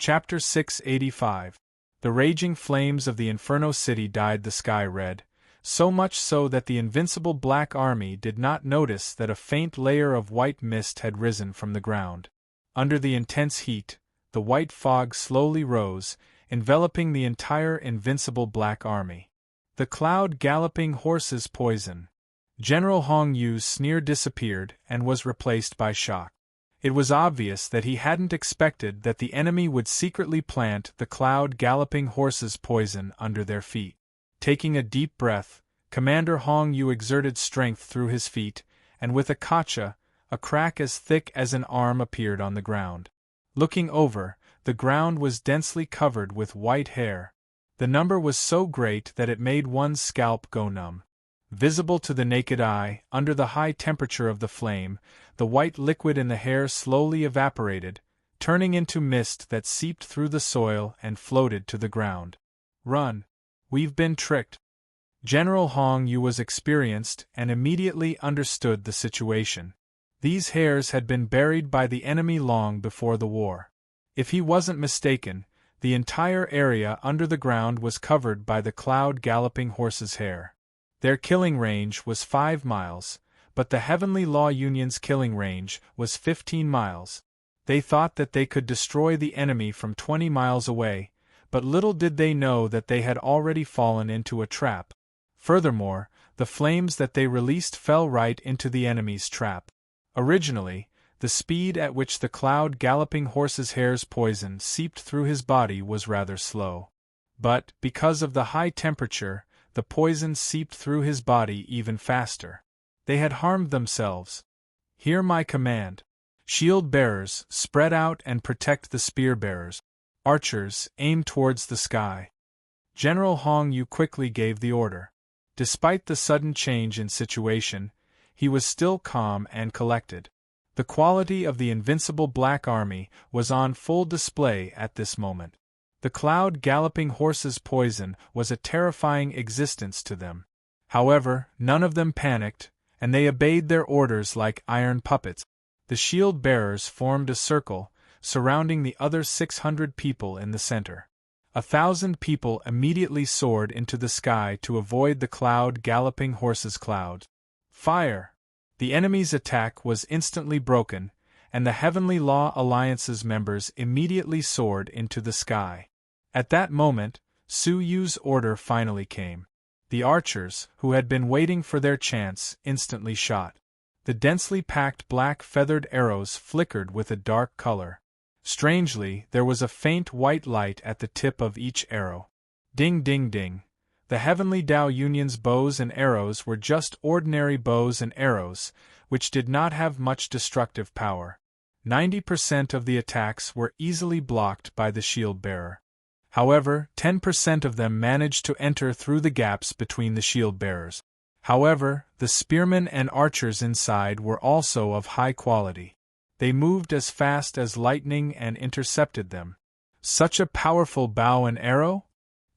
Chapter 685. The raging flames of the Inferno City dyed the sky red, so much so that the invincible Black Army did not notice that a faint layer of white mist had risen from the ground. Under the intense heat, the white fog slowly rose, enveloping the entire invincible Black Army. The cloud galloping horses poison. General Hong Yu's sneer disappeared and was replaced by shock. It was obvious that he hadn't expected that the enemy would secretly plant the cloud galloping horses poison under their feet. Taking a deep breath, Commander Hong Yu exerted strength through his feet, and with a kacha, a crack as thick as an arm appeared on the ground. Looking over, the ground was densely covered with white hair. The number was so great that it made one's scalp go numb. Visible to the naked eye, under the high temperature of the flame, the white liquid in the hair slowly evaporated, turning into mist that seeped through the soil and floated to the ground. "Run! We've been tricked." General Hong Yu was experienced and immediately understood the situation. These hairs had been buried by the enemy long before the war. If he wasn't mistaken, the entire area under the ground was covered by the cloud galloping horses' hair. Their killing range was 5 miles, but the Heavenly Law Union's killing range was 15 miles. They thought that they could destroy the enemy from 20 miles away, but little did they know that they had already fallen into a trap. Furthermore, the flames that they released fell right into the enemy's trap. Originally, the speed at which the cloud galloping horse's hair's poison seeped through his body was rather slow. But, because of the high temperature, the poison seeped through his body even faster. They had harmed themselves. "Hear my command. Shield bearers, spread out and protect the spear bearers. Archers, aim towards the sky." General Hong Yu quickly gave the order. Despite the sudden change in situation, he was still calm and collected. The quality of the invincible Black Army was on full display at this moment. The cloud galloping horses' poison was a terrifying existence to them. However, none of them panicked, and they obeyed their orders like iron puppets. The shield bearers formed a circle, surrounding the other 600 people in the center. 1,000 people immediately soared into the sky to avoid the cloud galloping horses' cloud. Fire! The enemy's attack was instantly broken, and the Heavenly Law Alliance's members immediately soared into the sky. At that moment, Su Yu's order finally came. The archers, who had been waiting for their chance, instantly shot. The densely packed black feathered arrows flickered with a dark color. Strangely, there was a faint white light at the tip of each arrow. Ding ding ding. The Heavenly Tao Union's bows and arrows were just ordinary bows and arrows, which did not have much destructive power. 90% of the attacks were easily blocked by the shield bearer. However, 10% of them managed to enter through the gaps between the shield bearers. However, the spearmen and archers inside were also of high quality. They moved as fast as lightning and intercepted them. Such a powerful bow and arrow?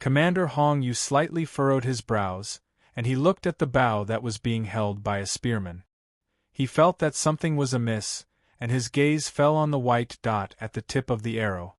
Commander Hong Yu slightly furrowed his brows, and he looked at the bow that was being held by a spearman. He felt that something was amiss, and his gaze fell on the white dot at the tip of the arrow.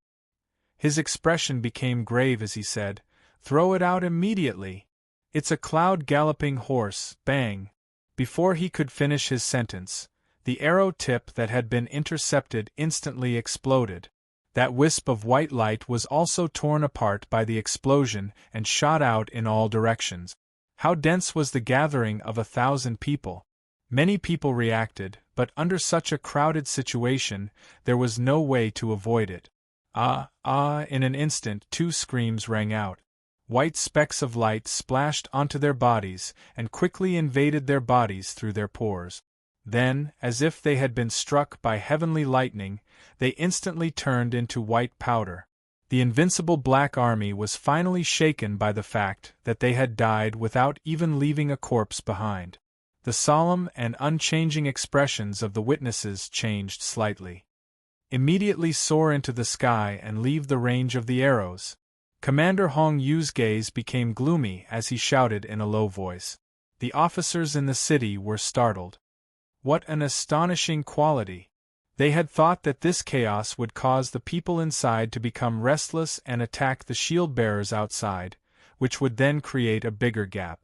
His expression became grave as he said, "Throw it out immediately! It's a cloud galloping horse, bang!" Before he could finish his sentence, the arrow tip that had been intercepted instantly exploded. That wisp of white light was also torn apart by the explosion and shot out in all directions. How dense was the gathering of 1,000 people! Many people reacted, but under such a crowded situation, there was no way to avoid it. In an instant 2 screams rang out. White specks of light splashed onto their bodies and quickly invaded their bodies through their pores. Then, as if they had been struck by heavenly lightning, they instantly turned into white powder. The invincible Black Army was finally shaken by the fact that they had died without even leaving a corpse behind. The solemn and unchanging expressions of the witnesses changed slightly. "Immediately soar into the sky and leave the range of the arrows." Commander Hong Yu's gaze became gloomy as he shouted in a low voice. The officers in the city were startled. What an astonishing quality! They had thought that this chaos would cause the people inside to become restless and attack the shield-bearers outside, which would then create a bigger gap.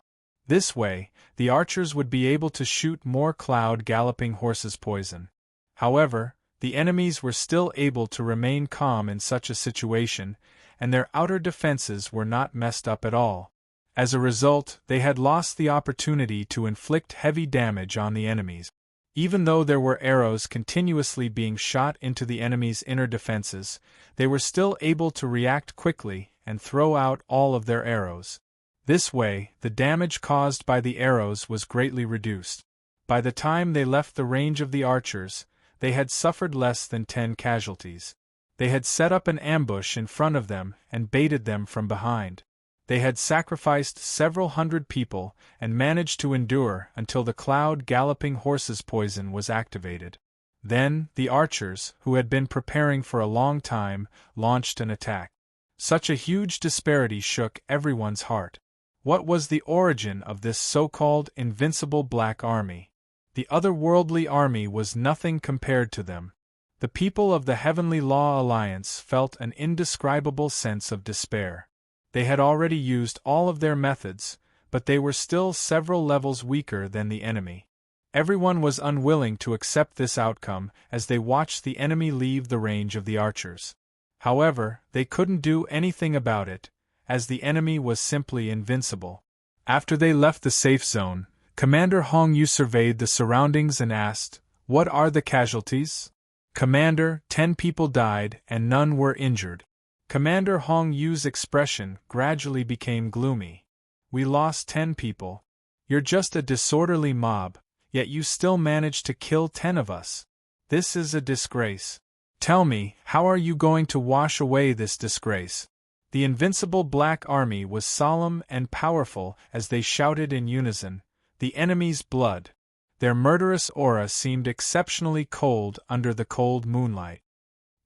This way, the archers would be able to shoot more cloud-galloping horses' poison. However, the enemies were still able to remain calm in such a situation, and their outer defenses were not messed up at all. As a result, they had lost the opportunity to inflict heavy damage on the enemies. Even though there were arrows continuously being shot into the enemy's inner defenses, they were still able to react quickly and throw out all of their arrows. This way, the damage caused by the arrows was greatly reduced. By the time they left the range of the archers, they had suffered less than 10 casualties. They had set up an ambush in front of them and baited them from behind. They had sacrificed several hundred people and managed to endure until the cloud-galloping horses' poison was activated. Then, the archers, who had been preparing for a long time, launched an attack. Such a huge disparity shook everyone's heart. What was the origin of this so-called invincible Black Army? The otherworldly army was nothing compared to them. The people of the Heavenly Law Alliance felt an indescribable sense of despair. They had already used all of their methods, but they were still several levels weaker than the enemy. Everyone was unwilling to accept this outcome as they watched the enemy leave the range of the archers. However, they couldn't do anything about it, as the enemy was simply invincible. After they left the safe zone, Commander Hong Yu surveyed the surroundings and asked, "What are the casualties?" "Commander, 10 people died and none were injured." Commander Hong Yu's expression gradually became gloomy. "We lost 10 people. You're just a disorderly mob, yet you still managed to kill 10 of us. This is a disgrace. Tell me, how are you going to wash away this disgrace?" The invincible Black Army was solemn and powerful as they shouted in unison, "The enemy's blood." Their murderous aura seemed exceptionally cold under the cold moonlight.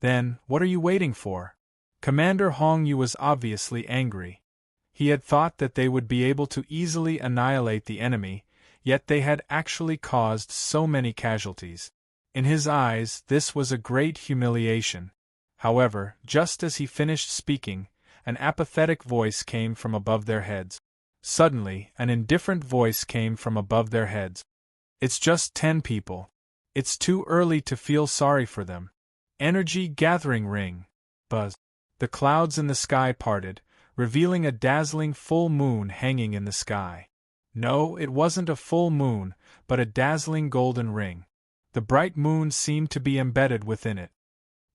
"Then, what are you waiting for?" Commander Hong Yu was obviously angry. He had thought that they would be able to easily annihilate the enemy, yet they had actually caused so many casualties. In his eyes, this was a great humiliation. However, just as he finished speaking, an apathetic voice came from above their heads. Suddenly, an indifferent voice came from above their heads. "It's just 10 people. It's too early to feel sorry for them." Energy gathering ring. Buzz. The clouds in the sky parted, revealing a dazzling full moon hanging in the sky. No, it wasn't a full moon, but a dazzling golden ring. The bright moon seemed to be embedded within it.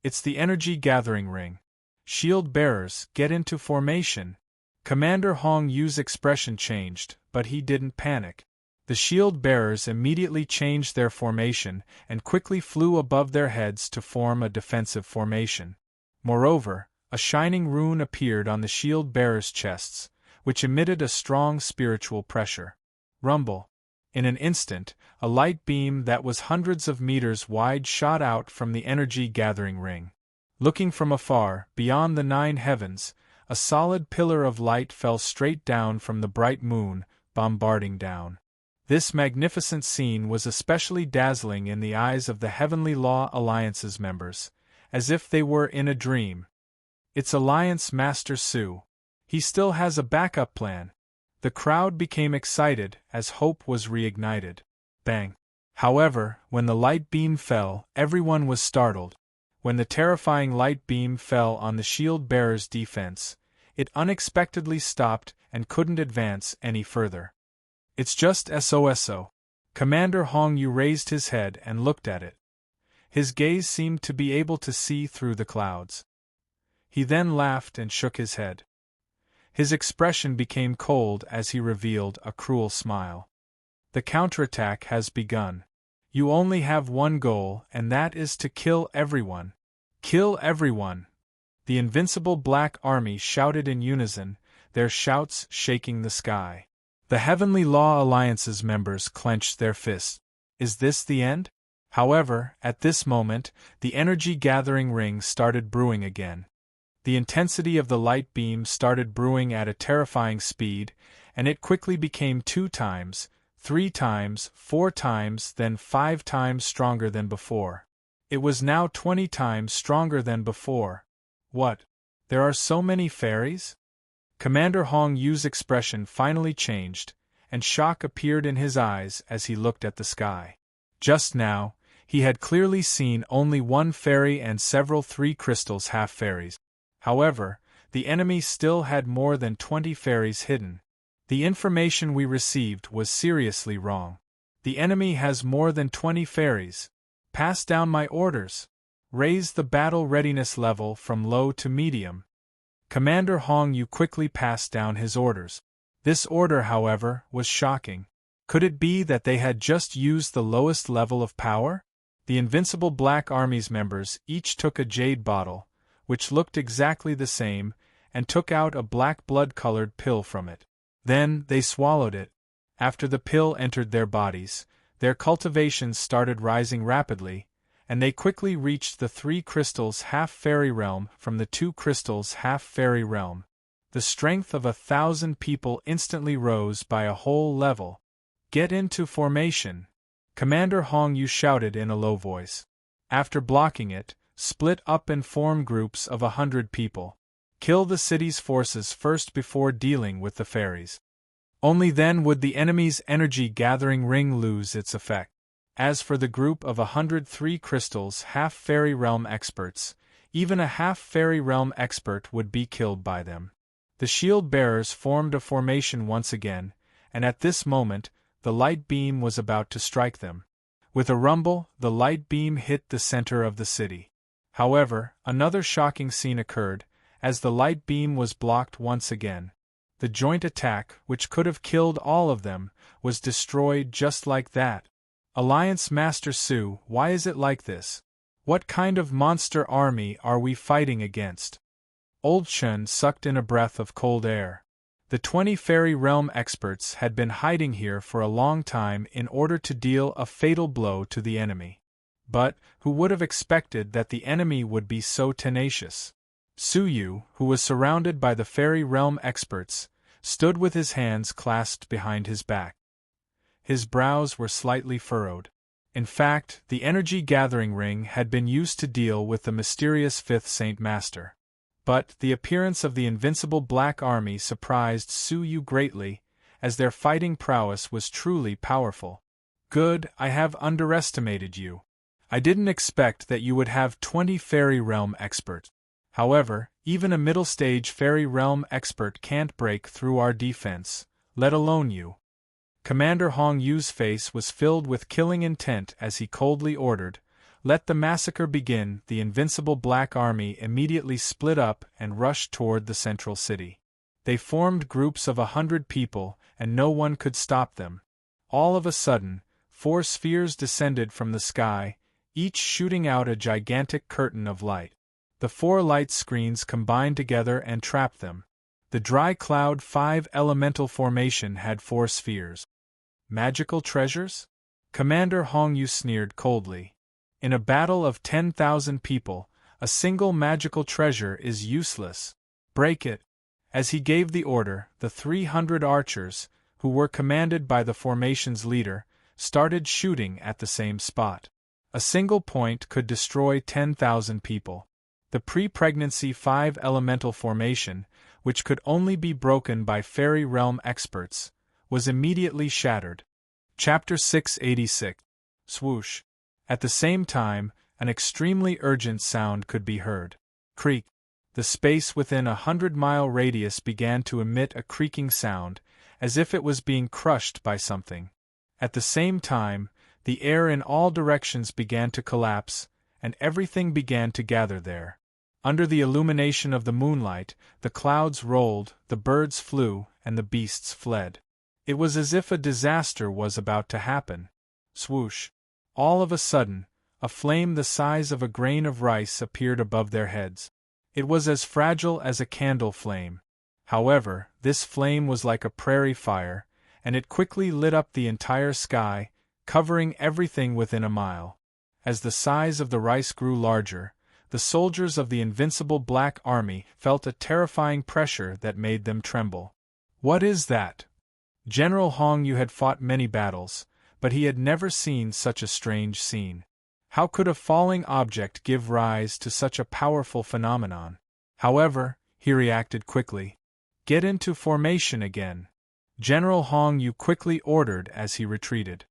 "It's the energy gathering ring. Shield bearers, get into formation." Commander Hong Yu's expression changed, but he didn't panic. The shield bearers immediately changed their formation and quickly flew above their heads to form a defensive formation. Moreover, a shining rune appeared on the shield bearers' chests, which emitted a strong spiritual pressure. Rumble. In an instant, a light beam that was hundreds of meters wide shot out from the energy gathering ring. Looking from afar, beyond the 9 heavens, a solid pillar of light fell straight down from the bright moon, bombarding down. This magnificent scene was especially dazzling in the eyes of the Heavenly Law Alliance's members, as if they were in a dream. "It's Alliance Master Su. He still has a backup plan." The crowd became excited as hope was reignited. Bang! However, when the light beam fell, everyone was startled. When the terrifying light beam fell on the shield bearer's defense, it unexpectedly stopped and couldn't advance any further. "It's just SOSO. Commander Hong Yu raised his head and looked at it. His gaze seemed to be able to see through the clouds. He then laughed and shook his head. His expression became cold as he revealed a cruel smile. "The counterattack has begun. You only have one goal, and that is to kill everyone. Kill everyone!" The invincible Black Army shouted in unison, their shouts shaking the sky. The Heavenly Law Alliance's members clenched their fists. Is this the end? However, at this moment, the energy gathering ring started brewing again. The intensity of the light beam started brewing at a terrifying speed, and it quickly became 2 times, 3 times, 4 times, then 5 times stronger than before. It was now 20 times stronger than before. What? There are so many fairies? Commander Hong Yu's expression finally changed, and shock appeared in his eyes as he looked at the sky. Just now, he had clearly seen only one fairy and several 3 crystals half-fairies. However, the enemy still had more than 20 fairies hidden. The information we received was seriously wrong. The enemy has more than 20 fairies. Pass down my orders. Raise the battle readiness level from low to medium. Commander Hong Yu quickly passed down his orders. This order, however, was shocking. Could it be that they had just used the lowest level of power? The Invincible Black Army's members each took a jade bottle, which looked exactly the same, and took out a black blood-colored pill from it. Then they swallowed it. After the pill entered their bodies, their cultivations started rising rapidly, and they quickly reached the 3 crystals half-fairy realm from the 2 crystals half-fairy realm. The strength of 1,000 people instantly rose by a whole level. Get into formation! Commander Hong Yu shouted in a low voice. After blocking it, split up and form groups of 100 people. Kill the city's forces first before dealing with the fairies. Only then would the enemy's energy-gathering ring lose its effect. As for the group of 103 crystals half-fairy realm experts, even a half-fairy realm expert would be killed by them. The shield-bearers formed a formation once again, and at this moment, the light beam was about to strike them. With a rumble, the light beam hit the center of the city. However, another shocking scene occurred, as the light beam was blocked once again. The joint attack, which could have killed all of them, was destroyed just like that. Alliance Master Su, why is it like this? What kind of monster army are we fighting against? Old Chen sucked in a breath of cold air. The 20 fairy realm experts had been hiding here for a long time in order to deal a fatal blow to the enemy. But, who would have expected that the enemy would be so tenacious? Su Yu, who was surrounded by the fairy realm experts, stood with his hands clasped behind his back. His brows were slightly furrowed. In fact, the energy-gathering ring had been used to deal with the mysterious 5th Saint Master. But the appearance of the Invincible Black Army surprised Su Yu greatly, as their fighting prowess was truly powerful. Good, I have underestimated you. I didn't expect that you would have 20 Fairy Realm experts. However, even a middle-stage Fairy Realm expert can't break through our defense, let alone you. Commander Hong Yu's face was filled with killing intent as he coldly ordered, "Let the massacre begin." The Invincible Black Army immediately split up and rushed toward the central city. They formed groups of 100 people, and no one could stop them. All of a sudden, 4 spheres descended from the sky, each shooting out a gigantic curtain of light. The 4 light screens combined together and trapped them. The Dry Cloud 5 elemental formation had 4 spheres. Magical treasures? Commander Hong Yu sneered coldly. In a battle of 10,000 people, a single magical treasure is useless. Break it. As he gave the order, the 300 archers, who were commanded by the formation's leader, started shooting at the same spot. A single point could destroy 10,000 people. The pre-pregnancy 5 elemental formation, which could only be broken by Fairy Realm experts, was immediately shattered. Chapter 686. Swoosh. At the same time, an extremely urgent sound could be heard. Creak. The space within a 100-mile radius began to emit a creaking sound, as if it was being crushed by something. At the same time, the air in all directions began to collapse, and everything began to gather there. Under the illumination of the moonlight, the clouds rolled, the birds flew, and the beasts fled. It was as if a disaster was about to happen. Swoosh. All of a sudden, a flame the size of a grain of rice appeared above their heads. It was as fragile as a candle flame. However, this flame was like a prairie fire, and it quickly lit up the entire sky, covering everything within a mile. As the size of the rice grew larger, the soldiers of the Invincible Black Army felt a terrifying pressure that made them tremble. What is that? General Hong Yu had fought many battles, but he had never seen such a strange scene. How could a falling object give rise to such a powerful phenomenon? However, he reacted quickly. Get into formation again. General Hong Yu quickly ordered as he retreated.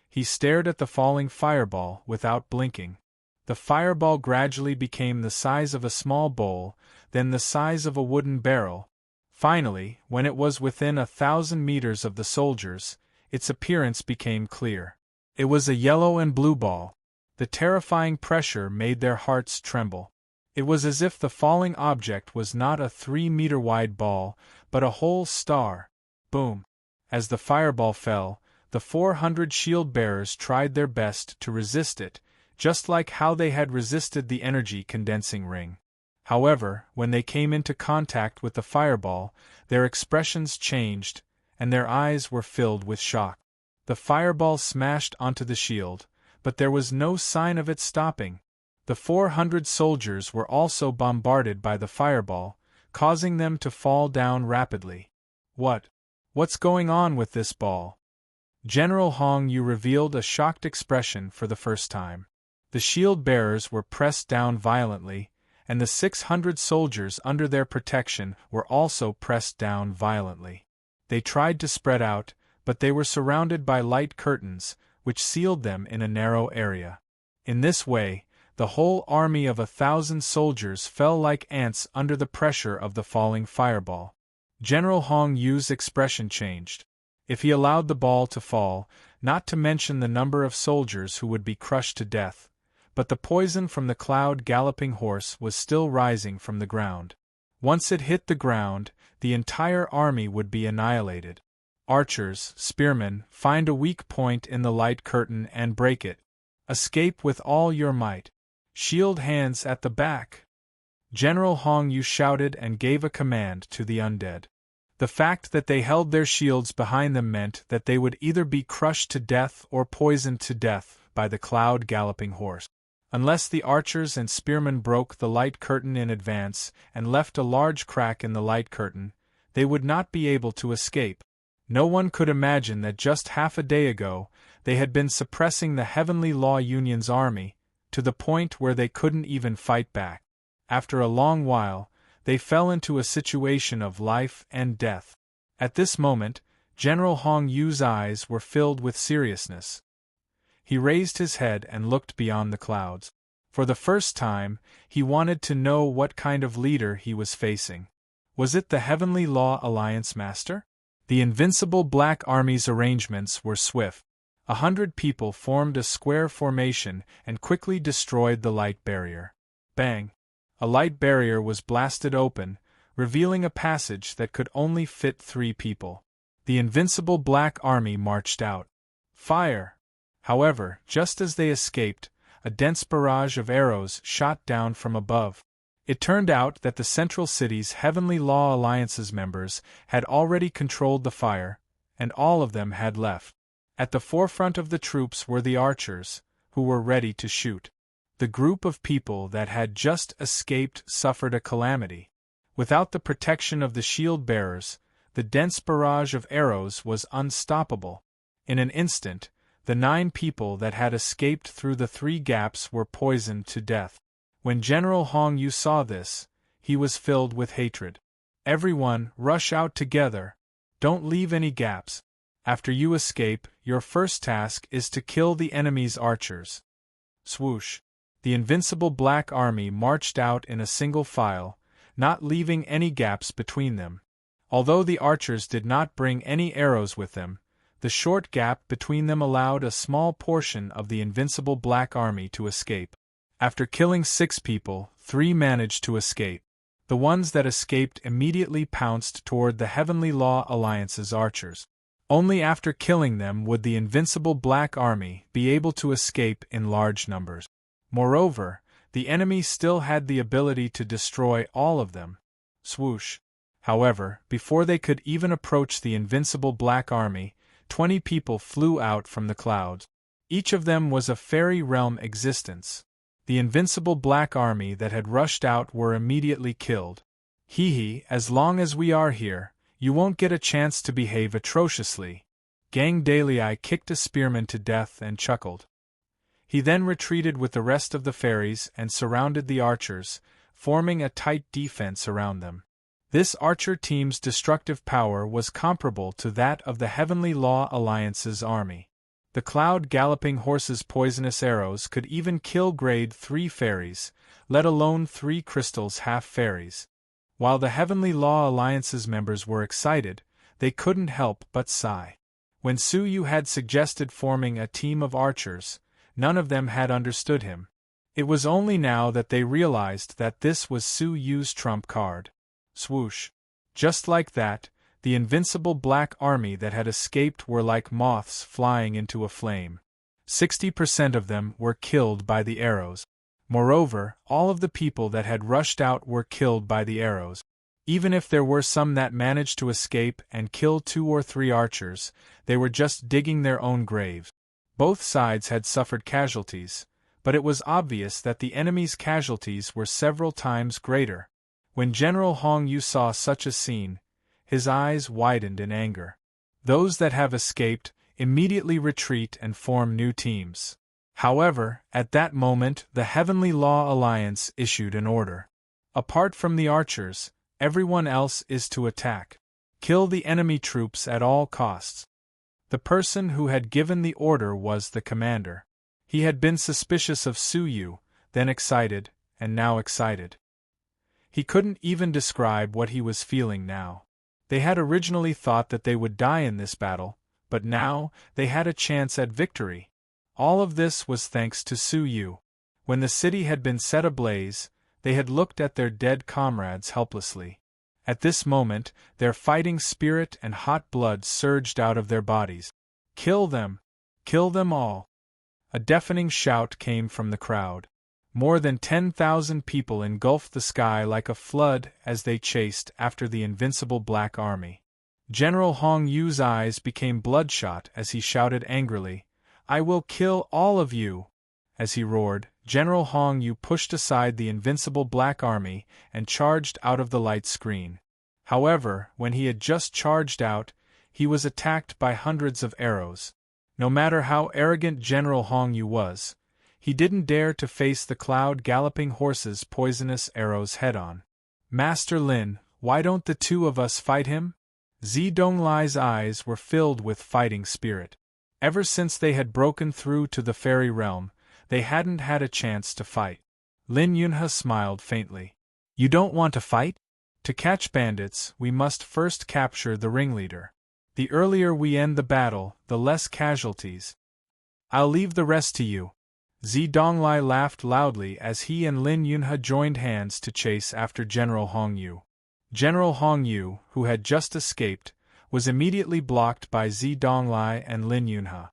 He stared at the falling fireball without blinking. The fireball gradually became the size of a small bowl, then the size of a wooden barrel. Finally, when it was within 1,000 meters of the soldiers, its appearance became clear. It was a yellow and blue ball. The terrifying pressure made their hearts tremble. It was as if the falling object was not a 3-meter-wide ball, but a whole star. Boom! As the fireball fell, the 400 shield-bearers tried their best to resist it, just like how they had resisted the energy condensing ring. However, when they came into contact with the fireball, their expressions changed, and their eyes were filled with shock. The fireball smashed onto the shield, but there was no sign of it stopping. The 400 soldiers were also bombarded by the fireball, causing them to fall down rapidly. What's going on with this ball? General Hong Yu revealed a shocked expression for the first time. The shield-bearers were pressed down violently, and the 600 soldiers under their protection were also pressed down violently. They tried to spread out, but they were surrounded by light curtains, which sealed them in a narrow area. In this way, the whole army of 1,000 soldiers fell like ants under the pressure of the falling fireball. General Hong Yu's expression changed. If he allowed the ball to fall, not to mention the number of soldiers who would be crushed to death, but the poison from the cloud galloping horse was still rising from the ground. Once it hit the ground, the entire army would be annihilated. Archers, spearmen, find a weak point in the light curtain and break it. Escape with all your might. Shield hands at the back. General Hong Yu shouted and gave a command to the undead. The fact that they held their shields behind them meant that they would either be crushed to death or poisoned to death by the cloud galloping horse. Unless the archers and spearmen broke the light curtain in advance and left a large crack in the light curtain, they would not be able to escape. No one could imagine that just half a day ago, they had been suppressing the Heavenly Law Union's army, to the point where they couldn't even fight back. After a long while, they fell into a situation of life and death. At this moment, General Hong Yu's eyes were filled with seriousness. He raised his head and looked beyond the clouds. For the first time, he wanted to know what kind of leader he was facing. Was it the Heavenly Law Alliance Master? The Invincible Black Army's arrangements were swift. 100 people formed a square formation and quickly destroyed the light barrier. Bang! A light barrier was blasted open, revealing a passage that could only fit 3 people. The Invincible Black Army marched out. Fire! However, just as they escaped, a dense barrage of arrows shot down from above. It turned out that the Central City's Heavenly Law Alliance's members had already controlled the fire, and all of them had left. At the forefront of the troops were the archers, who were ready to shoot. The group of people that had just escaped suffered a calamity. Without the protection of the shield-bearers, the dense barrage of arrows was unstoppable. In an instant, the 9 people that had escaped through the 3 gaps were poisoned to death. When General Hong Yu saw this, he was filled with hatred. Everyone, rush out together. Don't leave any gaps. After you escape, your first task is to kill the enemy's archers. Swoosh! The Invincible Black Army marched out in a single file, not leaving any gaps between them. Although the archers did not bring any arrows with them, the short gap between them allowed a small portion of the Invincible Black Army to escape. After killing 6 people, 3 managed to escape. The ones that escaped immediately pounced toward the Heavenly Law Alliance's archers. Only after killing them would the Invincible Black Army be able to escape in large numbers. Moreover, the enemy still had the ability to destroy all of them. Swoosh! However, before they could even approach the Invincible Black Army, 20 people flew out from the clouds. Each of them was a fairy realm existence. The Invincible Black Army that had rushed out were immediately killed. Hee, as long as we are here, you won't get a chance to behave atrociously. Gang Dalei kicked a spearman to death and chuckled. He then retreated with the rest of the fairies and surrounded the archers, forming a tight defense around them. This archer team's destructive power was comparable to that of the Heavenly Law Alliance's army. The cloud-galloping horse's poisonous arrows could even kill grade 3 fairies, let alone 3 crystals half-fairies. While the Heavenly Law Alliance's members were excited, they couldn't help but sigh. When Su Yu had suggested forming a team of archers, none of them had understood him. It was only now that they realized that this was Su Yu's trump card. Swoosh! Just like that, the invincible black army that had escaped were like moths flying into a flame. 60% of them were killed by the arrows. Moreover, all of the people that had rushed out were killed by the arrows. Even if there were some that managed to escape and kill 2 or 3 archers, they were just digging their own graves. Both sides had suffered casualties, but it was obvious that the enemy's casualties were several times greater. When General Hong Yu saw such a scene, his eyes widened in anger. Those that have escaped immediately retreat and form new teams. However, at that moment the Heavenly Law Alliance issued an order. Apart from the archers, everyone else is to attack. Kill the enemy troops at all costs. The person who had given the order was the commander. He had been suspicious of Su Yu, then excited, and now excited. He couldn't even describe what he was feeling now. They had originally thought that they would die in this battle, but now they had a chance at victory. All of this was thanks to Su Yu. When the city had been set ablaze, they had looked at their dead comrades helplessly. At this moment, their fighting spirit and hot blood surged out of their bodies. Kill them! Kill them all! A deafening shout came from the crowd. More than 10,000 people engulfed the sky like a flood as they chased after the invincible black army. General Hong Yu's eyes became bloodshot as he shouted angrily, "I will kill all of you!" As he roared, General Hong Yu pushed aside the invincible black army and charged out of the light screen. However, when he had just charged out, he was attacked by hundreds of arrows. No matter how arrogant General Hong Yu was, he didn't dare to face the cloud-galloping horse's poisonous arrows head-on. "Master Lin, why don't the 2 of us fight him?" Zidonglai's eyes were filled with fighting spirit. Ever since they had broken through to the fairy realm, they hadn't had a chance to fight. Lin Yunhe smiled faintly. "You don't want to fight? To catch bandits, we must first capture the ringleader. The earlier we end the battle, the less casualties. I'll leave the rest to you." Zidonglai laughed loudly as he and Lin Yunhe joined hands to chase after General Hong Yu. General Hong Yu, who had just escaped, was immediately blocked by Zidonglai and Lin Yunhe.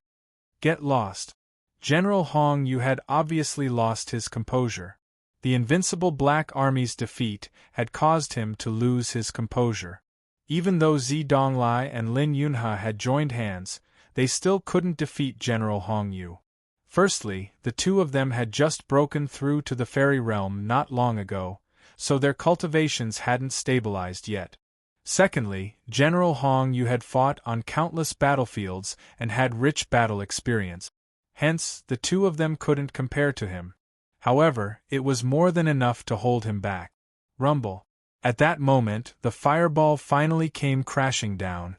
"Get lost." General Hong Yu had obviously lost his composure. The invincible Black Army's defeat had caused him to lose his composure. Even though Zidonglai and Lin Yunhe had joined hands, they still couldn't defeat General Hong Yu. Firstly, the 2 of them had just broken through to the fairy realm not long ago, so their cultivations hadn't stabilized yet. Secondly, General Hong Yu had fought on countless battlefields and had rich battle experience. Hence, the 2 of them couldn't compare to him. However, it was more than enough to hold him back. Rumble. At that moment, the fireball finally came crashing down.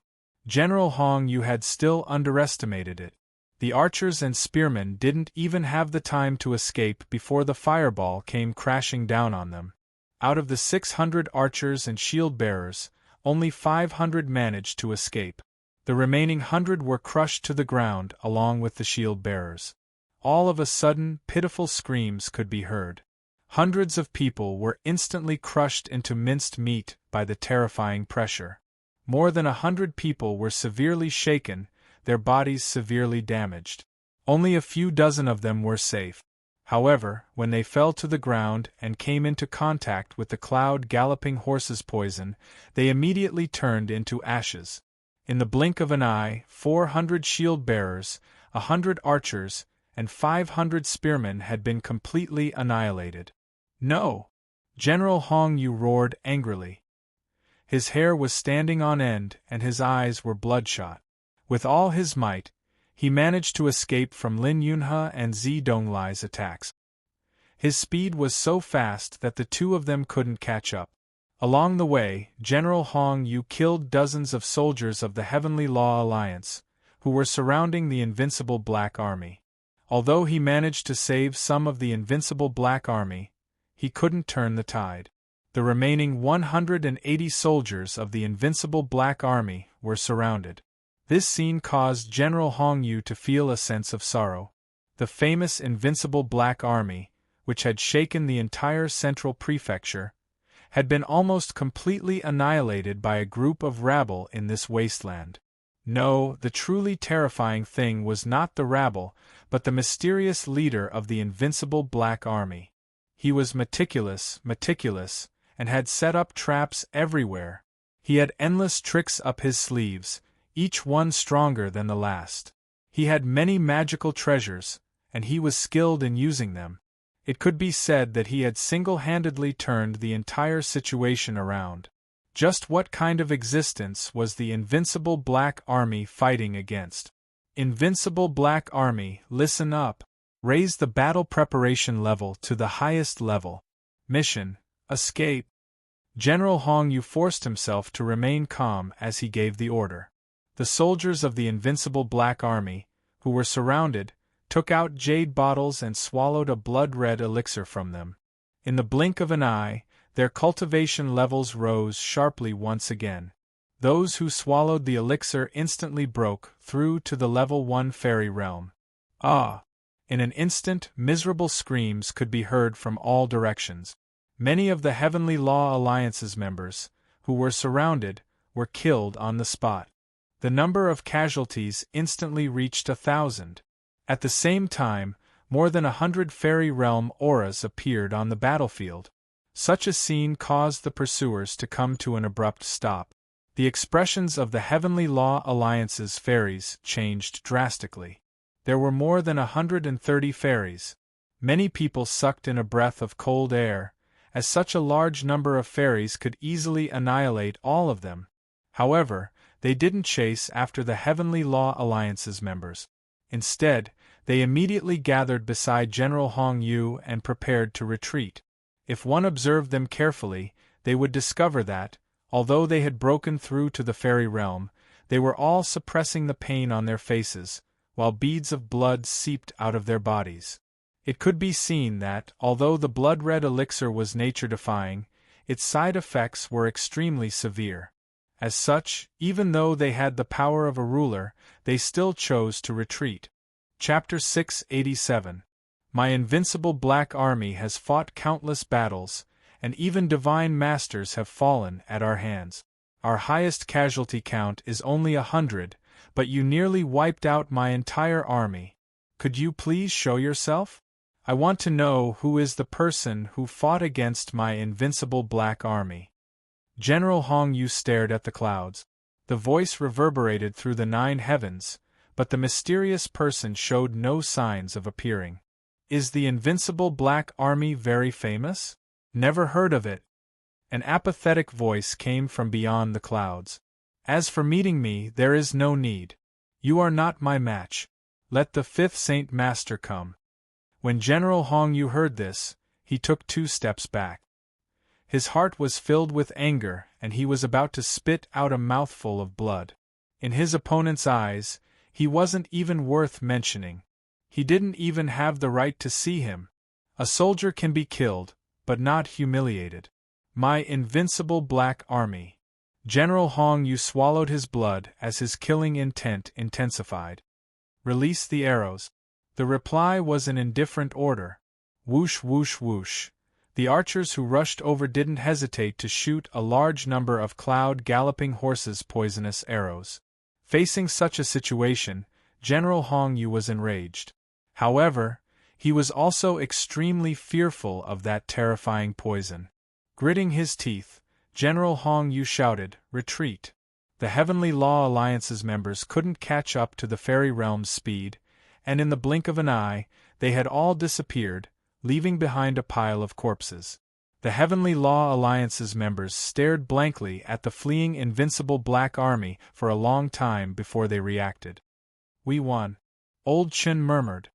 General Hong Yu had still underestimated it. The archers and spearmen didn't even have the time to escape before the fireball came crashing down on them. Out of the 600 archers and shield-bearers, only 500 managed to escape. The remaining 100 were crushed to the ground along with the shield-bearers. All of a sudden, pitiful screams could be heard. Hundreds of people were instantly crushed into minced meat by the terrifying pressure. More than 100 people were severely shaken, their bodies severely damaged. Only a few dozen of them were safe. However, when they fell to the ground and came into contact with the cloud-galloping horse's poison, they immediately turned into ashes. In the blink of an eye, 400 shield-bearers, 100 archers, and 500 spearmen had been completely annihilated. "No!" General Hong Yu roared angrily. His hair was standing on end and his eyes were bloodshot. With all his might, he managed to escape from Lin Yunhe and Zi Donglai's attacks. His speed was so fast that the two of them couldn't catch up. Along the way, General Hong Yu killed dozens of soldiers of the Heavenly Law Alliance, who were surrounding the Invincible Black Army. Although he managed to save some of the Invincible Black Army, he couldn't turn the tide. The remaining 180 soldiers of the Invincible Black Army were surrounded. This scene caused General Hong Yu to feel a sense of sorrow. The famous Invincible Black Army, which had shaken the entire Central Prefecture, had been almost completely annihilated by a group of rabble in this wasteland. No, the truly terrifying thing was not the rabble, but the mysterious leader of the Invincible Black Army. He was meticulous, and had set up traps everywhere. He had endless tricks up his sleeves, each one stronger than the last. He had many magical treasures, and he was skilled in using them. It could be said that he had single-handedly turned the entire situation around. Just what kind of existence was the Invincible Black Army fighting against? Invincible Black Army, listen up. Raise the battle preparation level to the highest level. Mission: escape. General Hong Yu forced himself to remain calm as he gave the order. The soldiers of the Invincible Black Army, who were surrounded, took out jade bottles and swallowed a blood-red elixir from them. In the blink of an eye, their cultivation levels rose sharply once again. Those who swallowed the elixir instantly broke through to the level 1 fairy realm. Ah! In an instant, miserable screams could be heard from all directions. Many of the Heavenly Law Alliance's members, who were surrounded, were killed on the spot. The number of casualties instantly reached 1,000. At the same time, more than 100 fairy realm auras appeared on the battlefield. Such a scene caused the pursuers to come to an abrupt stop. The expressions of the Heavenly Law Alliance's fairies changed drastically. There were more than 130 fairies. Many people sucked in a breath of cold air, as such a large number of fairies could easily annihilate all of them. However, they didn't chase after the Heavenly Law Alliance's members. Instead, they immediately gathered beside General Hong Yu and prepared to retreat. If one observed them carefully, they would discover that, although they had broken through to the fairy realm, they were all suppressing the pain on their faces, while beads of blood seeped out of their bodies. It could be seen that, although the blood-red elixir was nature-defying, its side effects were extremely severe. As such, even though they had the power of a ruler, they still chose to retreat. Chapter 687. My Invincible Black Army has fought countless battles, and even divine masters have fallen at our hands. Our highest casualty count is only 100, but you nearly wiped out my entire army. Could you please show yourself? I want to know who is the person who fought against my Invincible Black Army. General Hong Yu stared at the clouds. The voice reverberated through the 9 heavens, but the mysterious person showed no signs of appearing. Is the Invincible Black Army very famous? Never heard of it. An apathetic voice came from beyond the clouds. As for meeting me, there is no need. You are not my match. Let the 5th Saint Master come. When General Hong Yu heard this, he took 2 steps back. His heart was filled with anger, and he was about to spit out a mouthful of blood. In his opponent's eyes, he wasn't even worth mentioning. He didn't even have the right to see him. A soldier can be killed, but not humiliated. My Invincible Black Army. General Hong Yu swallowed his blood as his killing intent intensified. Release the arrows. The reply was in indifferent order. Whoosh whoosh whoosh. The archers who rushed over didn't hesitate to shoot a large number of cloud-galloping horses' poisonous arrows. Facing such a situation, General Hong Yu was enraged. However, he was also extremely fearful of that terrifying poison. Gritting his teeth, General Hong Yu shouted, "Retreat!" The Heavenly Law Alliance's members couldn't catch up to the fairy realm's speed, and in the blink of an eye, they had all disappeared, leaving behind a pile of corpses. The Heavenly Law Alliance's members stared blankly at the fleeing Invincible Black Army for a long time before they reacted. We won. Old Chen murmured.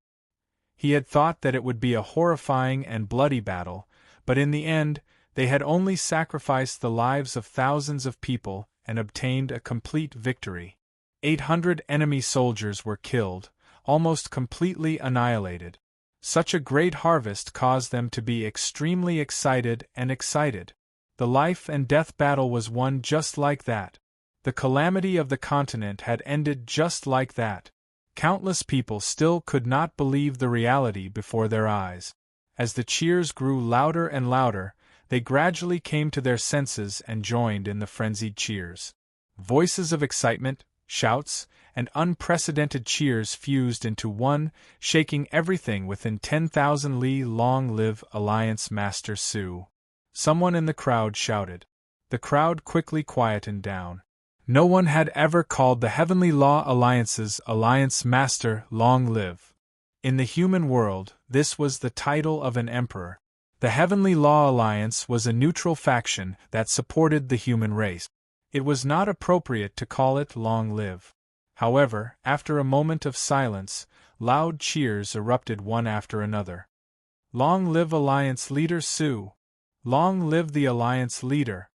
He had thought that it would be a horrifying and bloody battle, but in the end, they had only sacrificed the lives of thousands of people and obtained a complete victory. 800 enemy soldiers were killed, almost completely annihilated. Such a great harvest caused them to be extremely excited. The life and death battle was won just like that. The calamity of the continent had ended just like that. Countless people still could not believe the reality before their eyes. As the cheers grew louder and louder, they gradually came to their senses and joined in the frenzied cheers. Voices of excitement, shouts, and unprecedented cheers fused into one, shaking everything within 10,000 li. Long live Alliance Master Su! Someone in the crowd shouted. The crowd quickly quietened down. No one had ever called the Heavenly Law Alliance's Alliance Master long live. In the human world, this was the title of an emperor. The Heavenly Law Alliance was a neutral faction that supported the human race. It was not appropriate to call it long live. However, after a moment of silence, loud cheers erupted one after another. Long live Alliance Leader Su! Long live the Alliance Leader!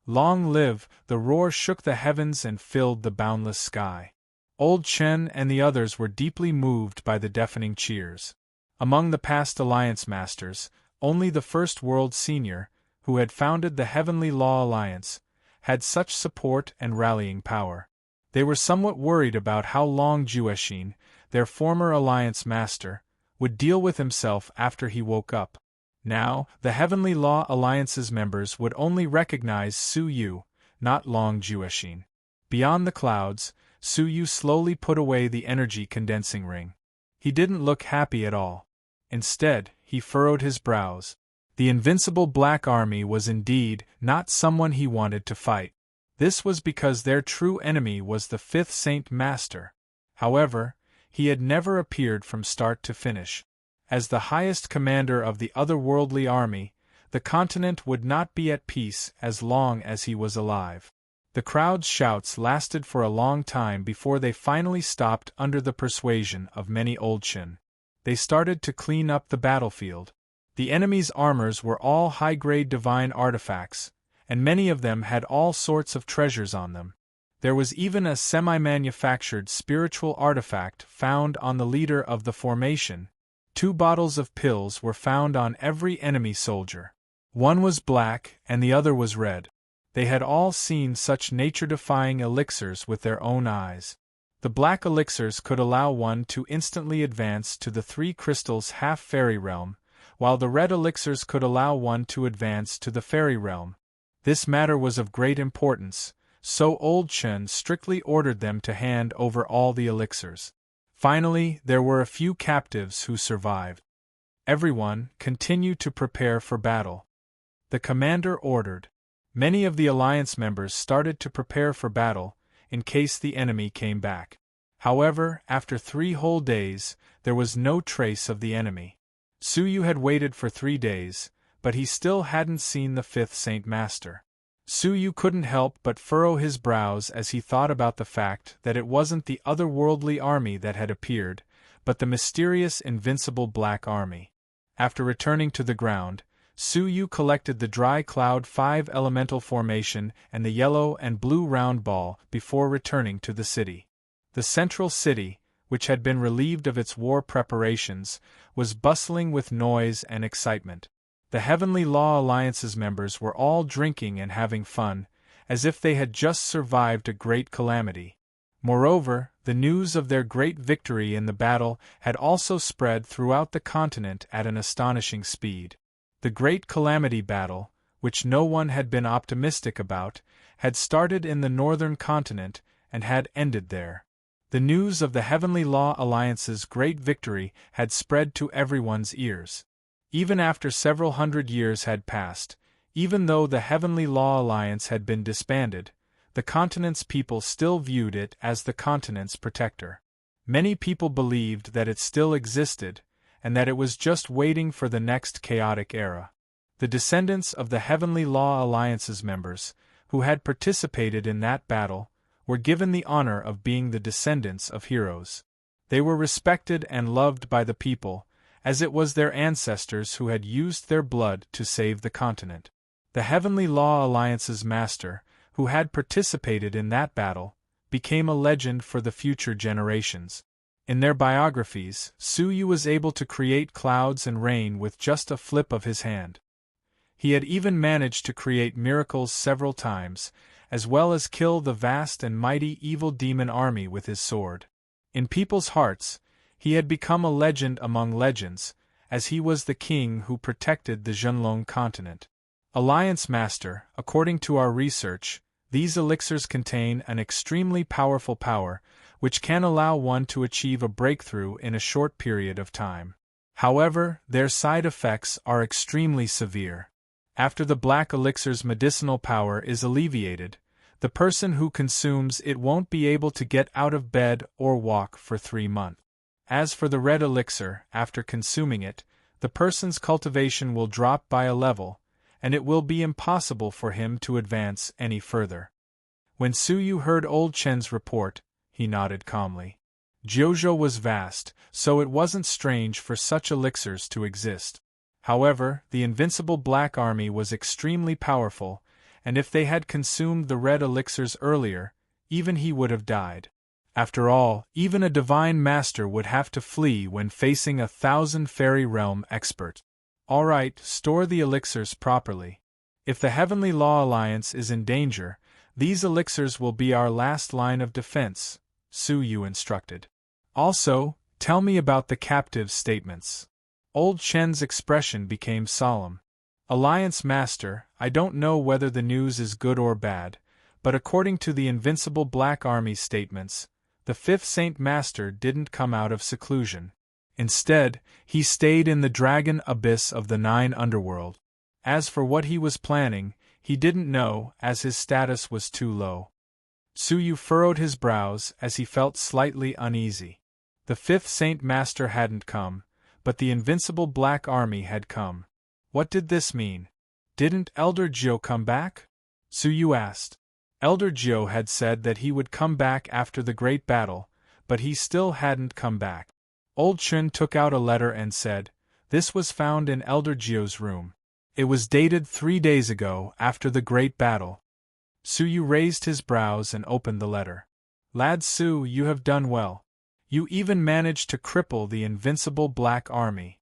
Long live! The roar shook the heavens and filled the boundless sky. Old Chen and the others were deeply moved by the deafening cheers. Among the past Alliance Masters, only the First World Senior, who had founded the Heavenly Law Alliance, had such support and rallying power. They were somewhat worried about how long Jueshin, their former Alliance Master, would deal with himself after he woke up. Now, the Heavenly Law Alliance's members would only recognize Su Yu, not Long Jueshin. Beyond the clouds, Su Yu slowly put away the energy condensing ring. He didn't look happy at all. Instead, he furrowed his brows. The invincible Black Army was indeed not someone he wanted to fight. This was because their true enemy was the Fifth Saint Master. However, he had never appeared from start to finish. As the highest commander of the otherworldly army, the continent would not be at peace as long as he was alive. The crowd's shouts lasted for a long time before they finally stopped under the persuasion of many Old Chen. They started to clean up the battlefield. The enemy's armors were all high-grade divine artifacts, and many of them had all sorts of treasures on them. There was even a semi-manufactured spiritual artifact found on the leader of the formation. 2 bottles of pills were found on every enemy soldier. One was black and the other was red. They had all seen such nature-defying elixirs with their own eyes. The black elixirs could allow one to instantly advance to the 3 crystals half-fairy realm, while the red elixirs could allow one to advance to the fairy realm. This matter was of great importance, so Old Chen strictly ordered them to hand over all the elixirs. Finally, there were a few captives who survived. Everyone continued to prepare for battle. The commander ordered. Many of the alliance members started to prepare for battle, in case the enemy came back. However, after 3 whole days, there was no trace of the enemy. Su Yu had waited for 3 days, but he still hadn't seen the Fifth Saint Master. Su Yu couldn't help but furrow his brows as he thought about the fact that it wasn't the otherworldly army that had appeared, but the mysterious invincible Black Army. After returning to the ground, Su Yu collected the dry cloud 5 elemental formation and the yellow and blue round ball before returning to the city. The central city, which had been relieved of its war preparations, was bustling with noise and excitement. The Heavenly Law Alliance's members were all drinking and having fun, as if they had just survived a great calamity. Moreover, the news of their great victory in the battle had also spread throughout the continent at an astonishing speed. The great calamity battle, which no one had been optimistic about, had started in the northern continent and had ended there. The news of the Heavenly Law Alliance's great victory had spread to everyone's ears. Even after several hundred years had passed, even though the Heavenly Law Alliance had been disbanded, the continent's people still viewed it as the continent's protector. Many people believed that it still existed, and that it was just waiting for the next chaotic era. The descendants of the Heavenly Law Alliance's members, who had participated in that battle, were given the honor of being the descendants of heroes. They were respected and loved by the people, as it was their ancestors who had used their blood to save the continent. The Heavenly Law Alliance's master, who had participated in that battle, became a legend for the future generations. In their biographies, Suyu was able to create clouds and rain with just a flip of his hand. He had even managed to create miracles several times, as well as kill the vast and mighty evil demon army with his sword. In people's hearts, he had become a legend among legends, as he was the king who protected the Zhenlong continent. Alliance Master, according to our research, these elixirs contain an extremely powerful power, which can allow one to achieve a breakthrough in a short period of time. However, their side effects are extremely severe. After the black elixir's medicinal power is alleviated, the person who consumes it won't be able to get out of bed or walk for 3 months. As for the red elixir, after consuming it, the person's cultivation will drop by a level, and it will be impossible for him to advance any further. When Suyu heard Old Chen's report, he nodded calmly. Jiuzhou was vast, so it wasn't strange for such elixirs to exist. However, the invincible Black Army was extremely powerful, and if they had consumed the red elixirs earlier, even he would have died. After all, even a divine master would have to flee when facing 1,000 fairy realm experts. Alright, store the elixirs properly. If the Heavenly Law Alliance is in danger, these elixirs will be our last line of defense, Suyu instructed. Also, tell me about the captive's statements. Old Chen's expression became solemn. Alliance Master, I don't know whether the news is good or bad, but according to the invincible Black Army's statements, the fifth Saint Master didn't come out of seclusion. Instead, he stayed in the dragon abyss of the 9 underworld. As for what he was planning, he didn't know, as his status was too low. Suyu furrowed his brows as he felt slightly uneasy. The fifth Saint Master hadn't come, but the invincible Black Army had come. What did this mean? Didn't Elder Jiu come back? Suyu asked. Elder Jiu had said that he would come back after the great battle, but he still hadn't come back. Old Chun took out a letter and said, "This was found in Elder Jiu's room. It was dated 3 days ago, after the great battle." Suyu raised his brows and opened the letter. "Lad Su, you have done well. You even managed to cripple the invincible Black Army.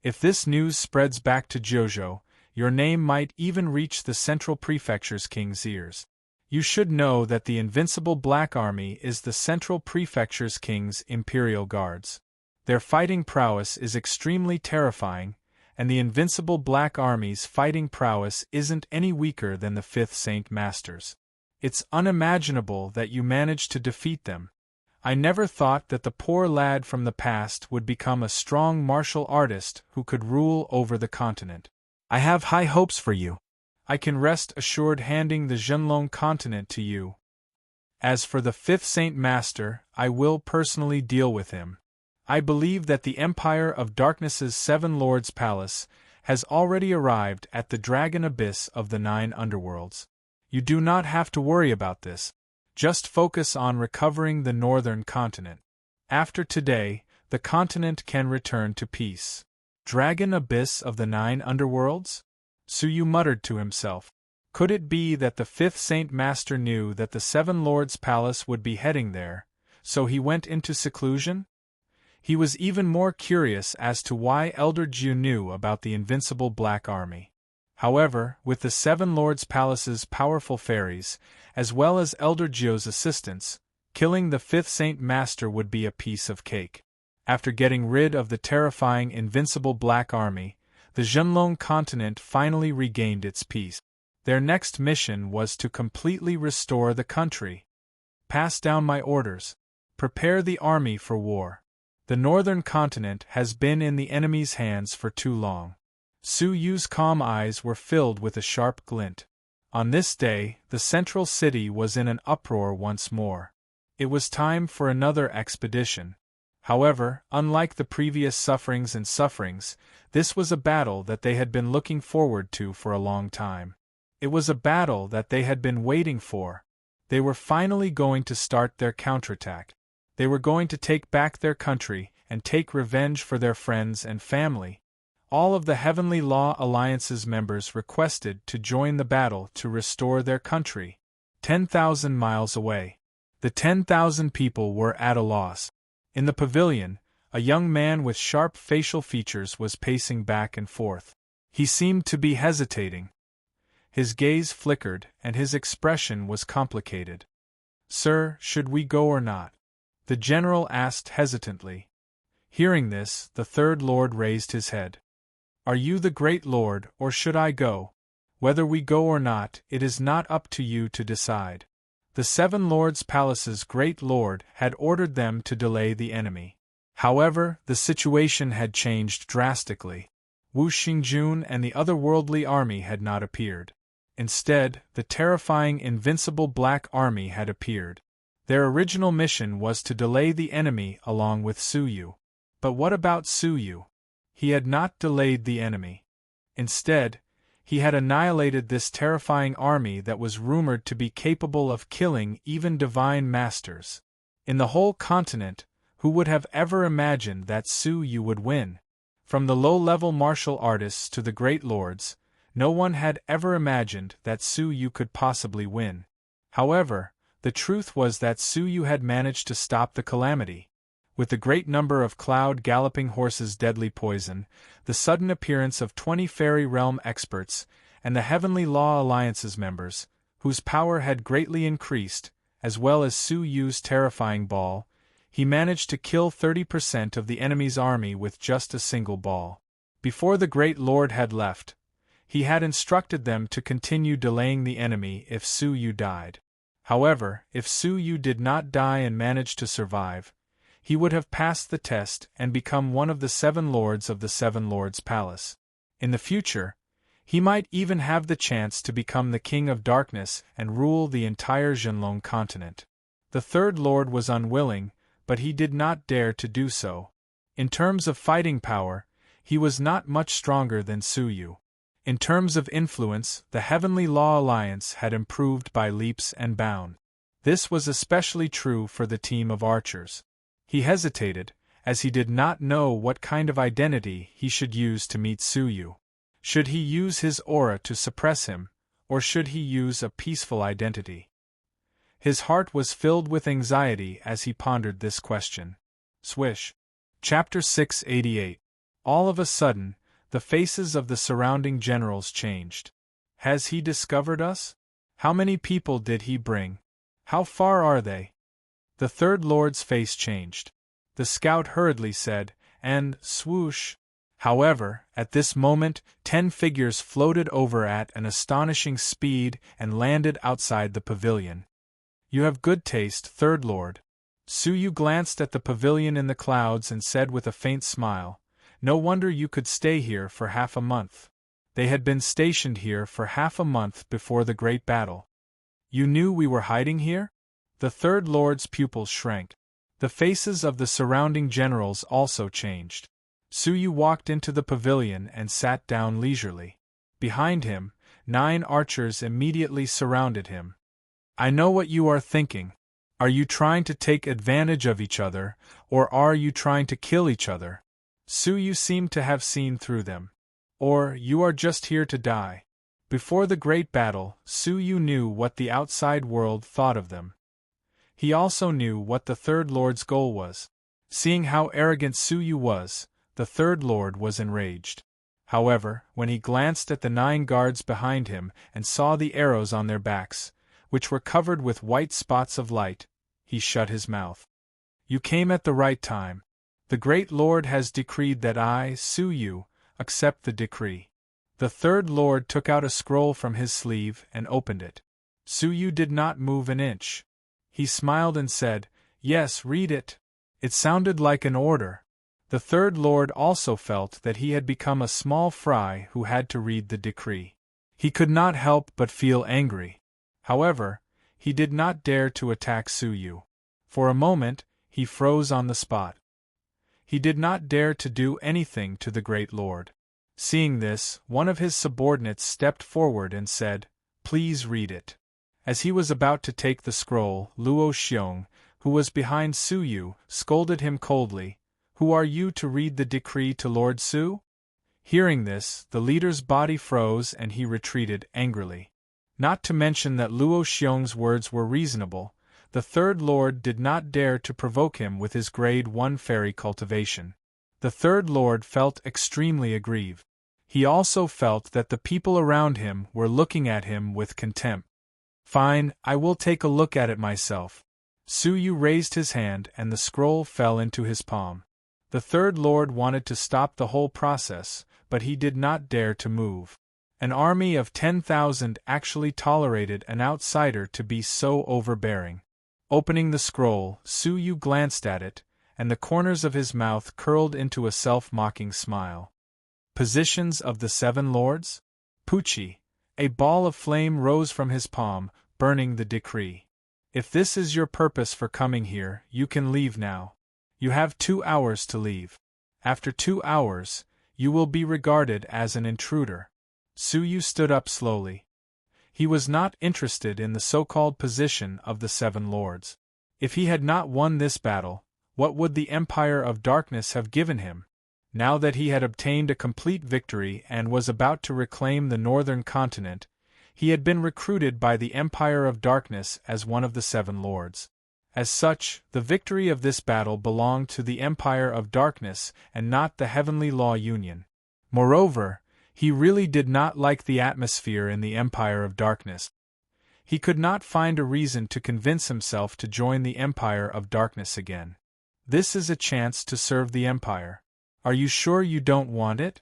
If this news spreads back to Jiuzhou, your name might even reach the Central Prefecture's king's ears. You should know that the invincible Black Army is the Central Prefecture's king's imperial guards. Their fighting prowess is extremely terrifying, and the invincible Black Army's fighting prowess isn't any weaker than the fifth Saint Master's. It's unimaginable that you managed to defeat them. I never thought that the poor lad from the past would become a strong martial artist who could rule over the continent. I have high hopes for you. I can rest assured handing the Zhenlong continent to you. As for the fifth Saint Master, I will personally deal with him. I believe that the Empire of Darkness's 7 Lords' Palace has already arrived at the Dragon Abyss of the 9 Underworlds. You do not have to worry about this. Just focus on recovering the northern continent. After today, the continent can return to peace." Dragon Abyss of the 9 Underworlds? Suyu muttered to himself. Could it be that the fifth Saint Master knew that the 7 Lords' Palace would be heading there, so he went into seclusion? He was even more curious as to why Elder Jiu knew about the invincible Black Army. However, with the 7 Lords' Palace's powerful fairies, as well as Elder Jiu's assistance, killing the fifth Saint Master would be a piece of cake. After getting rid of the terrifying invincible Black Army, the Zhenlong continent finally regained its peace. Their next mission was to completely restore the country. Pass down my orders. Prepare the army for war. The northern continent has been in the enemy's hands for too long. Suyu's calm eyes were filled with a sharp glint. On this day, the central city was in an uproar once more. It was time for another expedition. However, unlike the previous sufferings, this was a battle that they had been looking forward to for a long time. It was a battle that they had been waiting for. They were finally going to start their counterattack. They were going to take back their country and take revenge for their friends and family. All of the Heavenly Law Alliance's members requested to join the battle to restore their country. 10,000 miles away. The 10,000 people were at a loss. In the pavilion, a young man with sharp facial features was pacing back and forth. He seemed to be hesitating. His gaze flickered and his expression was complicated. "Sir, should we go or not?" the general asked hesitantly. Hearing this, the third lord raised his head. "Are you the great lord, or should I go? Whether we go or not, it is not up to you to decide." The seven lords' palace's great lord had ordered them to delay the enemy. However, the situation had changed drastically. Wu Xingjun and the otherworldly army had not appeared. Instead, the terrifying invincible Black Army had appeared. Their original mission was to delay the enemy along with Su Yu. But what about Su Yu? He had not delayed the enemy. Instead, he had annihilated this terrifying army that was rumored to be capable of killing even divine masters. In the whole continent, who would have ever imagined that Su Yu would win? From the low-level martial artists to the great lords, no one had ever imagined that Su Yu could possibly win. However, the truth was that Su Yu had managed to stop the calamity. With the great number of cloud-galloping horses' deadly poison, the sudden appearance of 20 fairy realm experts, and the Heavenly Law Alliance's members, whose power had greatly increased, as well as Su Yu's terrifying ball, he managed to kill 30% of the enemy's army with just a single ball. Before the great lord had left, he had instructed them to continue delaying the enemy if Su Yu died. However, if Su Yu did not die and managed to survive, he would have passed the test and become one of the seven lords of the Seven Lords' Palace. In the future, he might even have the chance to become the King of Darkness and rule the entire Zhenlong continent. The third lord was unwilling, but he did not dare to do so. In terms of fighting power, he was not much stronger than Su Yu. In terms of influence, the Heavenly Law Alliance had improved by leaps and bounds. This was especially true for the team of archers. He hesitated, as he did not know what kind of identity he should use to meet Su Yu. Should he use his aura to suppress him, or should he use a peaceful identity? His heart was filled with anxiety as he pondered this question. Swish. Chapter 688. All of a sudden, the faces of the surrounding generals changed. Has he discovered us? How many people did he bring? How far are they? The third lord's face changed. The scout hurriedly said, and swoosh. However, at this moment, 10 figures floated over at an astonishing speed and landed outside the pavilion. You have good taste, third lord. Su Yu glanced at the pavilion in the clouds and said with a faint smile, "No wonder you could stay here for half a month." They had been stationed here for half a month before the great battle. "You knew we were hiding here?" The third lord's pupils shrank. The faces of the surrounding generals also changed. Su Yu walked into the pavilion and sat down leisurely. Behind him, 9 archers immediately surrounded him. "I know what you are thinking. Are you trying to take advantage of each other, or are you trying to kill each other?" Su Yu seemed to have seen through them. "Or you are just here to die." Before the great battle, Su Yu knew what the outside world thought of them. He also knew what the third lord's goal was. Seeing how arrogant Su Yu was, the third lord was enraged. However, when he glanced at the 9 guards behind him and saw the arrows on their backs, which were covered with white spots of light, he shut his mouth. "You came at the right time. The great lord has decreed that I, Su Yu, accept the decree." The third lord took out a scroll from his sleeve and opened it. Su Yu did not move an inch. He smiled and said, "Yes, read it." It sounded like an order. The third lord also felt that he had become a small fry who had to read the decree. He could not help but feel angry. However, he did not dare to attack Su Yu. For a moment, he froze on the spot. He did not dare to do anything to the great lord. Seeing this, one of his subordinates stepped forward and said, "Please read it." As he was about to take the scroll, Luo Xiong, who was behind Su Yu, scolded him coldly, "Who are you to read the decree to Lord Su?" Hearing this, the leader's body froze and he retreated angrily. Not to mention that Luo Xiong's words were reasonable, the third lord did not dare to provoke him with his grade 1 fairy cultivation. The third lord felt extremely aggrieved. He also felt that the people around him were looking at him with contempt. "Fine, I will take a look at it myself." Su Yu raised his hand and the scroll fell into his palm. The third lord wanted to stop the whole process, but he did not dare to move. An army of 10,000 actually tolerated an outsider to be so overbearing. Opening the scroll, Su Yu glanced at it, and the corners of his mouth curled into a self-mocking smile. Positions of the 7 lords? Pucci. A ball of flame rose from his palm, burning the decree. "If this is your purpose for coming here, you can leave now. You have 2 hours to leave. After 2 hours, you will be regarded as an intruder." Su Yu stood up slowly. He was not interested in the so-called position of the 7 lords. If he had not won this battle, what would the Empire of Darkness have given him? Now that he had obtained a complete victory and was about to reclaim the northern continent, he had been recruited by the Empire of Darkness as one of the 7 lords. As such, the victory of this battle belonged to the Empire of Darkness and not the Heavenly Law Union. Moreover, he really did not like the atmosphere in the Empire of Darkness. He could not find a reason to convince himself to join the Empire of Darkness again. This is a chance to serve the Empire. Are you sure you don't want it?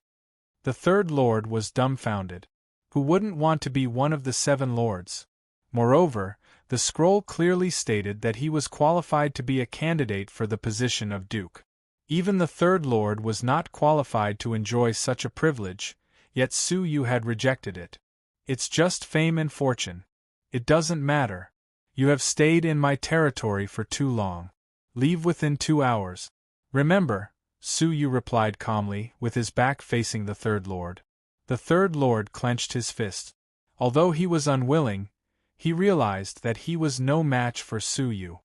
The third lord was dumbfounded. Who wouldn't want to be one of the 7 lords? Moreover, the scroll clearly stated that he was qualified to be a candidate for the position of duke. Even the third lord was not qualified to enjoy such a privilege, yet Su Yu had rejected it. "It's just fame and fortune. It doesn't matter. You have stayed in my territory for too long. Leave within 2 hours. Remember," Su Yu replied calmly, with his back facing the third lord. The third lord clenched his fist. Although he was unwilling, he realized that he was no match for Su Yu.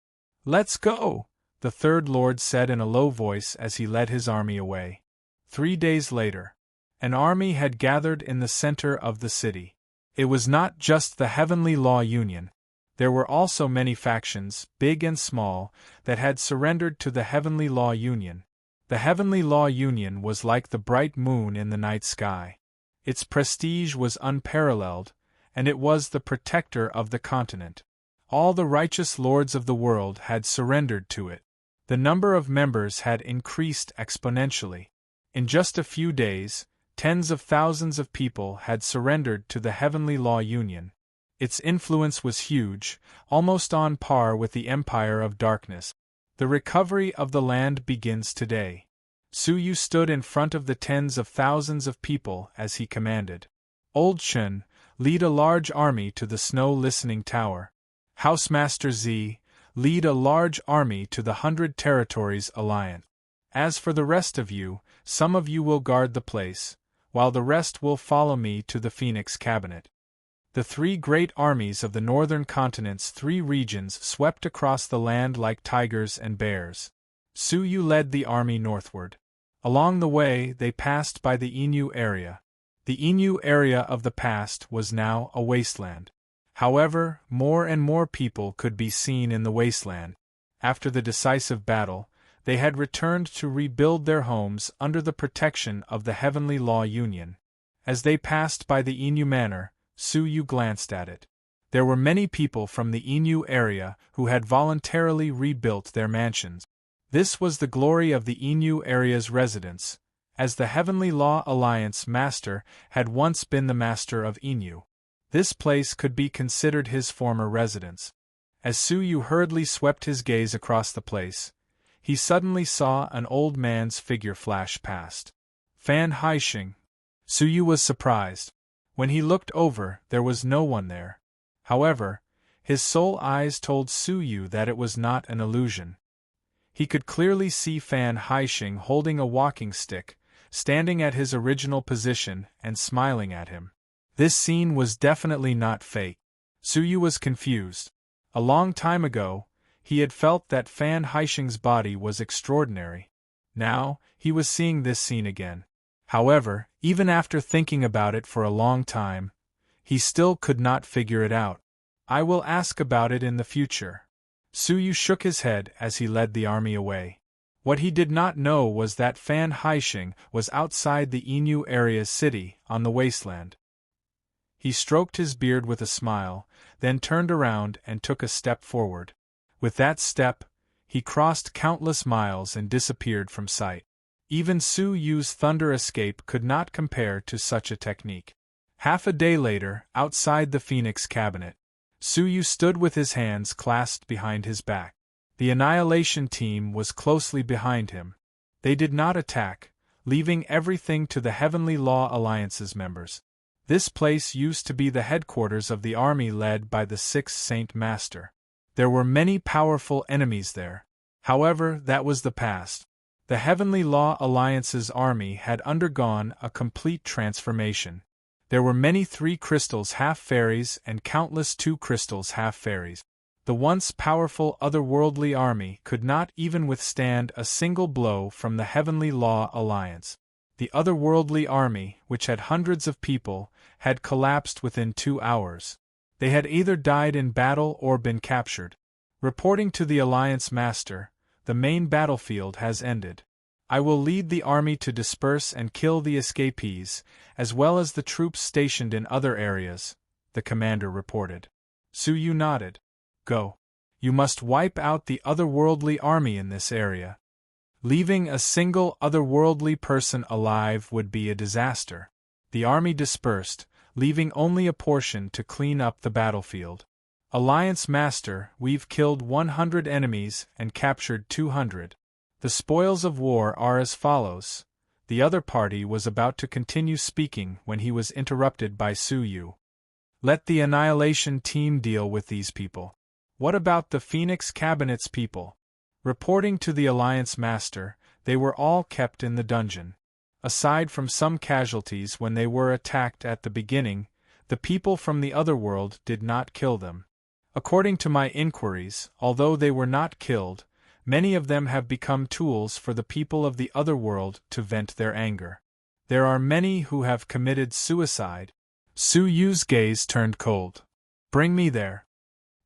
"Let's go," the third lord said in a low voice as he led his army away. 3 days later, an army had gathered in the center of the city. It was not just the Heavenly Law Union. There were also many factions, big and small, that had surrendered to the Heavenly Law Union. The Heavenly Law Union was like the bright moon in the night sky. Its prestige was unparalleled, and it was the protector of the continent. All the righteous lords of the world had surrendered to it. The number of members had increased exponentially. In just a few days, tens of thousands of people had surrendered to the Heavenly Law Union. Its influence was huge, almost on par with the Empire of Darkness. The recovery of the land begins today. Su Yu stood in front of the tens of thousands of people as he commanded. "Old Shun, lead a large army to the Snow Listening Tower. Housemaster Z, lead a large army to the 100 Territories Alliance. As for the rest of you, some of you will guard the place, while the rest will follow me to the Phoenix Cabinet." The 3 great armies of the northern continent's 3 regions swept across the land like tigers and bears. Su Yu led the army northward. Along the way, they passed by the Inu area. The Inu area of the past was now a wasteland. However, more and more people could be seen in the wasteland. After the decisive battle, they had returned to rebuild their homes under the protection of the Heavenly Law Union. As they passed by the Inu Manor, Su Yu glanced at it. There were many people from the Inu area who had voluntarily rebuilt their mansions. This was the glory of the Inu area's residents, as the Heavenly Law Alliance master had once been the master of Inu. This place could be considered his former residence. As Su Yu hurriedly swept his gaze across the place, he suddenly saw an old man's figure flash past. Fan Haixing. Su Yu was surprised. When he looked over, there was no one there. However, his soul eyes told Su Yu that it was not an illusion. He could clearly see Fan Haixing holding a walking stick, standing at his original position and smiling at him. This scene was definitely not fake. Su Yu was confused. A long time ago, He had felt that Fan Haisheng's body was extraordinary. Now, he was seeing this scene again. However, even after thinking about it for a long time, he still could not figure it out. I will ask about it in the future. Su Yu shook his head as he led the army away. What he did not know was that Fan Haisheng was outside the Inu area's city, on the wasteland. He stroked his beard with a smile, then turned around and took a step forward. With that step, he crossed countless miles and disappeared from sight. Even Su Yu's thunder escape could not compare to such a technique. Half a day later, outside the Phoenix Cabinet, Su Yu stood with his hands clasped behind his back. The Annihilation team was closely behind him. They did not attack, leaving everything to the Heavenly Law Alliance's members. This place used to be the headquarters of the army led by the Sixth Saint Master. There were many powerful enemies there. However, that was the past. The Heavenly Law Alliance's army had undergone a complete transformation. There were many 3 crystals half-fairies and countless 2 crystals half-fairies. The once powerful otherworldly army could not even withstand a single blow from the Heavenly Law Alliance. The otherworldly army, which had hundreds of people, had collapsed within 2 hours. They had either died in battle or been captured. Reporting to the Alliance Master, the main battlefield has ended. I will lead the army to disperse and kill the escapees, as well as the troops stationed in other areas, the commander reported. Su Yu nodded. Go. You must wipe out the otherworldly army in this area. Leaving a single otherworldly person alive would be a disaster. The army dispersed, leaving only a portion to clean up the battlefield. Alliance Master, we've killed 100 enemies and captured 200. The spoils of war are as follows. The other party was about to continue speaking when he was interrupted by Su Yu. Let the Annihilation team deal with these people. What about the Phoenix Cabinet's people? Reporting to the Alliance Master, they were all kept in the dungeon. Aside from some casualties when they were attacked at the beginning, the people from the otherworld did not kill them. According to my inquiries, although they were not killed, many of them have become tools for the people of the otherworld to vent their anger. There are many who have committed suicide. Su Yu's gaze turned cold. Bring me there.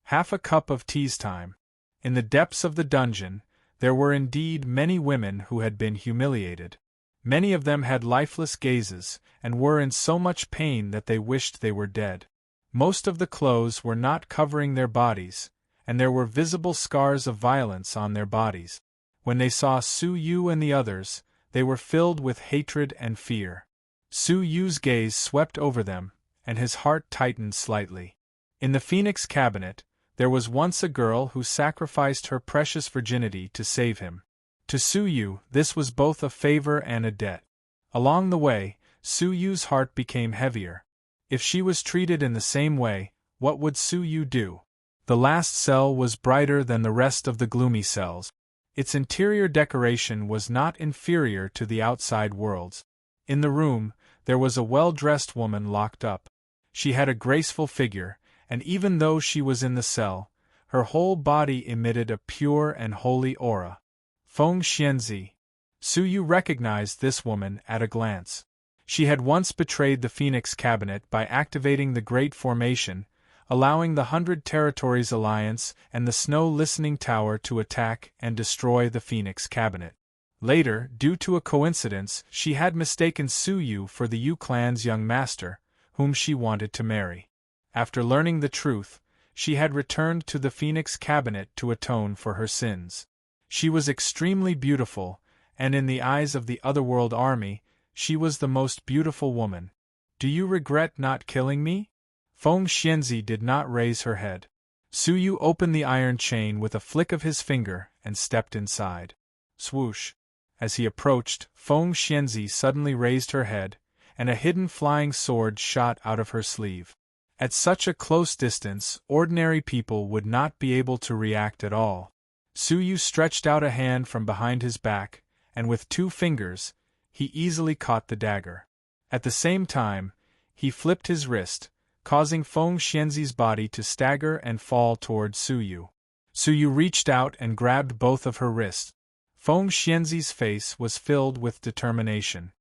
Half a cup of tea's time. In the depths of the dungeon, there were indeed many women who had been humiliated. Many of them had lifeless gazes, and were in so much pain that they wished they were dead. Most of the clothes were not covering their bodies, and there were visible scars of violence on their bodies. When they saw Su Yu and the others, they were filled with hatred and fear. Su Yu's gaze swept over them, and his heart tightened slightly. In the Phoenix Cabinet, there was once a girl who sacrificed her precious virginity to save him. To Su Yu, this was both a favor and a debt. Along the way, Su Yu's heart became heavier. If she was treated in the same way, what would Su Yu do? The last cell was brighter than the rest of the gloomy cells. Its interior decoration was not inferior to the outside world's. In the room, there was a well-dressed woman locked up. She had a graceful figure, and even though she was in the cell, her whole body emitted a pure and holy aura. Feng Xianzi. Su Yu recognized this woman at a glance. She had once betrayed the Phoenix Cabinet by activating the Great Formation, allowing the 100 Territories Alliance and the Snow Listening Tower to attack and destroy the Phoenix Cabinet. Later, due to a coincidence, she had mistaken Su Yu for the Yu clan's young master, whom she wanted to marry. After learning the truth, she had returned to the Phoenix Cabinet to atone for her sins. She was extremely beautiful, and in the eyes of the Otherworld army, she was the most beautiful woman. Do you regret not killing me? Feng Xianzi did not raise her head. Su Yu opened the iron chain with a flick of his finger and stepped inside. Swoosh! As he approached, Feng Xianzi suddenly raised her head, and a hidden flying sword shot out of her sleeve. At such a close distance, ordinary people would not be able to react at all. Su Yu stretched out a hand from behind his back, and with 2 fingers, he easily caught the dagger. At the same time, he flipped his wrist, causing Feng Xianzi's body to stagger and fall toward Su Yu. Su Yu reached out and grabbed both of her wrists. Feng Xianzi's face was filled with determination.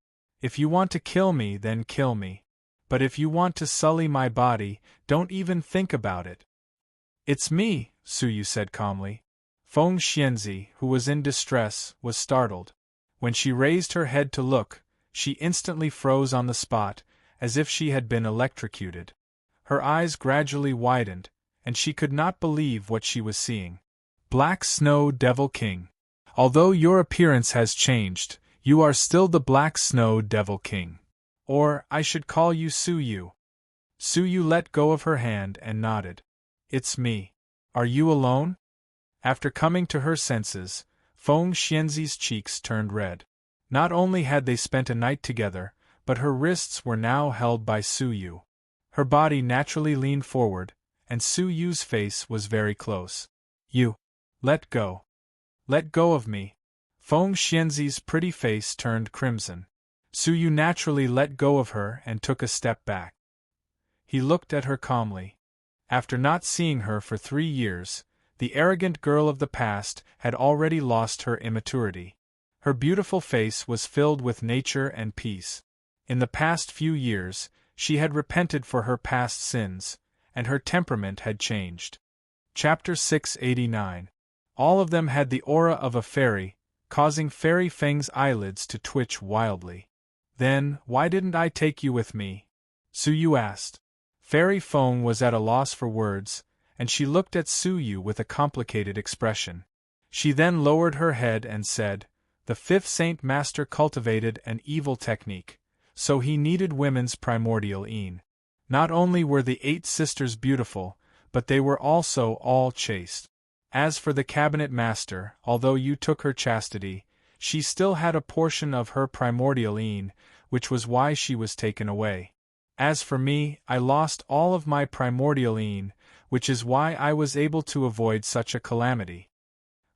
If you want to kill me, then kill me. But if you want to sully my body, don't even think about it. It's me, Su Yu said calmly. Feng Xianzi, who was in distress, was startled. When she raised her head to look, she instantly froze on the spot, as if she had been electrocuted. Her eyes gradually widened, and she could not believe what she was seeing. Black Snow Devil King. Although your appearance has changed, you are still the Black Snow Devil King. Or, I should call you Su Yu. Su Yu let go of her hand and nodded. It's me. Are you alone? After coming to her senses, Feng Xianzi's cheeks turned red. Not only had they spent a night together, but her wrists were now held by Su Yu. Her body naturally leaned forward, and Su Yu's face was very close. You. Let go. Let go of me. Feng Xianzi's pretty face turned crimson. Su Yu naturally let go of her and took a step back. He looked at her calmly. After not seeing her for 3 years, the arrogant girl of the past had already lost her immaturity. Her beautiful face was filled with nature and peace. In the past few years, she had repented for her past sins, and her temperament had changed. Chapter 689. All of them had the aura of a fairy, causing Fairy Feng's eyelids to twitch wildly. Then, why didn't I take you with me? Su Yu asked. Fairy Feng was at a loss for words, and she looked at Su Yu with a complicated expression. She then lowered her head and said, The 5th Saint Master cultivated an evil technique, so he needed women's primordial een. Not only were the 8 sisters beautiful, but they were also all chaste. As for the cabinet master, although you took her chastity, she still had a portion of her primordial een, which was why she was taken away. As for me, I lost all of my primordial een, which is why I was able to avoid such a calamity.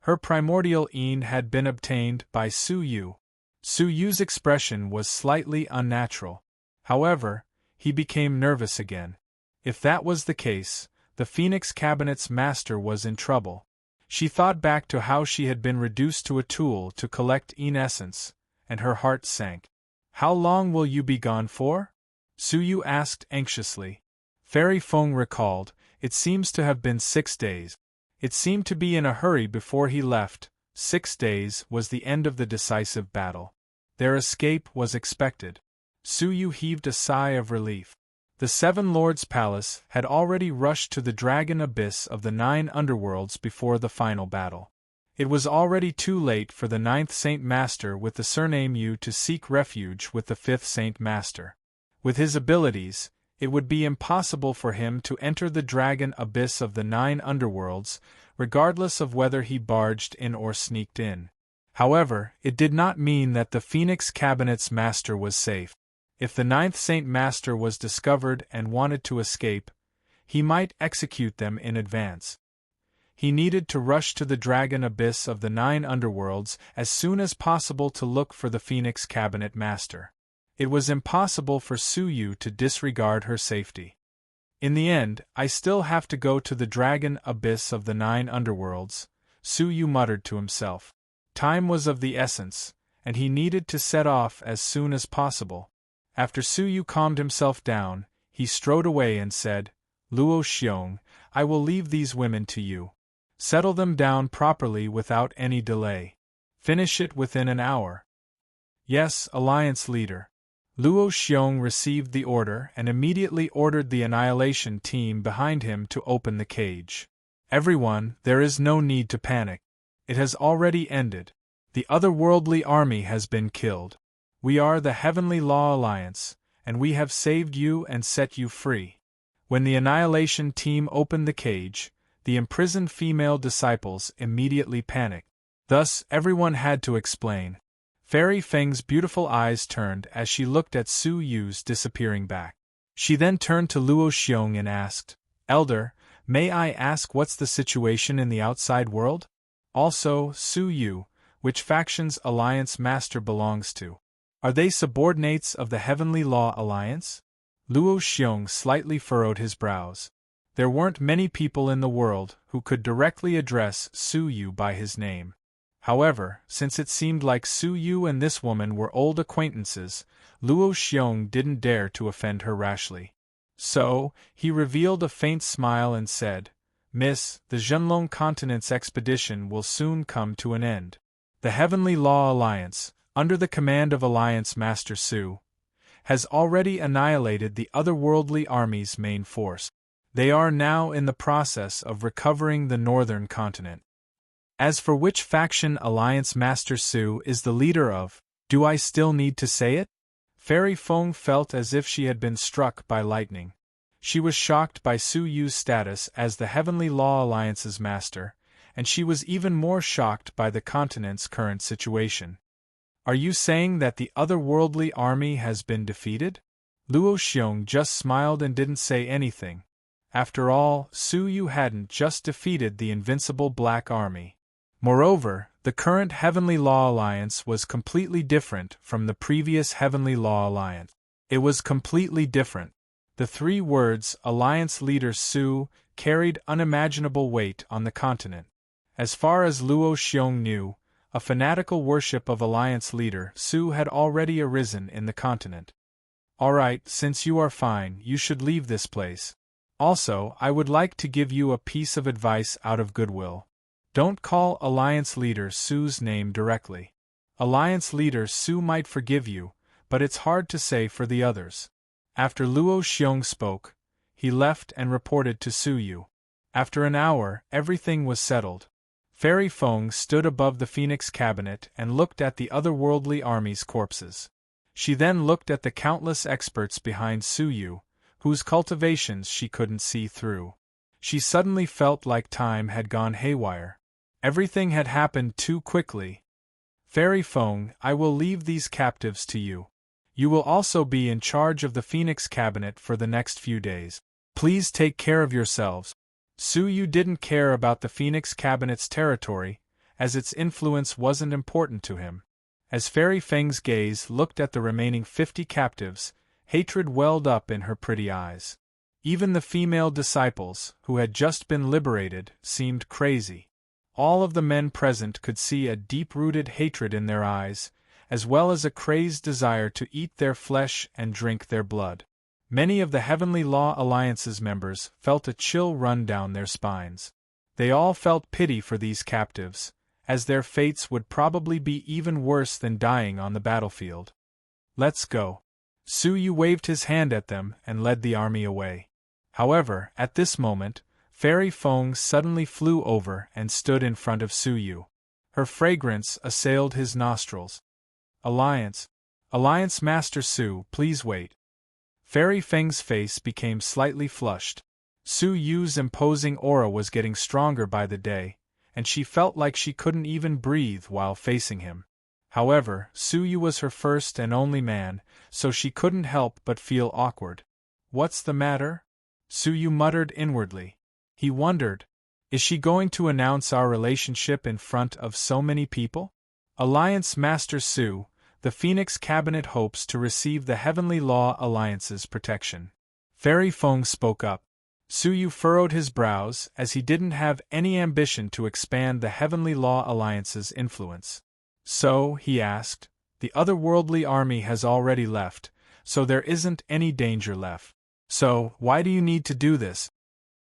Her primordial een had been obtained by Su Yu. Su Yu's expression was slightly unnatural. However, he became nervous again. If that was the case, the Phoenix Cabinet's master was in trouble. She thought back to how she had been reduced to a tool to collect een essence, and her heart sank. How long will you be gone for? Su Yu asked anxiously. Fairy Feng recalled, it seems to have been 6 days. It seemed to be in a hurry before he left. 6 days was the end of the decisive battle. Their escape was expected. Su Yu heaved a sigh of relief. The 7 Lords' Palace had already rushed to the dragon abyss of the 9 underworlds before the final battle. It was already too late for the 9th Saint Master with the surname Yu to seek refuge with the 5th Saint Master. With his abilities, it would be impossible for him to enter the dragon abyss of the 9 underworlds, regardless of whether he barged in or sneaked in. However, it did not mean that the Phoenix Cabinet's master was safe. If the 9th Saint Master was discovered and wanted to escape, he might execute them in advance. He needed to rush to the dragon abyss of the 9 underworlds as soon as possible to look for the Phoenix Cabinet Master. It was impossible for Su Yu to disregard her safety. In the end, I still have to go to the dragon abyss of the 9 underworlds, Su Yu muttered to himself. Time was of the essence, and he needed to set off as soon as possible. After Su Yu calmed himself down, he strode away and said, Luo Xiong, I will leave these women to you. Settle them down properly without any delay. Finish it within an hour. Yes, Alliance Leader. Luo Xiong received the order and immediately ordered the Annihilation team behind him to open the cage. Everyone, there is no need to panic. It has already ended. The otherworldly army has been killed. We are the Heavenly Law Alliance, and we have saved you and set you free. When the Annihilation team opened the cage, the imprisoned female disciples immediately panicked. Thus, everyone had to explain. Fairy Feng's beautiful eyes turned as she looked at Su Yu's disappearing back. She then turned to Luo Xiong and asked, Elder, may I ask what's the situation in the outside world? Also, Su Yu, which faction's Alliance Master belongs to? Are they subordinates of the Heavenly Law Alliance? Luo Xiong slightly furrowed his brows. There weren't many people in the world who could directly address Su Yu by his name. However, since it seemed like Su Yu and this woman were old acquaintances, Luo Xiong didn't dare to offend her rashly. So, he revealed a faint smile and said, "Miss, the Zhenlong Continent's expedition will soon come to an end. The Heavenly Law Alliance, under the command of Alliance Master Su, has already annihilated the otherworldly army's main force. They are now in the process of recovering the northern continent. As for which faction Alliance Master Su is the leader of, do I still need to say it?" Fairy Feng felt as if she had been struck by lightning. She was shocked by Su Yu's status as the Heavenly Law Alliance's master, and she was even more shocked by the continent's current situation. "Are you saying that the otherworldly army has been defeated?" Luo Xiong just smiled and didn't say anything. After all, Su Yu hadn't just defeated the invincible Black Army. Moreover, the current Heavenly Law Alliance was completely different from the previous Heavenly Law Alliance. It was completely different. The three words Alliance Leader Su carried unimaginable weight on the continent. As far as Luo Xiong knew, a fanatical worship of Alliance Leader Su had already arisen in the continent. "All right, since you are fine, you should leave this place. Also, I would like to give you a piece of advice out of goodwill. Don't call Alliance Leader Su's name directly. Alliance Leader Su might forgive you, but it's hard to say for the others." After Luo Xiong spoke, he left and reported to Su Yu. After an hour, everything was settled. Fairy Feng stood above the Phoenix Cabinet and looked at the otherworldly army's corpses. She then looked at the countless experts behind Su Yu, whose cultivations she couldn't see through. She suddenly felt like time had gone haywire. Everything had happened too quickly. "Fairy Feng, I will leave these captives to you. You will also be in charge of the Phoenix Cabinet for the next few days. Please take care of yourselves." Su Yu didn't care about the Phoenix Cabinet's territory, as its influence wasn't important to him. As Fairy Feng's gaze looked at the remaining 50 captives, hatred welled up in her pretty eyes. Even the female disciples, who had just been liberated, seemed crazy. All of the men present could see a deep-rooted hatred in their eyes, as well as a crazed desire to eat their flesh and drink their blood. Many of the Heavenly Law Alliance's members felt a chill run down their spines. They all felt pity for these captives, as their fates would probably be even worse than dying on the battlefield. "Let's go." Su Yu waved his hand at them and led the army away. However, at this moment, Fairy Feng suddenly flew over and stood in front of Su Yu. Her fragrance assailed his nostrils. Alliance Master Su, please wait." Fairy Feng's face became slightly flushed. Su Yu's imposing aura was getting stronger by the day, and she felt like she couldn't even breathe while facing him. However, Su Yu was her first and only man, so she couldn't help but feel awkward. "What's the matter?" Su Yu muttered inwardly. He wondered, is she going to announce our relationship in front of so many people? "Alliance Master Su, the Phoenix Cabinet hopes to receive the Heavenly Law Alliance's protection." Fairy Feng spoke up. Su Yu furrowed his brows, as he didn't have any ambition to expand the Heavenly Law Alliance's influence. "So," he asked, "the otherworldly army has already left, so there isn't any danger left. So, why do you need to do this?"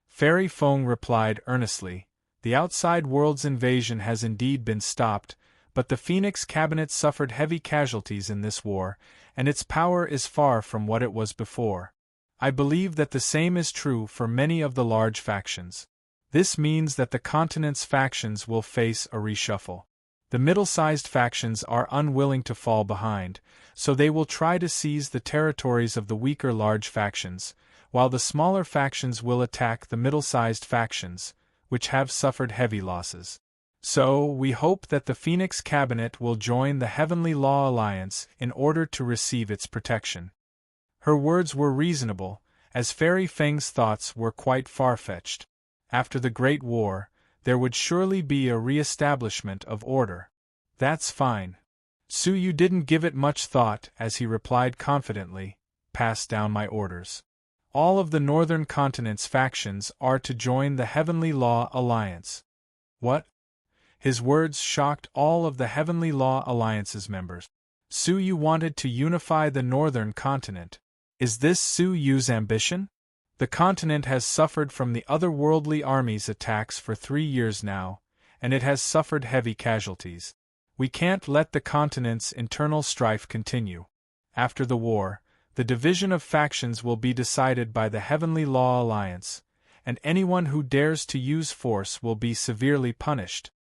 Fairy Feng replied earnestly, "The outside world's invasion has indeed been stopped, but the Phoenix Cabinet suffered heavy casualties in this war, and its power is far from what it was before. I believe that the same is true for many of the large factions. This means that the continent's factions will face a reshuffle. The middle-sized factions are unwilling to fall behind, so they will try to seize the territories of the weaker large factions, while the smaller factions will attack the middle-sized factions, which have suffered heavy losses. So, we hope that the Phoenix Cabinet will join the Heavenly Law Alliance in order to receive its protection." Her words were reasonable, as Fairy Feng's thoughts were quite far-fetched. After the Great War, there would surely be a re-establishment of order. "That's fine." Su Yu didn't give it much thought as he replied confidently, "Pass down my orders." all of the Northern Continent's factions are to join the Heavenly Law Alliance. What? His words shocked all of the Heavenly Law Alliance's members. Su Yu wanted to unify the Northern Continent. Is this Su Yu's ambition? The continent has suffered from the otherworldly army's attacks for 3 years now, and it has suffered heavy casualties. We can't let the continent's internal strife continue. After the war, the division of factions will be decided by the Heavenly Law Alliance, and anyone who dares to use force will be severely punished.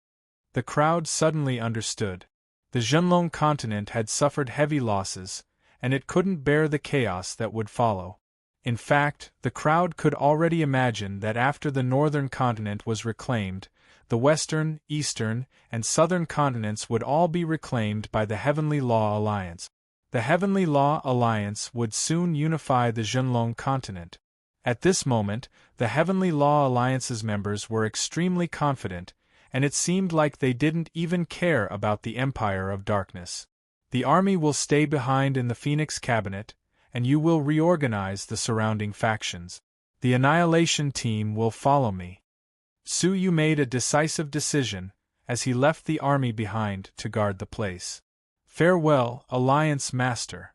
The crowd suddenly understood. The Zhenlong continent had suffered heavy losses, and it couldn't bear the chaos that would follow. In fact, the crowd could already imagine that after the Northern Continent was reclaimed, the Western, Eastern, and Southern continents would all be reclaimed by the Heavenly Law Alliance. The Heavenly Law Alliance would soon unify the Zhenlong continent. At this moment, the Heavenly Law Alliance's members were extremely confident, and it seemed like they didn't even care about the Empire of Darkness. The army will stay behind in the Phoenix Cabinet, and you will reorganize the surrounding factions. The Annihilation team will follow me. Su Yu made a decisive decision, as he left the army behind to guard the place. Farewell, Alliance Master.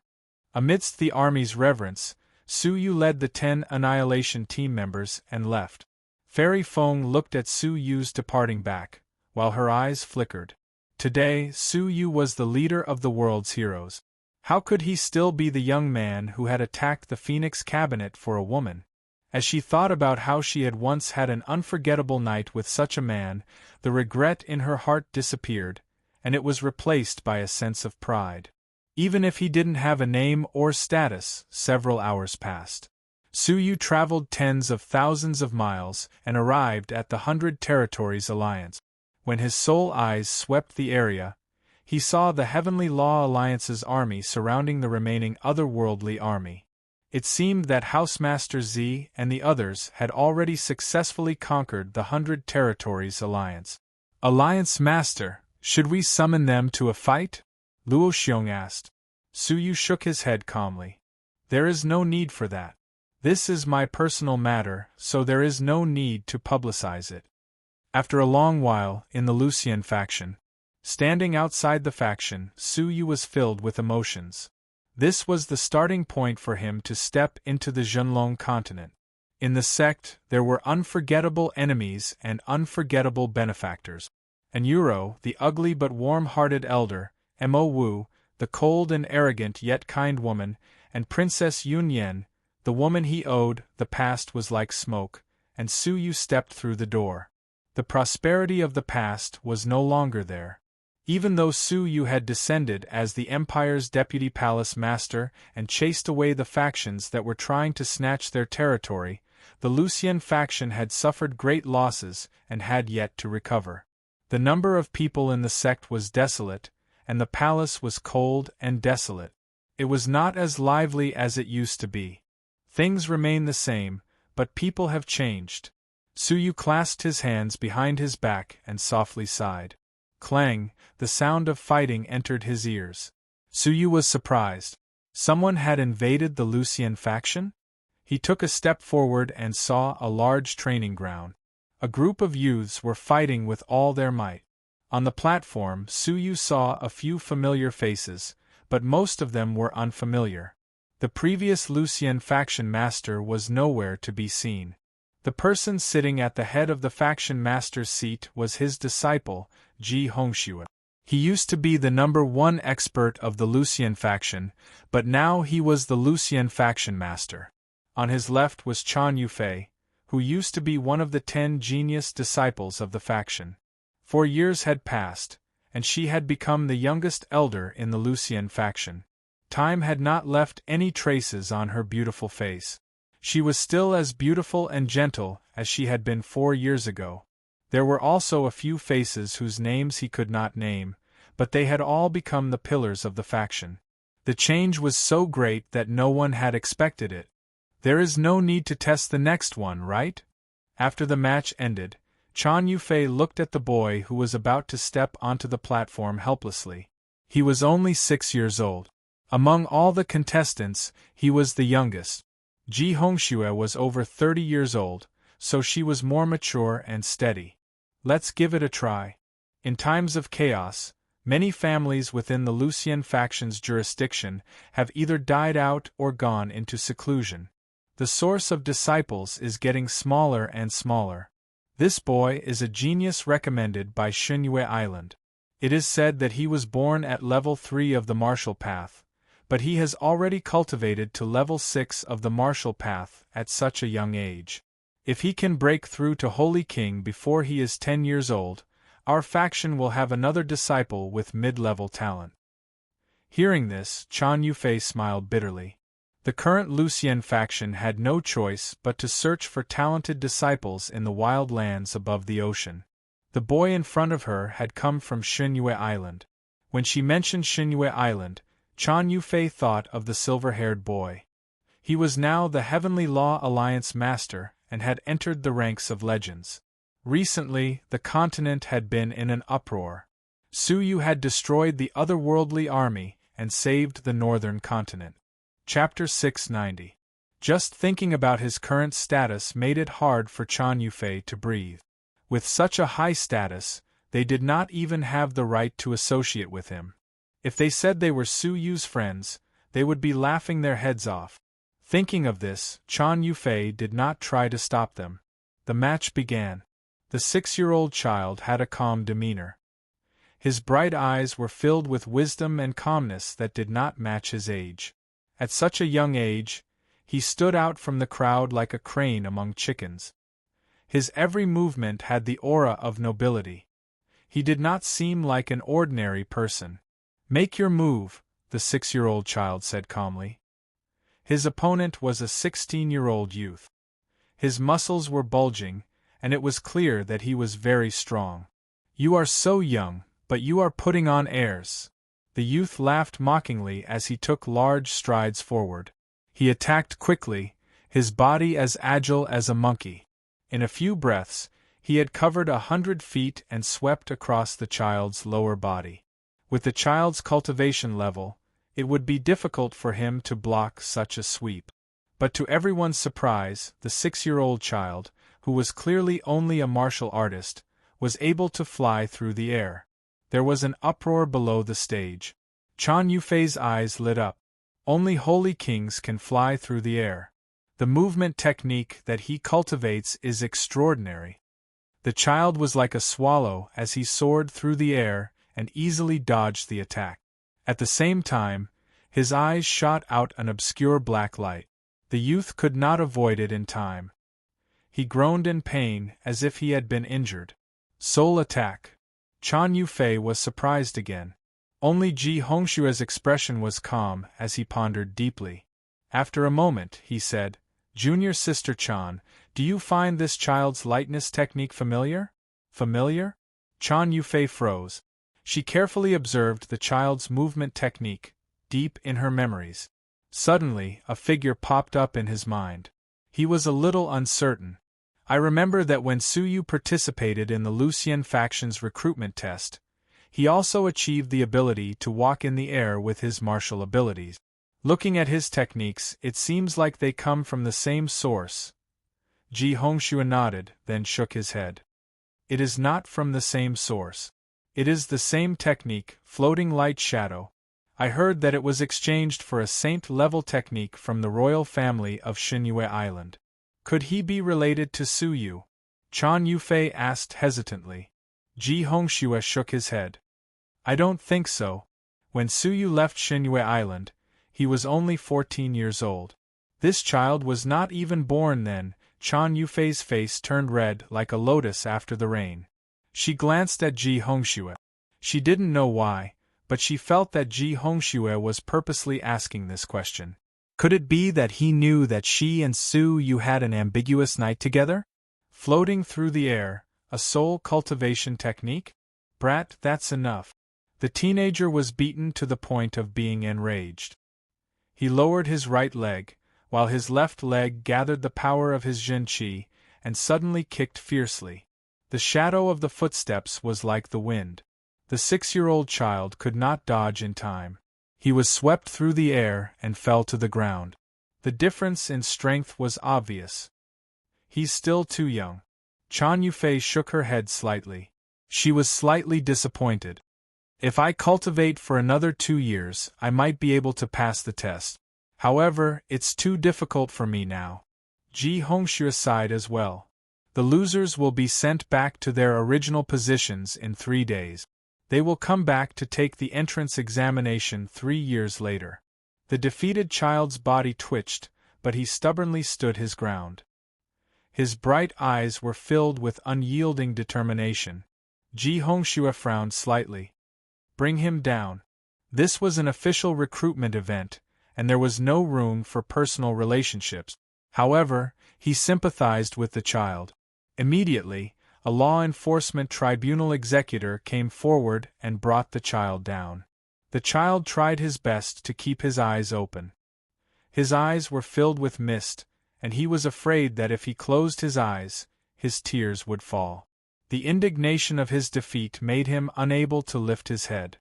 Amidst the army's reverence, Su Yu led the 10 Annihilation team members and left. Fairy Feng looked at Su Yu's departing back, while her eyes flickered. Today, Su Yu was the leader of the world's heroes. How could he still be the young man who had attacked the Phoenix Cabinet for a woman? As she thought about how she had once had an unforgettable night with such a man, the regret in her heart disappeared, and it was replaced by a sense of pride. Even if he didn't have a name or status, several hours passed. Su Yu traveled tens of thousands of miles and arrived at the 100 Territories Alliance. When his soul eyes swept the area, he saw the Heavenly Law Alliance's army surrounding the remaining otherworldly army. It seemed that Housemaster Z and the others had already successfully conquered the 100 Territories Alliance. Alliance Master, should we summon them to a fight? Luo Xiong asked. Su Yu shook his head calmly. There is no need for that. This is my personal matter, so there is no need to publicize it. After a long while, in the Lucian faction, standing outside the faction, Su Yu was filled with emotions. This was the starting point for him to step into the Zhenlong continent. In the sect, there were unforgettable enemies and unforgettable benefactors. And Yuro, the ugly but warm-hearted elder, Mo Wu, the cold and arrogant yet kind woman, and Princess Yun Yan, the woman he owed. The past was like smoke, and Su Yu stepped through the door. The prosperity of the past was no longer there. Even though Su Yu had descended as the Empire's deputy palace master and chased away the factions that were trying to snatch their territory, the Lucian faction had suffered great losses and had yet to recover. The number of people in the sect was desolate, and the palace was cold and desolate. It was not as lively as it used to be. Things remain the same, but people have changed. Su Yu clasped his hands behind his back and softly sighed. Clang, the sound of fighting entered his ears. Su Yu was surprised. Someone had invaded the Lucian faction? He took a step forward and saw a large training ground. A group of youths were fighting with all their might. On the platform, Su Yu saw a few familiar faces, but most of them were unfamiliar. The previous Lucian faction master was nowhere to be seen. The person sitting at the head of the faction master's seat was his disciple, Ji Hongxue. He used to be the #1 expert of the Lucian faction, but now he was the Lucian faction master. On his left was Chan Yufei, who used to be one of the 10 genius disciples of the faction. 4 years had passed, and she had become the youngest elder in the Lucian faction. Time had not left any traces on her beautiful face. She was still as beautiful and gentle as she had been 4 years ago. There were also a few faces whose names he could not name, but they had all become the pillars of the faction. The change was so great that no one had expected it. There is no need to test the next one, right? After the match ended, Chan Yufei looked at the boy who was about to step onto the platform helplessly. He was only 6 years old. Among all the contestants, he was the youngest. Ji Hongxue was over 30 years old, so she was more mature and steady. Let's give it a try. In times of chaos, many families within the Lucian faction's jurisdiction have either died out or gone into seclusion. The source of disciples is getting smaller and smaller. This boy is a genius recommended by Xunyue Island. It is said that he was born at level 3 of the martial path, but he has already cultivated to level 6 of the martial path at such a young age. If he can break through to Holy King before he is 10 years old, our faction will have another disciple with mid-level talent. Hearing this, Chan Yufei smiled bitterly. The current Lucian faction had no choice but to search for talented disciples in the wild lands above the ocean. The boy in front of her had come from Xunyue Island. When she mentioned Xunyue Island, Chan Yufei thought of the silver-haired boy. He was now the Heavenly Law Alliance master and had entered the ranks of legends. Recently, the continent had been in an uproar. Su Yu had destroyed the otherworldly army and saved the northern continent. Chapter 690. Just thinking about his current status made it hard for Chan Yufei to breathe. With such a high status, they did not even have the right to associate with him. If they said they were Su Yu's friends, they would be laughing their heads off. Thinking of this, Chan Yufei did not try to stop them. The match began. The 6-year-old child had a calm demeanor. His bright eyes were filled with wisdom and calmness that did not match his age. At such a young age, he stood out from the crowd like a crane among chickens. His every movement had the aura of nobility. He did not seem like an ordinary person. "Make your move," the 6-year-old child said calmly. His opponent was a 16-year-old youth. His muscles were bulging, and it was clear that he was very strong. "You are so young, but you are putting on airs." The youth laughed mockingly as he took large strides forward. He attacked quickly, his body as agile as a monkey. In a few breaths, he had covered 100 feet and swept across the child's lower body. With the child's cultivation level, it would be difficult for him to block such a sweep. But to everyone's surprise, the 6-year-old child, who was clearly only a martial artist, was able to fly through the air. There was an uproar below the stage. Chan Yufei's eyes lit up. Only holy kings can fly through the air. The movement technique that he cultivates is extraordinary. The child was like a swallow as he soared through the air and easily dodged the attack. At the same time, his eyes shot out an obscure black light. The youth could not avoid it in time. He groaned in pain as if he had been injured. Soul attack. Chan Yufei was surprised again. Only Ji Hongshue's expression was calm as he pondered deeply. After a moment, he said, "Junior Sister Chan, do you find this child's lightness technique familiar?" "Familiar?" Chan Yufei froze. She carefully observed the child's movement technique, deep in her memories. Suddenly, a figure popped up in his mind. He was a little uncertain. "I remember that when Su Yu participated in the Lucian faction's recruitment test, he also achieved the ability to walk in the air with his martial abilities. Looking at his techniques, it seems like they come from the same source." Ji Hongxue nodded, then shook his head. "It is not from the same source. It is the same technique, floating light shadow. I heard that it was exchanged for a saint-level technique from the royal family of Xunyue Island. Could he be related to Su Yu?" Chan Yufei asked hesitantly. Ji Hongxue shook his head. "I don't think so. When Su Yu left Xunyue Island, he was only 14 years old. This child was not even born then." Chan Yufei's face turned red like a lotus after the rain. She glanced at Ji Hongxue. She didn't know why, but she felt that Ji Hongxue was purposely asking this question. Could it be that he knew that she and Su Yu had an ambiguous night together? Floating through the air, a soul cultivation technique? Brat, that's enough. The teenager was beaten to the point of being enraged. He lowered his right leg, while his left leg gathered the power of his Jin Qi, and suddenly kicked fiercely. The shadow of the footsteps was like the wind. The 6-year-old child could not dodge in time. He was swept through the air and fell to the ground. The difference in strength was obvious. He's still too young. Chan Yufei shook her head slightly. She was slightly disappointed. If I cultivate for another 2 years, I might be able to pass the test. However, it's too difficult for me now. Ji Hongxue sighed as well. The losers will be sent back to their original positions in 3 days. They will come back to take the entrance examination 3 years later. The defeated child's body twitched, but he stubbornly stood his ground. His bright eyes were filled with unyielding determination. Ji Hongxue frowned slightly. Bring him down. This was an official recruitment event, and there was no room for personal relationships. However, he sympathized with the child. Immediately, a law enforcement tribunal executor came forward and brought the child down. The child tried his best to keep his eyes open. His eyes were filled with mist, and he was afraid that if he closed his eyes, his tears would fall. The indignation of his defeat made him unable to lift his head.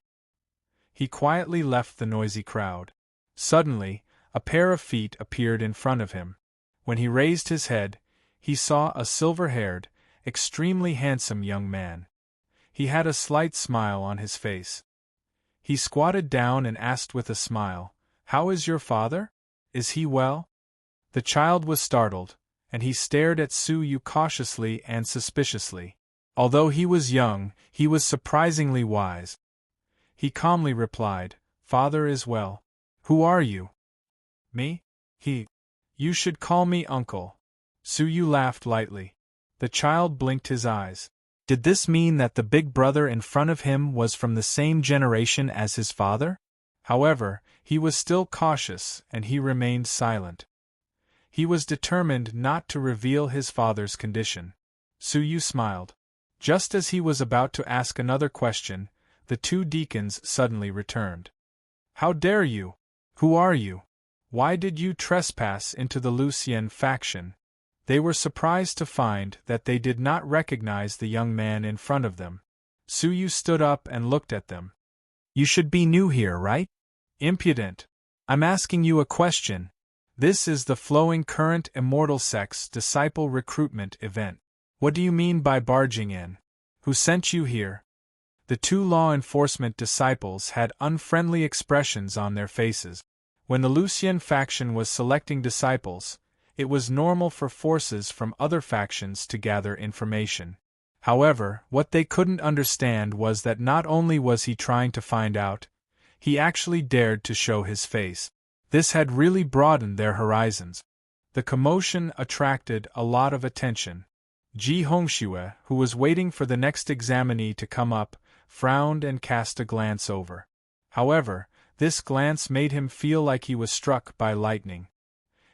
He quietly left the noisy crowd. Suddenly, a pair of feet appeared in front of him. When he raised his head, he saw a silver-haired, extremely handsome young man. He had a slight smile on his face. He squatted down and asked with a smile, "How is your father? Is he well?" The child was startled, and he stared at Su Yu cautiously and suspiciously. Although he was young, he was surprisingly wise. He calmly replied, "Father is well. Who are you?" "Me? You should call me uncle." Su Yu laughed lightly. The child blinked his eyes. Did this mean that the big brother in front of him was from the same generation as his father? However, he was still cautious, and he remained silent. He was determined not to reveal his father's condition. Su Yu smiled. Just as he was about to ask another question, the 2 deacons suddenly returned. "How dare you? Who are you? Why did you trespass into the Lucien faction?" They were surprised to find that they did not recognize the young man in front of them. Su Yu stood up and looked at them. "You should be new here, right? Impudent. I'm asking you a question. This is the Flowing Current Immortal Sect's disciple recruitment event. What do you mean by barging in? Who sent you here?" The 2 law enforcement disciples had unfriendly expressions on their faces. When the Lucien faction was selecting disciples, it was normal for forces from other factions to gather information. However, what they couldn't understand was that not only was he trying to find out, he actually dared to show his face. This had really broadened their horizons. The commotion attracted a lot of attention. Ji Hongxue, who was waiting for the next examinee to come up, frowned and cast a glance over. However, this glance made him feel like he was struck by lightning.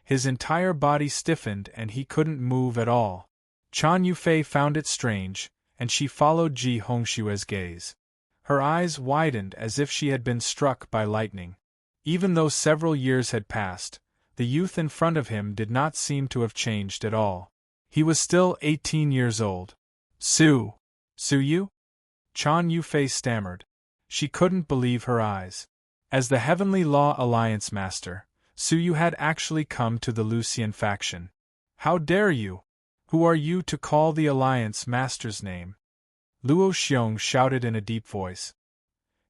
His entire body stiffened and he couldn't move at all. Chan Yufei found it strange, and she followed Ji Hongxue's gaze. Her eyes widened as if she had been struck by lightning. Even though several years had passed, the youth in front of him did not seem to have changed at all. He was still 18 years old. Su Yu? Chan Yufei stammered. She couldn't believe her eyes. As the Heavenly Law Alliance Master, Su Yu had actually come to the Lucien faction. "How dare you? Who are you to call the Alliance Master's name?" Luo Xiong shouted in a deep voice.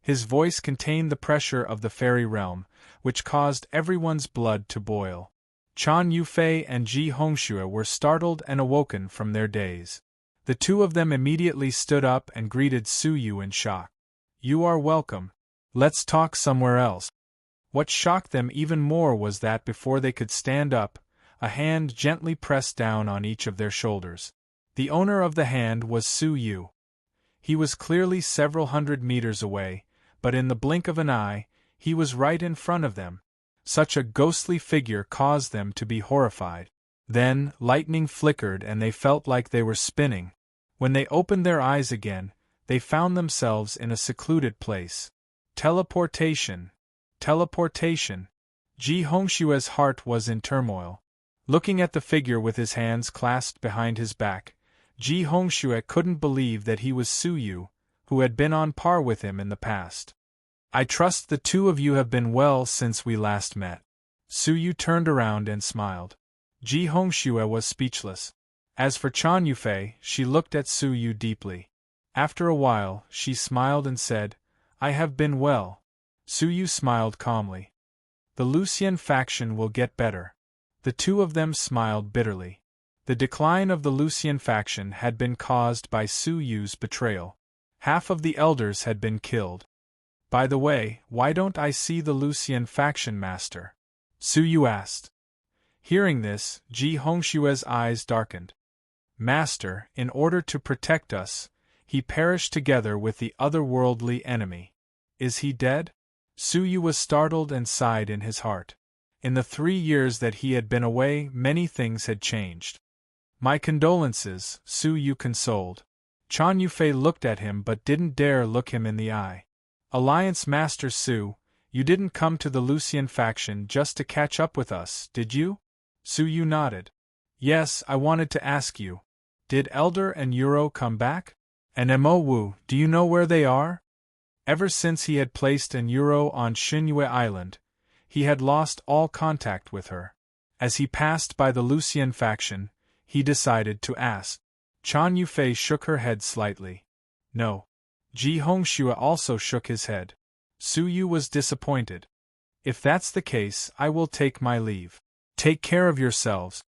His voice contained the pressure of the fairy realm, which caused everyone's blood to boil. Chan Yufei and Ji Hongxue were startled and awoken from their daze. The 2 of them immediately stood up and greeted Su Yu in shock. "You are welcome. Let's talk somewhere else." What shocked them even more was that before they could stand up, a hand gently pressed down on each of their shoulders. The owner of the hand was Su Yu. He was clearly several hundred meters away, but in the blink of an eye, he was right in front of them. Such a ghostly figure caused them to be horrified. Then, lightning flickered and they felt like they were spinning. When they opened their eyes again, they found themselves in a secluded place. Teleportation! Teleportation! Ji Hongxue's heart was in turmoil. Looking at the figure with his hands clasped behind his back, Ji Hongxue couldn't believe that he was Su Yu, who had been on par with him in the past. "I trust the 2 of you have been well since we last met." Su Yu turned around and smiled. Ji Hongxue was speechless. As for Chan Yufei, she looked at Su Yu deeply. After a while, she smiled and said, "I have been well." Su Yu smiled calmly. "The Lucian faction will get better." The two of them smiled bitterly. The decline of the Lucian faction had been caused by Su Yu's betrayal. Half of the elders had been killed. "By the way, why don't I see the Lucian faction master?" Su Yu asked. Hearing this, Ji Hongshue's eyes darkened. "Master, in order to protect us, he perished together with the otherworldly enemy. Is he dead?" Su Yu was startled and sighed in his heart. In the 3 years that he had been away, many things had changed. "My condolences," Su Yu consoled. Chan Yufei looked at him but didn't dare look him in the eye. "Alliance Master Su, you didn't come to the Lucian faction just to catch up with us, did you?" Su Yu nodded. "Yes, I wanted to ask you. Did Elder and Yuro come back? And Mo Wu, do you know where they are?" Ever since he had placed an Yuro on Xinyue Island, he had lost all contact with her. As he passed by the Lucian faction, he decided to ask. Chan Yufei shook her head slightly. "No." Ji Hongxue also shook his head. Su Yu was disappointed. "If that's the case, I will take my leave. Take care of yourselves."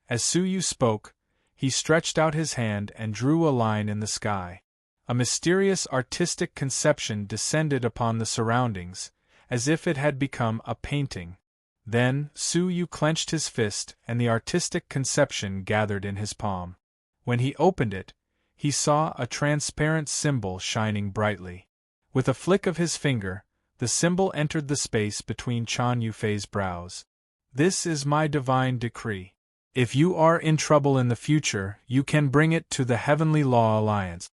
As Su Yu spoke, he stretched out his hand and drew a line in the sky. A mysterious artistic conception descended upon the surroundings, as if it had become a painting. Then, Su Yu clenched his fist and the artistic conception gathered in his palm. When he opened it, he saw a transparent symbol shining brightly. With a flick of his finger, the symbol entered the space between Chan Yufei's brows. "This is my divine decree. If you are in trouble in the future, you can bring it to the Heavenly Law Alliance."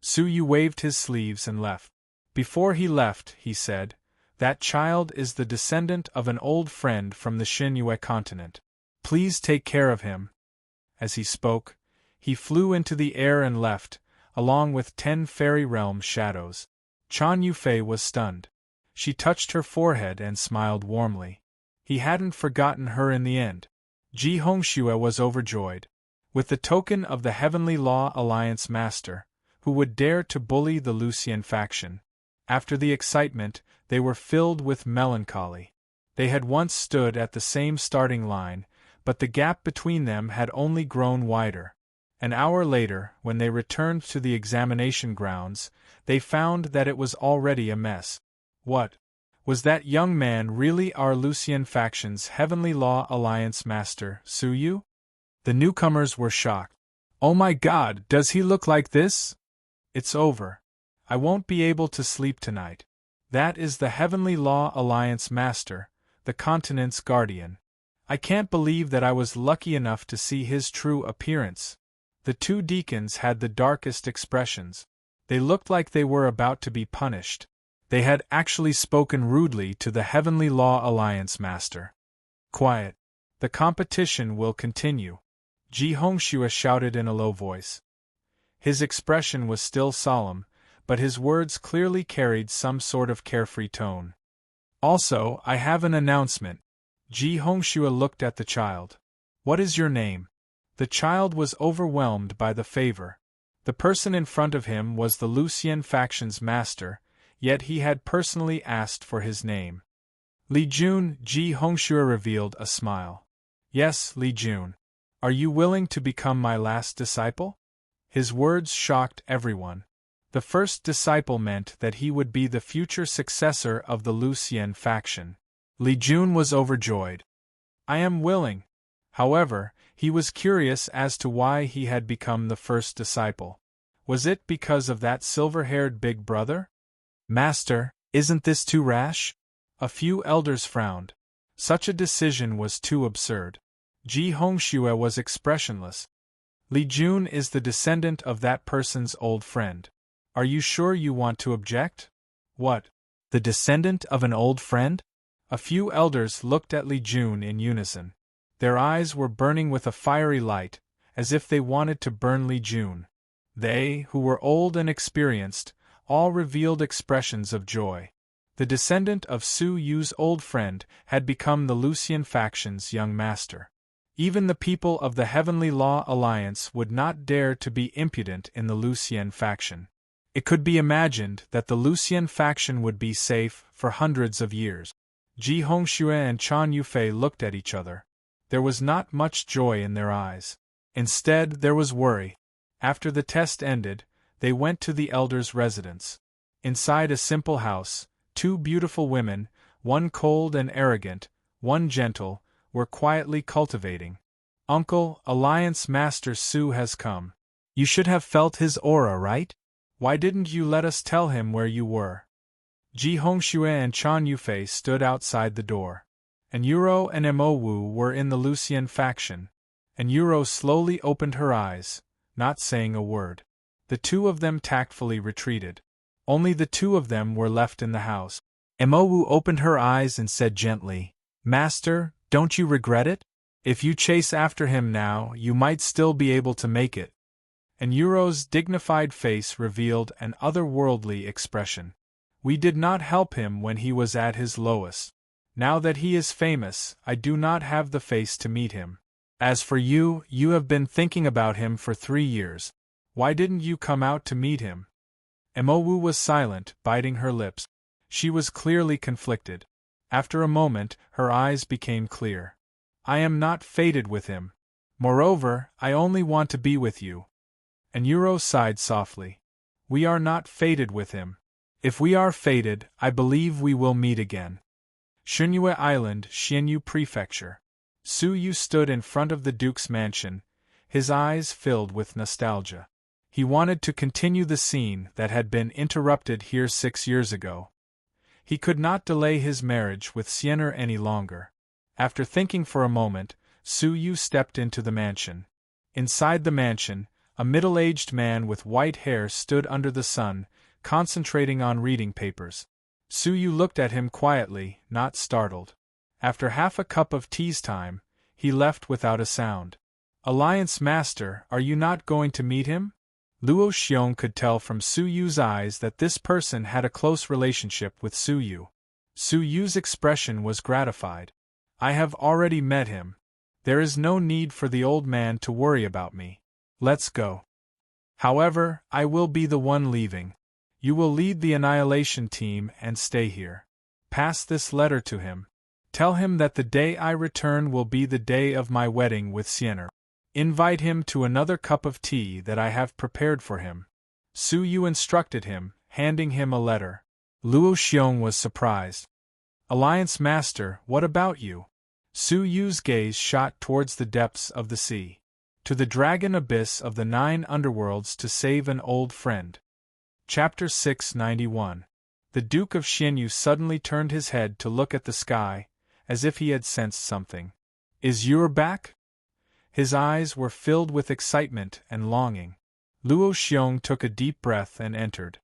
Su Yu waved his sleeves and left. Before he left, he said, "That child is the descendant of an old friend from the Xinyue continent. Please take care of him." As he spoke, he flew into the air and left, along with 10 fairy realm shadows. Chan Yufei was stunned. She touched her forehead and smiled warmly. He hadn't forgotten her in the end. Ji Hongxue was overjoyed. With the token of the Heavenly Law Alliance Master, who would dare to bully the Lucian faction. After the excitement, they were filled with melancholy. They had once stood at the same starting line, but the gap between them had only grown wider. An hour later, when they returned to the examination grounds, they found that it was already a mess. What? Was that young man really our Lucian faction's Heavenly Law Alliance Master, Su Yu? The newcomers were shocked. "Oh my God, does he look like this? It's over. I won't be able to sleep tonight. That is the Heavenly Law Alliance Master, the continent's guardian. I can't believe that I was lucky enough to see his true appearance." The 2 deacons had the darkest expressions. They looked like they were about to be punished. They had actually spoken rudely to the Heavenly Law Alliance Master. "Quiet. The competition will continue," Ji Hongxue shouted in a low voice. His expression was still solemn, but his words clearly carried some sort of carefree tone. "Also, I have an announcement." Ji Hongxue looked at the child. "What is your name?" The child was overwhelmed by the favor. The person in front of him was the Lucian faction's master, yet he had personally asked for his name. "Li Jun," Ji Hongxue revealed a smile. "Yes, Li Jun. Are you willing to become my last disciple?" His words shocked everyone. The first disciple meant that he would be the future successor of the Lucian faction. Li Jun was overjoyed. "I am willing." However, he was curious as to why he had become the first disciple. Was it because of that silver-haired big brother? "Master, isn't this too rash?" A few elders frowned. Such a decision was too absurd. Ji Hongxue was expressionless. "Li Jun is the descendant of that person's old friend. Are you sure you want to object?" "What? The descendant of an old friend?" A few elders looked at Li Jun in unison. Their eyes were burning with a fiery light, as if they wanted to burn Li Jun. They, who were old and experienced, all revealed expressions of joy. The descendant of Su Yu's old friend had become the Lucian faction's young master. Even the people of the Heavenly Law Alliance would not dare to be impudent in the Lucian faction. It could be imagined that the Lucian faction would be safe for hundreds of years. Ji Hongxue and Chan Yufei looked at each other. There was not much joy in their eyes. Instead, there was worry. After the test ended, they went to the elder's residence. Inside a simple house, two beautiful women, one cold and arrogant, one gentle, were quietly cultivating. "Uncle, Alliance Master Su has come. You should have felt his aura, right? Why didn't you let us tell him where you were?" Ji Hongxue and Chan Yufei stood outside the door. And Yuro and Emowu were in the Lucian faction. And Yuro slowly opened her eyes, not saying a word. The two of them tactfully retreated. Only the two of them were left in the house. Emowu opened her eyes and said gently, "Master, don't you regret it? If you chase after him now, you might still be able to make it." And Yuro's dignified face revealed an otherworldly expression. "We did not help him when he was at his lowest. Now that he is famous, I do not have the face to meet him. As for you, you have been thinking about him for 3 years. Why didn't you come out to meet him?" Emowu was silent, biting her lips. She was clearly conflicted. After a moment, her eyes became clear. "I am not fated with him. Moreover, I only want to be with you." And Yuro sighed softly. "We are not fated with him. If we are fated, I believe we will meet again." Xunyue Island, Xianyu Prefecture. Su Yu stood in front of the Duke's mansion, his eyes filled with nostalgia. He wanted to continue the scene that had been interrupted here 6 years ago. He could not delay his marriage with Xian'er any longer. After thinking for a moment, Su Yu stepped into the mansion. Inside the mansion, a middle-aged man with white hair stood under the sun, concentrating on reading papers. Su Yu looked at him quietly, not startled. After half a cup of tea's time, he left without a sound. "Alliance Master, are you not going to meet him?" Luo Xiong could tell from Su Yu's eyes that this person had a close relationship with Su Yu. Su Yu's expression was gratified. "I have already met him. There is no need for the old man to worry about me. Let's go. However, I will be the one leaving. You will lead the annihilation team and stay here. Pass this letter to him. Tell him that the day I return will be the day of my wedding with Xian'er. Invite him to another cup of tea that I have prepared for him." Su Yu instructed him, handing him a letter. Luo Xiong was surprised. "Alliance Master, what about you?" Su Yu's gaze shot towards the depths of the sea. "To the dragon abyss of the 9 underworlds to save an old friend." Chapter 691. The Duke of Xianyu suddenly turned his head to look at the sky, as if he had sensed something. "Is Yur back?" His eyes were filled with excitement and longing. Luo Xiong took a deep breath and entered.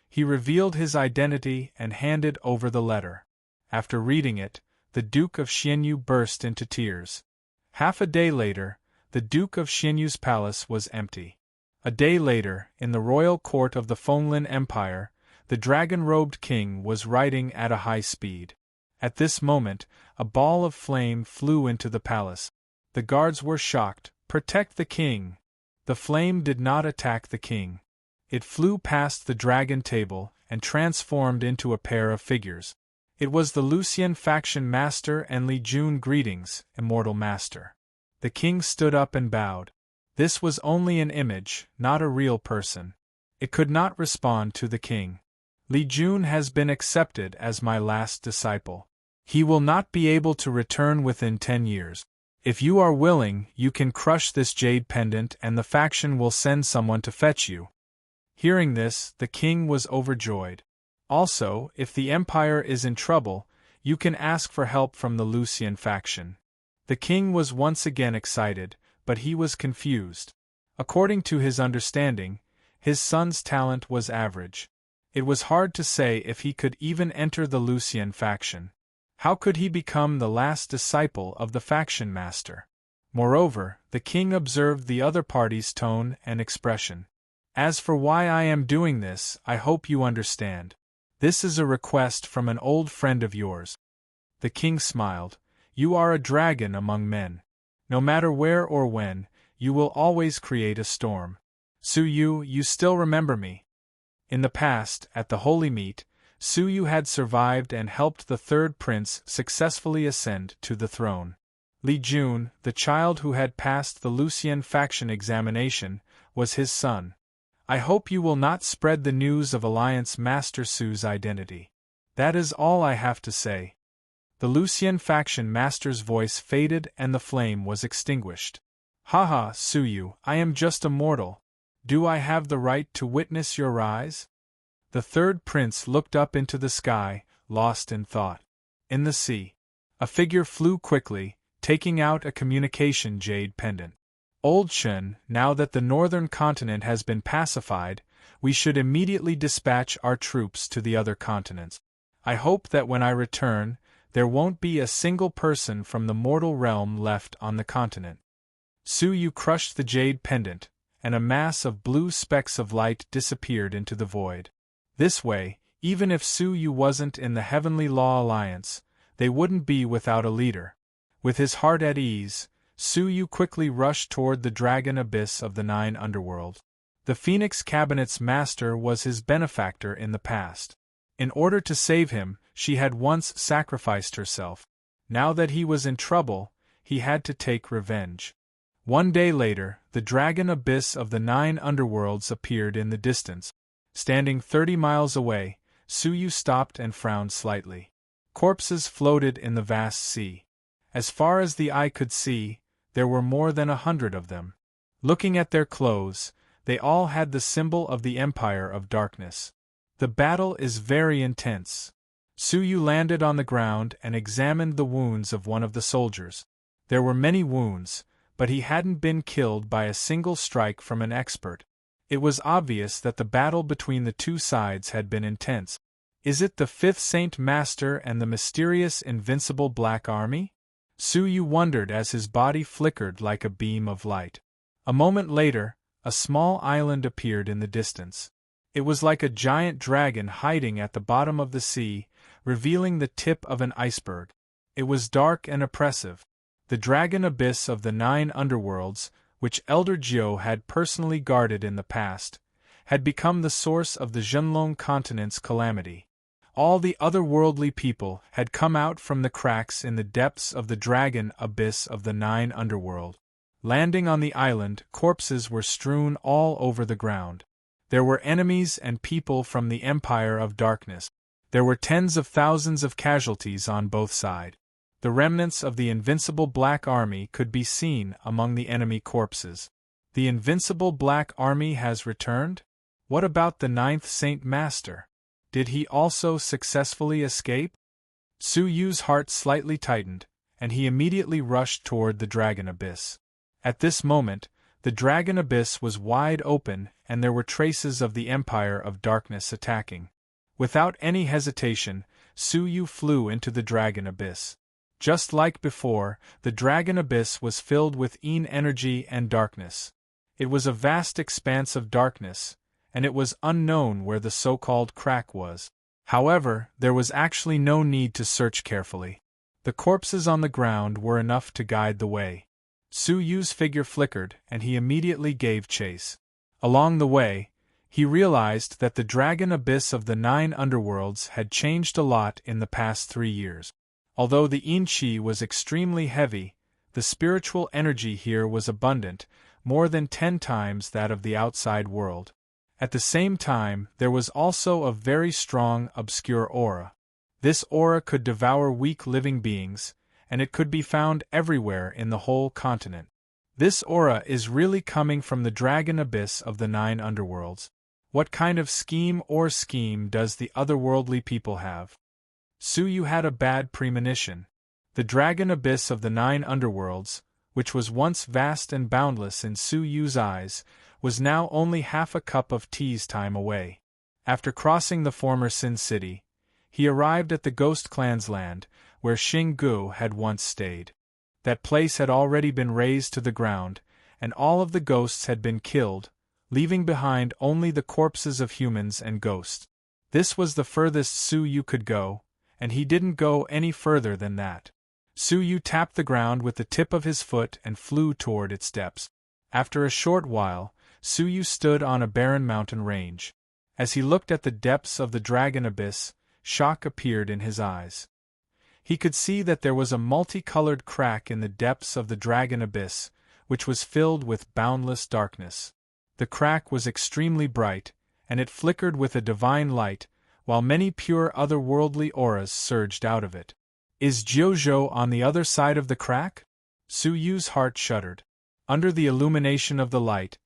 He revealed his identity and handed over the letter. After reading it, the Duke of Xianyu burst into tears. Half a day later, the Duke of Xianyu's palace was empty. A day later, in the royal court of the Fenglin Empire, the dragon-robed king was riding at a high speed. At this moment, a ball of flame flew into the palace. The guards were shocked. "Protect the king!" The flame did not attack the king. It flew past the dragon table and transformed into a pair of figures. It was the Lucian faction master and Li Jun. "Greetings, immortal master." The king stood up and bowed. This was only an image, not a real person. It could not respond to the king. "Li Jun has been accepted as my last disciple. He will not be able to return within 10 years. If you are willing, you can crush this jade pendant and the faction will send someone to fetch you." Hearing this, the king was overjoyed. "Also, if the empire is in trouble, you can ask for help from the Lucian faction." The king was once again excited, but he was confused. According to his understanding, his son's talent was average. It was hard to say if he could even enter the Lucian faction. How could he become the last disciple of the faction master? Moreover, the king observed the other party's tone and expression. "As for why I am doing this, I hope you understand. This is a request from an old friend of yours." The king smiled. "You are a dragon among men. No matter where or when, you will always create a storm. Su-yu, you still remember me." In the past, at the holy meet, Su-yu had survived and helped the third prince successfully ascend to the throne. Li Jun, the child who had passed the Lucian faction examination, was his son. "I hope you will not spread the news of Alliance Master Su's identity. That is all I have to say." The Lucian faction master's voice faded and the flame was extinguished. "Haha, Su-yu, I am just a mortal. Do I have the right to witness your rise?" The third prince looked up into the sky, lost in thought. In the sea, a figure flew quickly, taking out a communication jade pendant. "Old Shen, now that the northern continent has been pacified, we should immediately dispatch our troops to the other continents. I hope that when I return, there won't be a single person from the mortal realm left on the continent." Su-yu crushed the jade pendant, and a mass of blue specks of light disappeared into the void. This way, even if Su-yu wasn't in the Heavenly Law Alliance, they wouldn't be without a leader. With his heart at ease, Su-yu quickly rushed toward the dragon abyss of the 9 underworld. The Phoenix Cabinet's master was his benefactor in the past. In order to save him, she had once sacrificed herself. Now that he was in trouble, he had to take revenge. One day later, the dragon abyss of the 9 underworlds appeared in the distance. Standing 30 miles away, Su-yu stopped and frowned slightly. Corpses floated in the vast sea. As far as the eye could see, there were more than 100 of them. Looking at their clothes, they all had the symbol of the Empire of Darkness. "The battle is very intense." Su-yu landed on the ground and examined the wounds of one of the soldiers. There were many wounds, but he hadn't been killed by a single strike from an expert. It was obvious that the battle between the two sides had been intense. Is it the 5th Saint Master and the mysterious invincible Black Army? Su-yu wondered as his body flickered like a beam of light. A moment later, a small island appeared in the distance. It was like a giant dragon hiding at the bottom of the sea, revealing the tip of an iceberg. It was dark and oppressive. The dragon abyss of the 9 underworlds, which Elder Jiu had personally guarded in the past, had become the source of the Zhenlong continent's calamity. All the otherworldly people had come out from the cracks in the depths of the dragon abyss of the 9 underworld. Landing on the island, corpses were strewn all over the ground. There were enemies and people from the Empire of Darkness. There were tens of thousands of casualties on both sides. The remnants of the invincible Black Army could be seen among the enemy corpses. The invincible Black Army has returned? What about the 9th Saint Master? Did he also successfully escape? Su-yu's heart slightly tightened, and he immediately rushed toward the dragon abyss. At this moment, the dragon abyss was wide open and there were traces of the Empire of Darkness attacking. Without any hesitation, Su-yu flew into the dragon abyss. Just like before, the dragon abyss was filled with energy and darkness. It was a vast expanse of darkness, and it was unknown where the so-called crack was. However, there was actually no need to search carefully. The corpses on the ground were enough to guide the way. Su-yu's figure flickered, and he immediately gave chase. Along the way, he realized that the dragon abyss of the 9 underworlds had changed a lot in the past 3 years. Although the yin-chi was extremely heavy, the spiritual energy here was abundant, more than 10 times that of the outside world. At the same time, there was also a very strong, obscure aura. This aura could devour weak living beings, and it could be found everywhere in the whole continent. This aura is really coming from the dragon abyss of the 9 underworlds. What kind of scheme does the otherworldly people have? Su-yu had a bad premonition. The dragon abyss of the 9 underworlds, which was once vast and boundless in Su-yu's eyes, was now only half a cup of tea's time away. After crossing the former Sin City, he arrived at the Ghost Clan's land, where Xing-gu had once stayed. That place had already been razed to the ground, and all of the ghosts had been killed, leaving behind only the corpses of humans and ghosts. This was the furthest Su Yu could go, and he didn't go any further than that. Su Yu tapped the ground with the tip of his foot and flew toward its depths. After a short while, Su Yu stood on a barren mountain range. As he looked at the depths of the dragon abyss, shock appeared in his eyes. He could see that there was a multicolored crack in the depths of the dragon abyss, which was filled with boundless darkness. The crack was extremely bright, and it flickered with a divine light, while many pure otherworldly auras surged out of it. Is Jiuzhou on the other side of the crack? Su Yu's heart shuddered. Under the illumination of the light,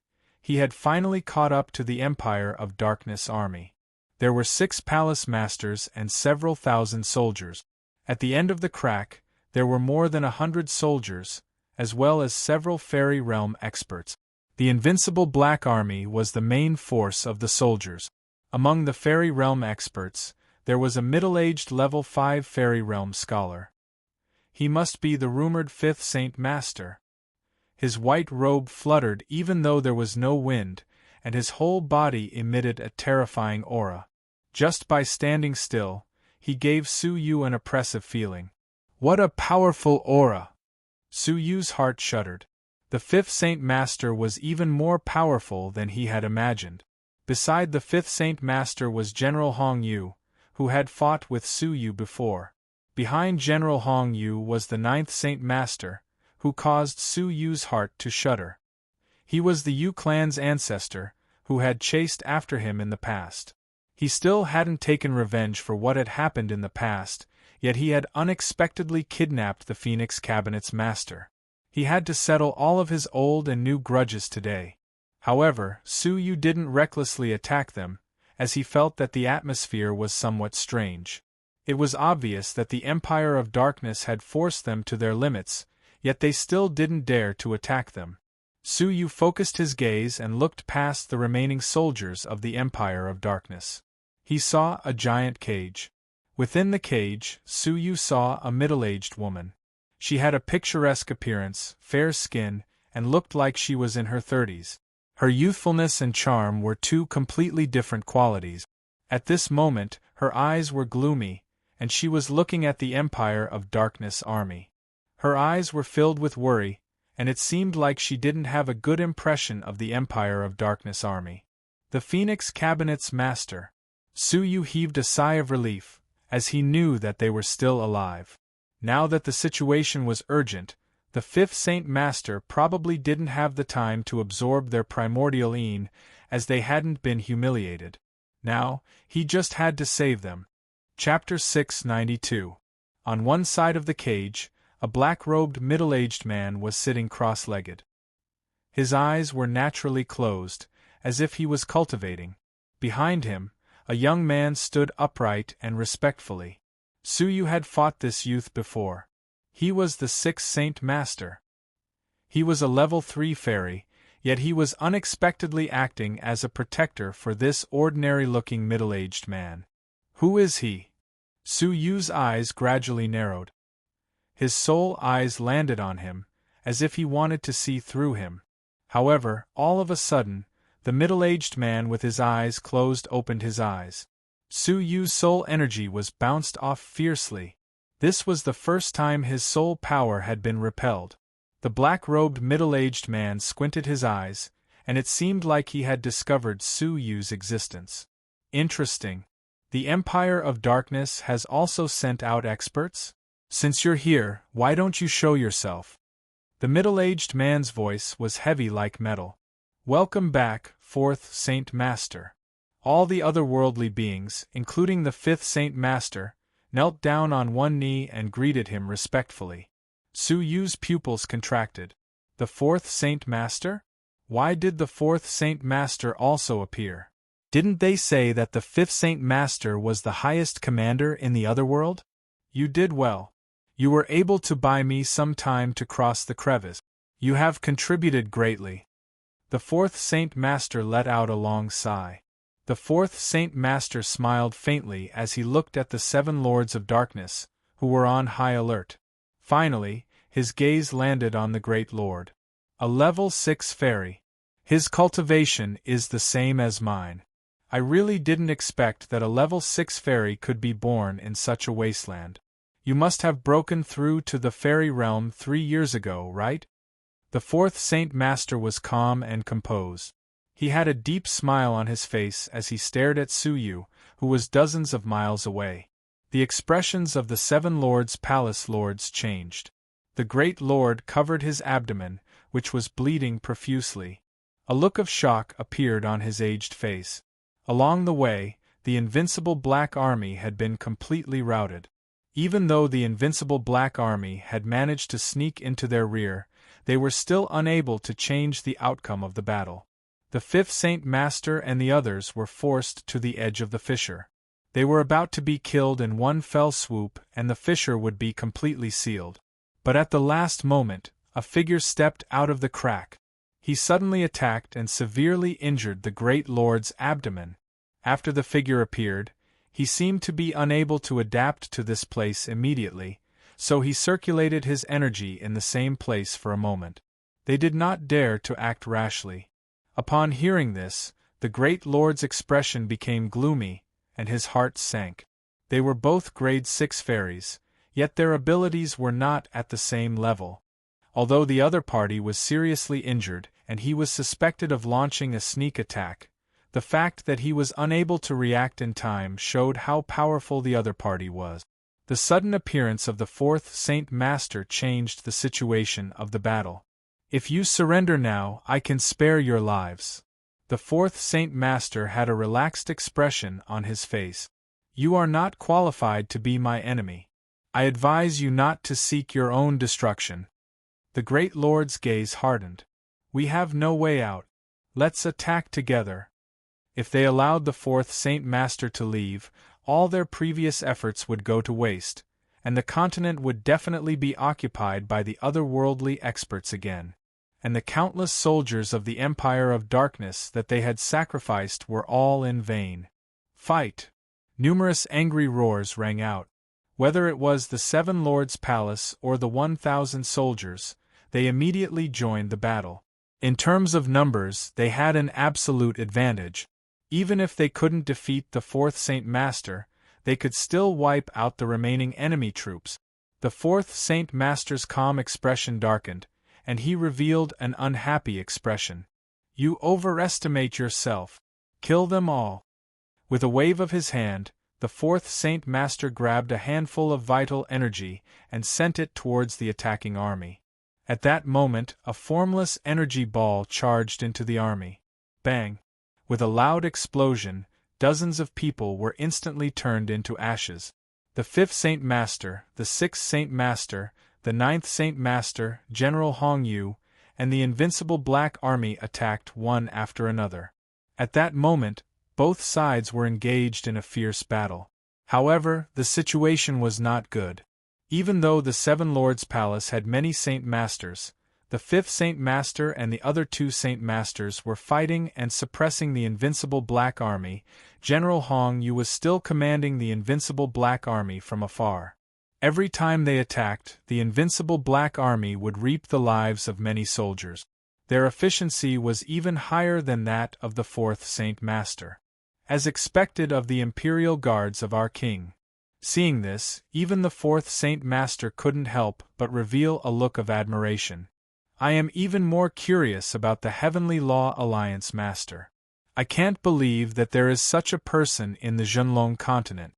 he had finally caught up to the Empire of Darkness army. There were 6 palace masters and several thousand soldiers. At the end of the crack, there were more than 100 soldiers, as well as several fairy realm experts. The invincible Black Army was the main force of the soldiers. Among the fairy realm experts, there was a middle-aged level 5 fairy realm scholar. He must be the rumored 5th Saint Master. His white robe fluttered even though there was no wind, and his whole body emitted a terrifying aura. Just by standing still, he gave Su Yu an oppressive feeling. What a powerful aura! Su Yu's heart shuddered. The 5th Saint Master was even more powerful than he had imagined. Beside the 5th Saint Master was General Hong Yu, who had fought with Su Yu before. Behind General Hong Yu was the 9th Saint Master, who caused Su Yu's heart to shudder. He was the Yu clan's ancestor, who had chased after him in the past. He still hadn't taken revenge for what had happened in the past, yet he had unexpectedly kidnapped the Phoenix Cabinet's master. He had to settle all of his old and new grudges today. However, Su Yu didn't recklessly attack them, as he felt that the atmosphere was somewhat strange. It was obvious that the Empire of Darkness had forced them to their limits, yet they still didn't dare to attack them. Su Yu focused his gaze and looked past the remaining soldiers of the Empire of Darkness. He saw a giant cage. Within the cage, Su Yu saw a middle-aged woman. She had a picturesque appearance, fair skin, and looked like she was in her 30s. Her youthfulness and charm were 2 completely different qualities. At this moment, her eyes were gloomy, and she was looking at the Empire of Darkness army. Her eyes were filled with worry, and it seemed like she didn't have a good impression of the Empire of Darkness army. The Phoenix Cabinet's master. Su Yu heaved a sigh of relief, as he knew that they were still alive. Now that the situation was urgent, the 5th Saint Master probably didn't have the time to absorb their primordial een, as they hadn't been humiliated. Now, he just had to save them. Chapter 692. On one side of the cage, a black-robed middle-aged man was sitting cross-legged. His eyes were naturally closed, as if he was cultivating. Behind him, a young man stood upright and respectfully. Su Yu had fought this youth before. He was the 6th Saint Master. He was a level 3 fairy, yet he was unexpectedly acting as a protector for this ordinary-looking middle-aged man. Who is he? Su Yu's eyes gradually narrowed. His soul eyes landed on him, as if he wanted to see through him. However, all of a sudden, the middle-aged man with his eyes closed opened his eyes. Su Yu's soul energy was bounced off fiercely. This was the first time his soul power had been repelled. The black-robed middle-aged man squinted his eyes, and it seemed like he had discovered Su Yu's existence. Interesting. The Empire of Darkness has also sent out experts? Since you're here, why don't you show yourself? The middle-aged man's voice was heavy like metal. Welcome back, 4th Saint Master. All the otherworldly beings, including the 5th Saint Master, knelt down on one knee and greeted him respectfully. Su Yu's pupils contracted. The 4th Saint Master? Why did the 4th Saint Master also appear? Didn't they say that the 5th Saint Master was the highest commander in the otherworld? You did well. You were able to buy me some time to cross the crevice. You have contributed greatly. The 4th Saint Master let out a long sigh. The 4th Saint Master smiled faintly as he looked at the 7 Lords of Darkness, who were on high alert. Finally, his gaze landed on the Great Lord. A level 6 fairy. His cultivation is the same as mine. I really didn't expect that a level 6 fairy could be born in such a wasteland. You must have broken through to the fairy realm 3 years ago, right? The fourth Saint Master was calm and composed. He had a deep smile on his face as he stared at Suyu, who was dozens of miles away. The expressions of the 7 lords' palace lords changed. The great lord covered his abdomen, which was bleeding profusely. A look of shock appeared on his aged face. Along the way, the invincible Black Army had been completely routed. Even though the invincible Black Army had managed to sneak into their rear, they were still unable to change the outcome of the battle. The fifth Saint Master and the others were forced to the edge of the fissure. They were about to be killed in one fell swoop and the fissure would be completely sealed. But at the last moment, a figure stepped out of the crack. He suddenly attacked and severely injured the great lord's abdomen. After the figure appeared, he seemed to be unable to adapt to this place immediately, so he circulated his energy in the same place for a moment. They did not dare to act rashly. Upon hearing this, the great lord's expression became gloomy, and his heart sank. They were both grade 6 fairies, yet their abilities were not at the same level. Although the other party was seriously injured and he was suspected of launching a sneak attack, the fact that he was unable to react in time showed how powerful the other party was. The sudden appearance of the fourth Saint Master changed the situation of the battle. If you surrender now, I can spare your lives. The fourth Saint Master had a relaxed expression on his face. You are not qualified to be my enemy. I advise you not to seek your own destruction. The great lord's gaze hardened. We have no way out. Let's attack together. If they allowed the fourth Saint Master to leave, all their previous efforts would go to waste, and the continent would definitely be occupied by the otherworldly experts again. And the countless soldiers of the Empire of Darkness that they had sacrificed were all in vain. Fight! Numerous angry roars rang out. Whether it was the 7 lords' palace or the 1,000 soldiers, they immediately joined the battle. In terms of numbers, they had an absolute advantage. Even if they couldn't defeat the fourth Saint Master, they could still wipe out the remaining enemy troops. The fourth Saint Master's calm expression darkened, and he revealed an unhappy expression. You overestimate yourself. Kill them all. With a wave of his hand, the fourth Saint Master grabbed a handful of vital energy and sent it towards the attacking army. At that moment, a formless energy ball charged into the army. Bang! With a loud explosion, dozens of people were instantly turned into ashes. The fifth Saint Master, the sixth Saint Master, the ninth Saint Master, General Hong Yu, and the invincible Black Army attacked one after another. At that moment, both sides were engaged in a fierce battle. However, the situation was not good. Even though the 7 Lords' Palace had many Saint Masters, the 5th Saint Master and the other 2 Saint Masters were fighting and suppressing the invincible Black Army. General Hong Yu was still commanding the invincible Black Army from afar. Every time they attacked, the invincible Black Army would reap the lives of many soldiers. Their efficiency was even higher than that of the 4th Saint Master, as expected of the Imperial Guards of our King. Seeing this, even the 4th Saint Master couldn't help but reveal a look of admiration. I am even more curious about the Heavenly Law Alliance Master. I can't believe that there is such a person in the Zhenlong continent.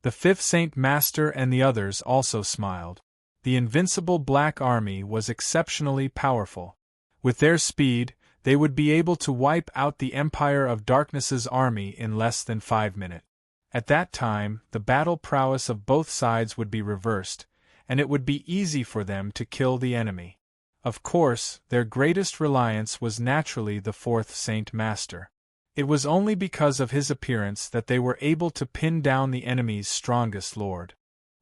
The 5th Saint Master and the others also smiled. The invincible Black Army was exceptionally powerful. With their speed, they would be able to wipe out the Empire of Darkness's army in less than 5 minutes. At that time, the battle prowess of both sides would be reversed, and it would be easy for them to kill the enemy. Of course, their greatest reliance was naturally the 4th Saint Master. It was only because of his appearance that they were able to pin down the enemy's strongest lord.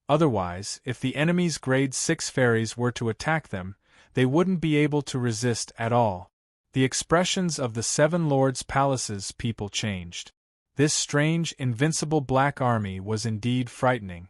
Otherwise, if the enemy's grade 6 fairies were to attack them, they wouldn't be able to resist at all. The expressions of the 7 Lords' Palace's people changed. This strange, invincible Black Army was indeed frightening.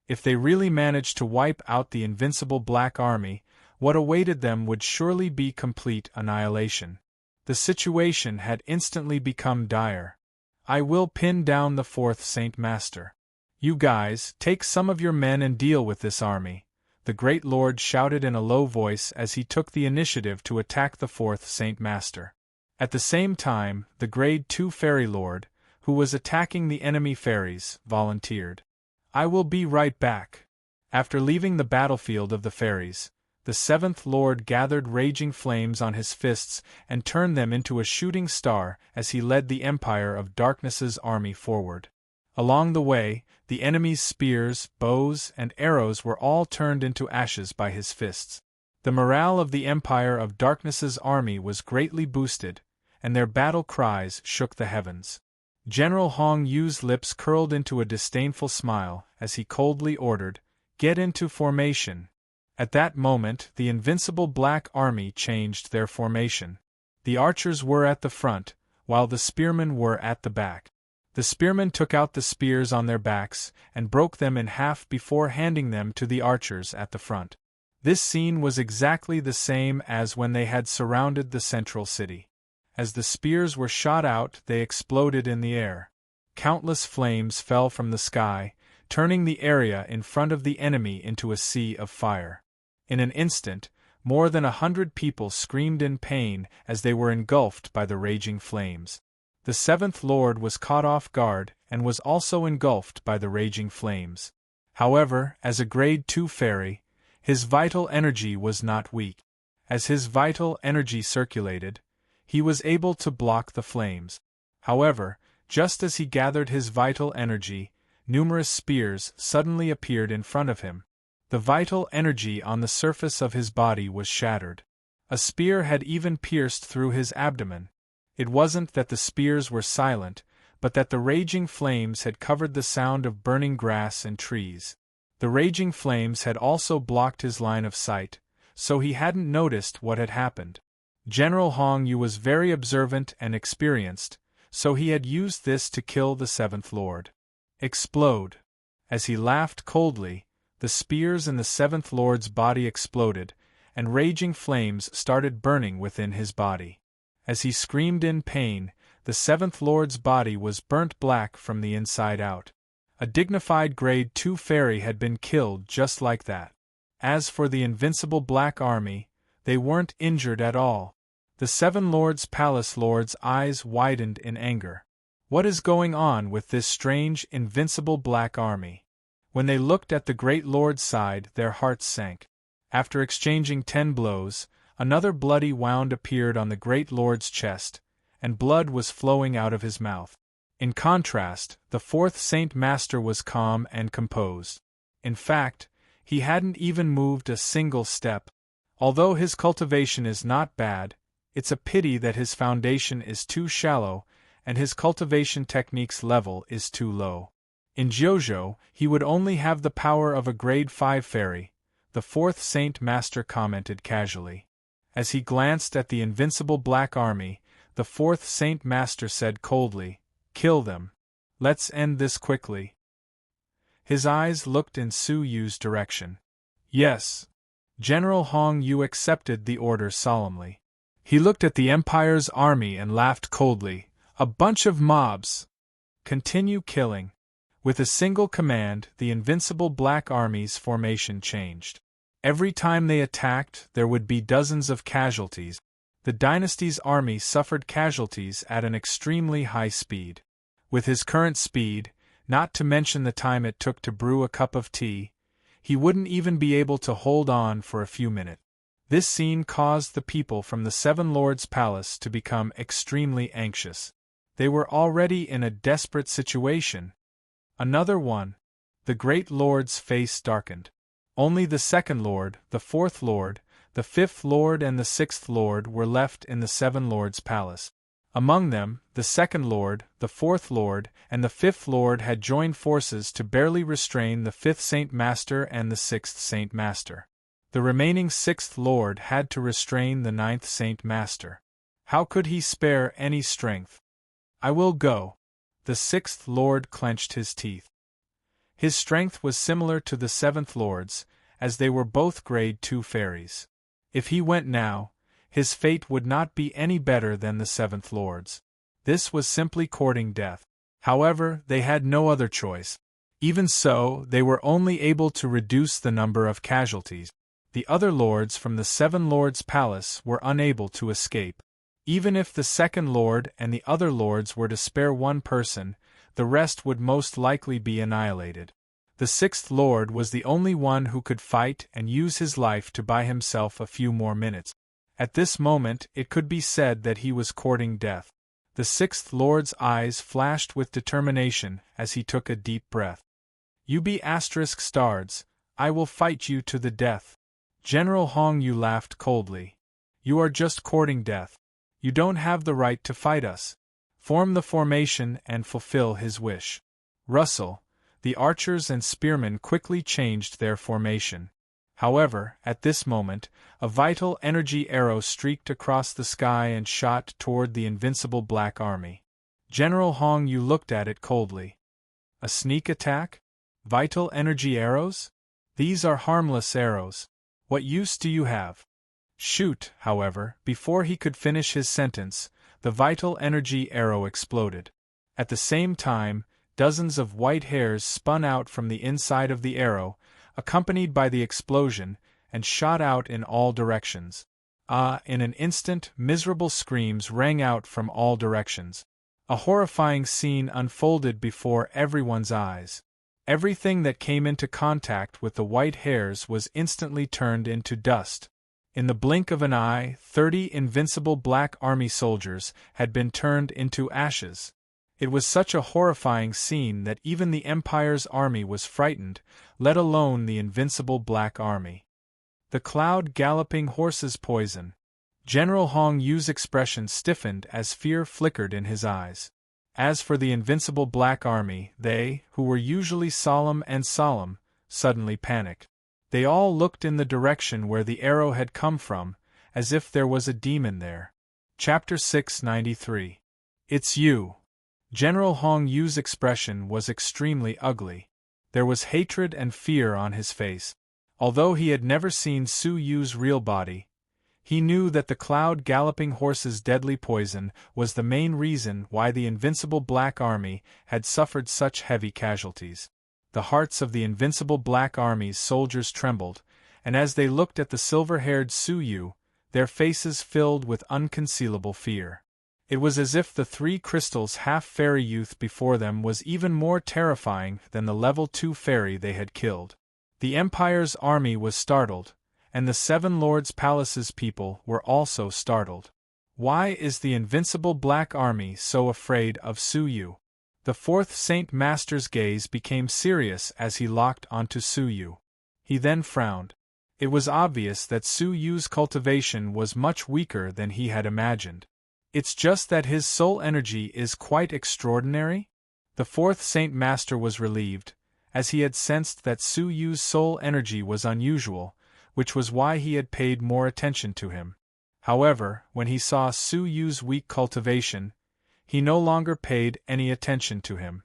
If they really managed to wipe out the invincible Black Army, what awaited them would surely be complete annihilation. The situation had instantly become dire. I will pin down the fourth Saint Master. You guys, take some of your men and deal with this army, the Great Lord shouted in a low voice as he took the initiative to attack the fourth Saint Master. At the same time, the Grade 2 Fairy Lord, who was attacking the enemy fairies, volunteered. I will be right back. After leaving the battlefield of the fairies, the seventh Lord gathered raging flames on his fists and turned them into a shooting star as he led the Empire of Darkness's army forward. Along the way, the enemy's spears, bows, and arrows were all turned into ashes by his fists. The morale of the Empire of Darkness's army was greatly boosted, and their battle cries shook the heavens. General Hong Yu's lips curled into a disdainful smile as he coldly ordered, "Get into formation." At that moment, the invincible Black Army changed their formation. The archers were at the front, while the spearmen were at the back. The spearmen took out the spears on their backs and broke them in half before handing them to the archers at the front. This scene was exactly the same as when they had surrounded the central city. As the spears were shot out, they exploded in the air. Countless flames fell from the sky, turning the area in front of the enemy into a sea of fire. In an instant, more than 100 people screamed in pain as they were engulfed by the raging flames. The seventh Lord was caught off guard and was also engulfed by the raging flames. However, as a Grade 2 fairy, his vital energy was not weak. As his vital energy circulated, he was able to block the flames. However, just as he gathered his vital energy, numerous spears suddenly appeared in front of him. The vital energy on the surface of his body was shattered. A spear had even pierced through his abdomen. It wasn't that the spears were silent, but that the raging flames had covered the sound of burning grass and trees. The raging flames had also blocked his line of sight, so he hadn't noticed what had happened. General Hong Yu was very observant and experienced, so he had used this to kill the seventh Lord. Explode. As he laughed coldly, the spears in the seventh Lord's body exploded, and raging flames started burning within his body. As he screamed in pain, the seventh Lord's body was burnt black from the inside out. A dignified Grade 2 fairy had been killed just like that. As for the invincible Black Army, they weren't injured at all. The seven Lords' Palace Lord's eyes widened in anger. What is going on with this strange, invincible Black Army? When they looked at the Great Lord's side, their hearts sank. After exchanging 10 blows, another bloody wound appeared on the Great Lord's chest, and blood was flowing out of his mouth. In contrast, the fourth Saint Master was calm and composed. In fact, he hadn't even moved a single step. Although his cultivation is not bad, it's a pity that his foundation is too shallow and his cultivation technique's level is too low. In JoJo, he would only have the power of a Grade 5 fairy, the fourth Saint Master commented casually. As he glanced at the invincible Black Army, the fourth Saint Master said coldly, "Kill them. Let's end this quickly." His eyes looked in Su Yu's direction. Yes. General Hong Yu accepted the order solemnly. He looked at the Empire's army and laughed coldly. "A bunch of mobs. Continue killing." With a single command, the invincible Black Army's formation changed. Every time they attacked, there would be dozens of casualties. The dynasty's army suffered casualties at an extremely high speed. With his current speed, not to mention the time it took to brew a cup of tea, he wouldn't even be able to hold on for a few minutes. This scene caused the people from the Seven Lords' Palace to become extremely anxious. They were already in a desperate situation. Another one. The Great Lord's face darkened. Only the second Lord, the fourth Lord, the fifth Lord and the sixth Lord were left in the Seven Lords' Palace. Among them, the second Lord, the fourth Lord, and the fifth Lord had joined forces to barely restrain the fifth Saint Master and the sixth Saint Master. The remaining sixth Lord had to restrain the ninth Saint Master. How could he spare any strength? "I will go." The sixth Lord clenched his teeth. His strength was similar to the seventh Lord's, as they were both Grade 2 fairies. If he went now, his fate would not be any better than the seventh Lord's. This was simply courting death. However, they had no other choice. Even so, they were only able to reduce the number of casualties. The other lords from the Seven Lords' Palace were unable to escape. Even if the second lord and the other lords were to spare one person, the rest would most likely be annihilated. The sixth lord was the only one who could fight and use his life to buy himself a few more minutes. At this moment, it could be said that he was courting death. The sixth lord's eyes flashed with determination as he took a deep breath. "You be *****, I will fight you to the death." General Hong Yu laughed coldly. "You are just courting death. You don't have the right to fight us. Form the formation and fulfill his wish." Rustle. The archers and spearmen quickly changed their formation. However, at this moment, a vital energy arrow streaked across the sky and shot toward the invincible Black Army. General Hong Yu looked at it coldly. "A sneak attack? Vital energy arrows? These are harmless arrows. What use do you have?" Shoot, however, before he could finish his sentence, the vital energy arrow exploded. At the same time, dozens of white hairs spun out from the inside of the arrow, accompanied by the explosion, and shot out in all directions. In an instant, miserable screams rang out from all directions. A horrifying scene unfolded before everyone's eyes. Everything that came into contact with the white hairs was instantly turned into dust. In the blink of an eye, 30 invincible Black Army soldiers had been turned into ashes. It was such a horrifying scene that even the Empire's army was frightened, let alone the invincible Black Army. The cloud galloping horses poison. General Hong Yu's expression stiffened as fear flickered in his eyes. As for the invincible Black Army, they, who were usually solemn, suddenly panicked. They all looked in the direction where the arrow had come from, as if there was a demon there. Chapter 693. "It's you." General Hong Yu's expression was extremely ugly. There was hatred and fear on his face. Although he had never seen Su Yu's real body, he knew that the cloud-galloping horse's deadly poison was the main reason why the invincible Black Army had suffered such heavy casualties. The hearts of the invincible Black Army's soldiers trembled, and as they looked at the silver-haired Su Yu, their faces filled with unconcealable fear. It was as if the 3 crystals half-fairy youth before them was even more terrifying than the level 2 fairy they had killed. The Empire's army was startled, and the Seven Lords' Palace's people were also startled. Why is the invincible Black Army so afraid of Su Yu? The fourth Saint Master's gaze became serious as he locked onto Su Yu. He then frowned. It was obvious that Su Yu's cultivation was much weaker than he had imagined. "It's just that his soul energy is quite extraordinary?" The fourth Saint Master was relieved, as he had sensed that Su Yu's soul energy was unusual, which was why he had paid more attention to him. However, when he saw Su Yu's weak cultivation, he no longer paid any attention to him.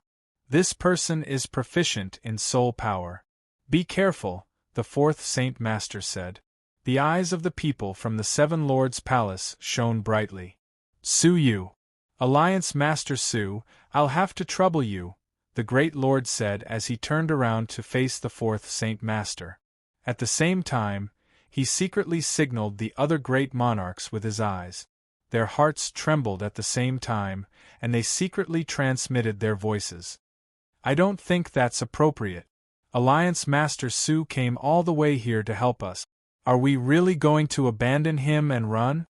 "This person is proficient in soul power. Be careful," the fourth Saint Master said. The eyes of the people from the Seven Lords' Palace shone brightly. "Su Yu. Alliance Master Su, I'll have to trouble you," the Great Lord said as he turned around to face the fourth Saint Master. At the same time, he secretly signaled the other great monarchs with his eyes. Their hearts trembled at the same time, and they secretly transmitted their voices. "I don't think that's appropriate. Alliance Master Su came all the way here to help us. Are we really going to abandon him and run?"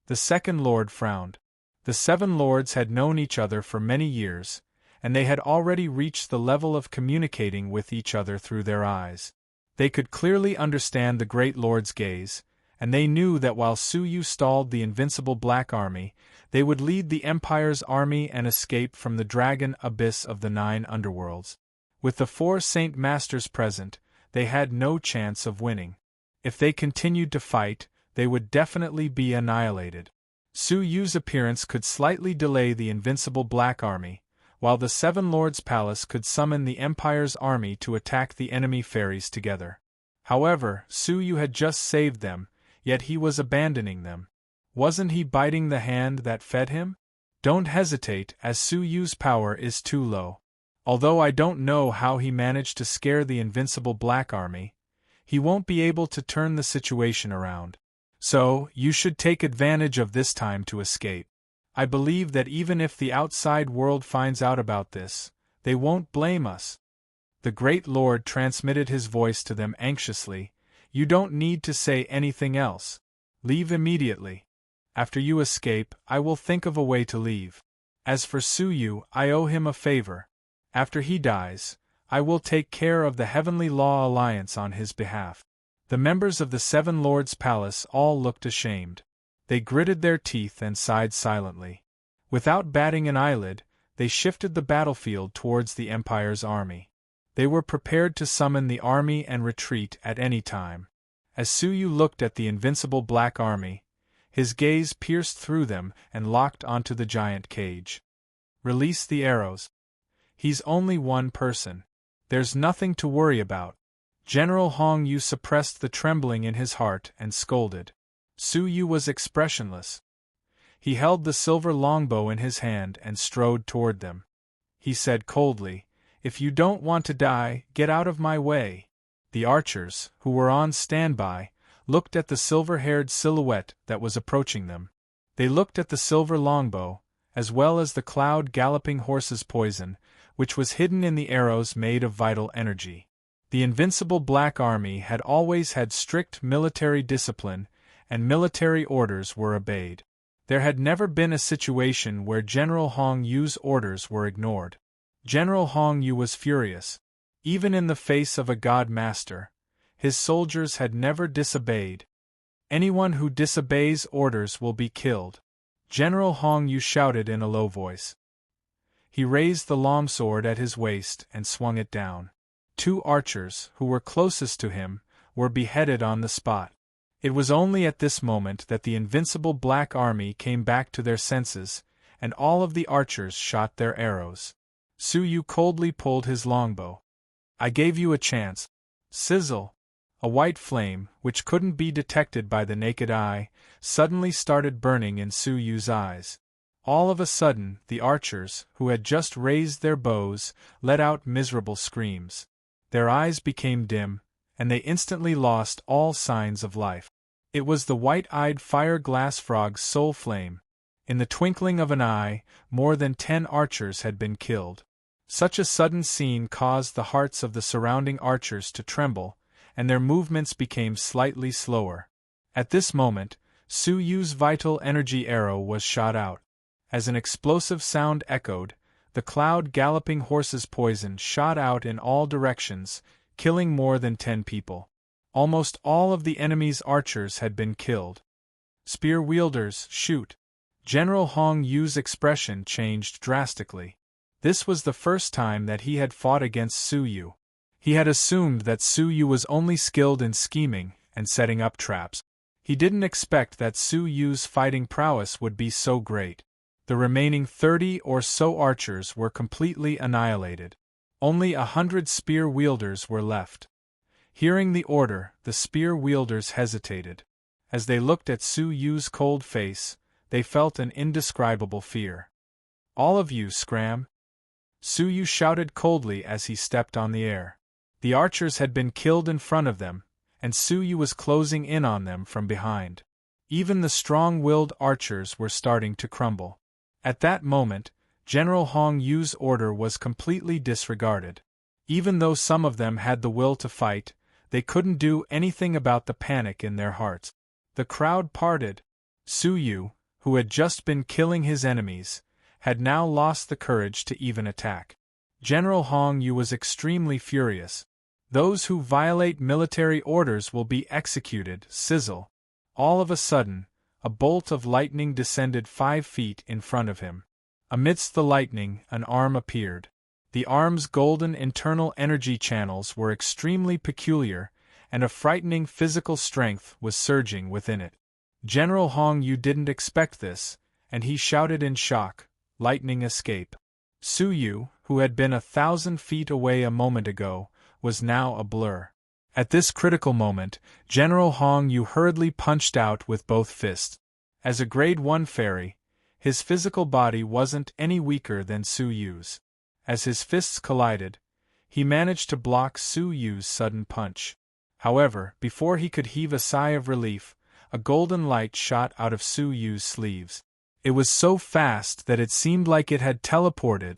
The second lord frowned. The seven lords had known each other for many years, and they had already reached the level of communicating with each other through their eyes. They could clearly understand the Great Lord's gaze, and they knew that while Su Yu stalled the invincible Black Army, they would lead the Empire's army and escape from the dragon abyss of the 9 underworlds. With the 4 Saint Masters present, they had no chance of winning. If they continued to fight, they would definitely be annihilated. Su Yu's appearance could slightly delay the invincible Black Army, while the Seven Lords' Palace could summon the Empire's army to attack the enemy fairies together. However, Su Yu had just saved them, yet he was abandoning them. Wasn't he biting the hand that fed him? Don't hesitate, as Su Yu's power is too low. Although I don't know how he managed to scare the invincible Black Army, he won't be able to turn the situation around. So, you should take advantage of this time to escape. I believe that even if the outside world finds out about this, they won't blame us." The Great Lord transmitted his voice to them anxiously. "You don't need to say anything else. Leave immediately. After you escape, I will think of a way to leave. As for Su Yu, I owe him a favor. After he dies, I will take care of the Heavenly Law Alliance on his behalf." The members of the Seven Lords' Palace all looked ashamed. They gritted their teeth and sighed silently. Without batting an eyelid, they shifted the battlefield towards the Empire's army. They were prepared to summon the army and retreat at any time. As Su Yu looked at the invincible Black Army, his gaze pierced through them and locked onto the giant cage. "Release the arrows. He's only one person. There's nothing to worry about." General Hong Yu suppressed the trembling in his heart and scolded. Su Yu was expressionless. He held the silver longbow in his hand and strode toward them. He said coldly, "If you don't want to die, get out of my way." The archers, who were on standby, looked at the silver-haired silhouette that was approaching them. They looked at the silver longbow, as well as the cloud-galloping horse's poison, which was hidden in the arrows made of vital energy. The invincible Black Army had always had strict military discipline, and military orders were obeyed. There had never been a situation where General Hong Yu's orders were ignored. General Hong Yu was furious. Even in the face of a God Master, his soldiers had never disobeyed. "Anyone who disobeys orders will be killed," General Hong Yu shouted in a low voice. He raised the longsword at his waist and swung it down. 2 archers, who were closest to him, were beheaded on the spot. It was only at this moment that the invincible Black Army came back to their senses, and all of the archers shot their arrows. Su Yu coldly pulled his longbow. "I gave you a chance." Sizzle! A white flame, which couldn't be detected by the naked eye, suddenly started burning in Su Yu's eyes. All of a sudden, the archers, who had just raised their bows, let out miserable screams. Their eyes became dim, and they instantly lost all signs of life. It was the white-eyed fire-glass frog's soul flame. In the twinkling of an eye, more than 10 archers had been killed. Such a sudden scene caused the hearts of the surrounding archers to tremble, and their movements became slightly slower. At this moment, Su Yu's vital energy arrow was shot out. As an explosive sound echoed, the cloud-galloping horse's poison shot out in all directions, killing more than 10 people. Almost all of the enemy's archers had been killed. "Spear wielders, shoot!" General Hong Yu's expression changed drastically. This was the first time that he had fought against Su Yu. He had assumed that Su Yu was only skilled in scheming and setting up traps. He didn't expect that Su Yu's fighting prowess would be so great. The remaining 30 or so archers were completely annihilated. Only 100 spear wielders were left. Hearing the order, the spear wielders hesitated. As they looked at Su Yu's cold face, they felt an indescribable fear. "All of you scram!" Su Yu shouted coldly as he stepped on the air. The archers had been killed in front of them, and Su Yu was closing in on them from behind. Even the strong-willed archers were starting to crumble. At that moment, General Hong Yu's order was completely disregarded. Even though some of them had the will to fight, they couldn't do anything about the panic in their hearts. The crowd parted. Su Yu, who had just been killing his enemies, had now lost the courage to even attack. General Hong Yu was extremely furious. "Those who violate military orders will be executed." Sizzle! All of a sudden, a bolt of lightning descended 5 feet in front of him. Amidst the lightning, an arm appeared. The arm's golden internal energy channels were extremely peculiar, and a frightening physical strength was surging within it. General Hong Yu didn't expect this, and he shouted in shock, "Lightning escape!" Su Yu, who had been 1,000 feet away a moment ago, was now a blur. At this critical moment, General Hong Yu hurriedly punched out with both fists. As a Grade 1 fairy, His physical body wasn't any weaker than Su Yu's. As his fists collided, he managed to block Su Yu's sudden punch. However, before he could heave a sigh of relief, a golden light shot out of Su Yu's sleeves. It was so fast that it seemed like it had teleported.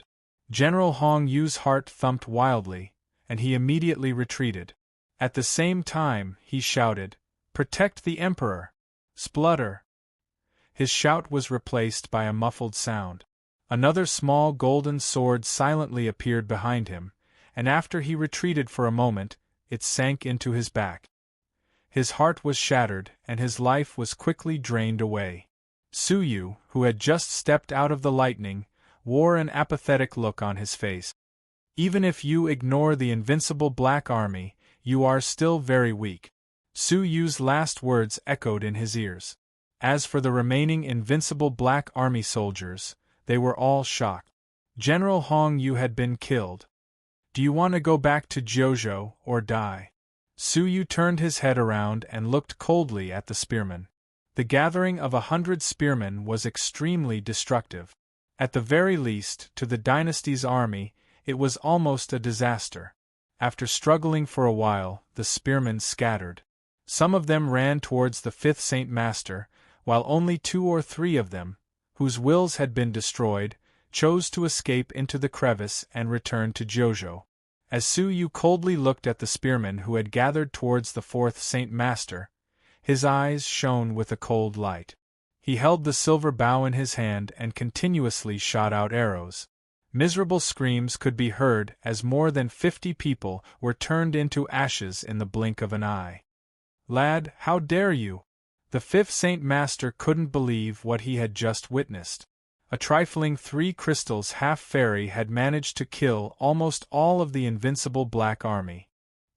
General Hong Yu's heart thumped wildly, and he immediately retreated. At the same time, he shouted, "Protect the Emperor!" Splutter! His shout was replaced by a muffled sound. Another small golden sword silently appeared behind him, and after he retreated for a moment, it sank into his back. His heart was shattered, and his life was quickly drained away. Su Yu, who had just stepped out of the lightning, wore an apathetic look on his face. "Even if you ignore the invincible Black Army, you are still very weak." Su Yu's last words echoed in his ears. As for the remaining invincible Black Army soldiers, they were all shocked. General Hong Yu had been killed. "Do you want to go back to Jiuzhou or die?" Su Yu turned his head around and looked coldly at the spearmen. The gathering of 100 spearmen was extremely destructive. At the very least, to the dynasty's army, it was almost a disaster. After struggling for a while, the spearmen scattered. Some of them ran towards the 5th Saint Master, while only 2 or 3 of them, whose wills had been destroyed, chose to escape into the crevice and return to Jiuzhou. As Su Yu coldly looked at the spearmen who had gathered towards the 4th Saint Master, his eyes shone with a cold light. He held the silver bow in his hand and continuously shot out arrows. Miserable screams could be heard as more than 50 people were turned into ashes in the blink of an eye. "Lad, how dare you?" The 5th Saint Master couldn't believe what he had just witnessed. A trifling 3 crystals half-fairy had managed to kill almost all of the invincible Black Army.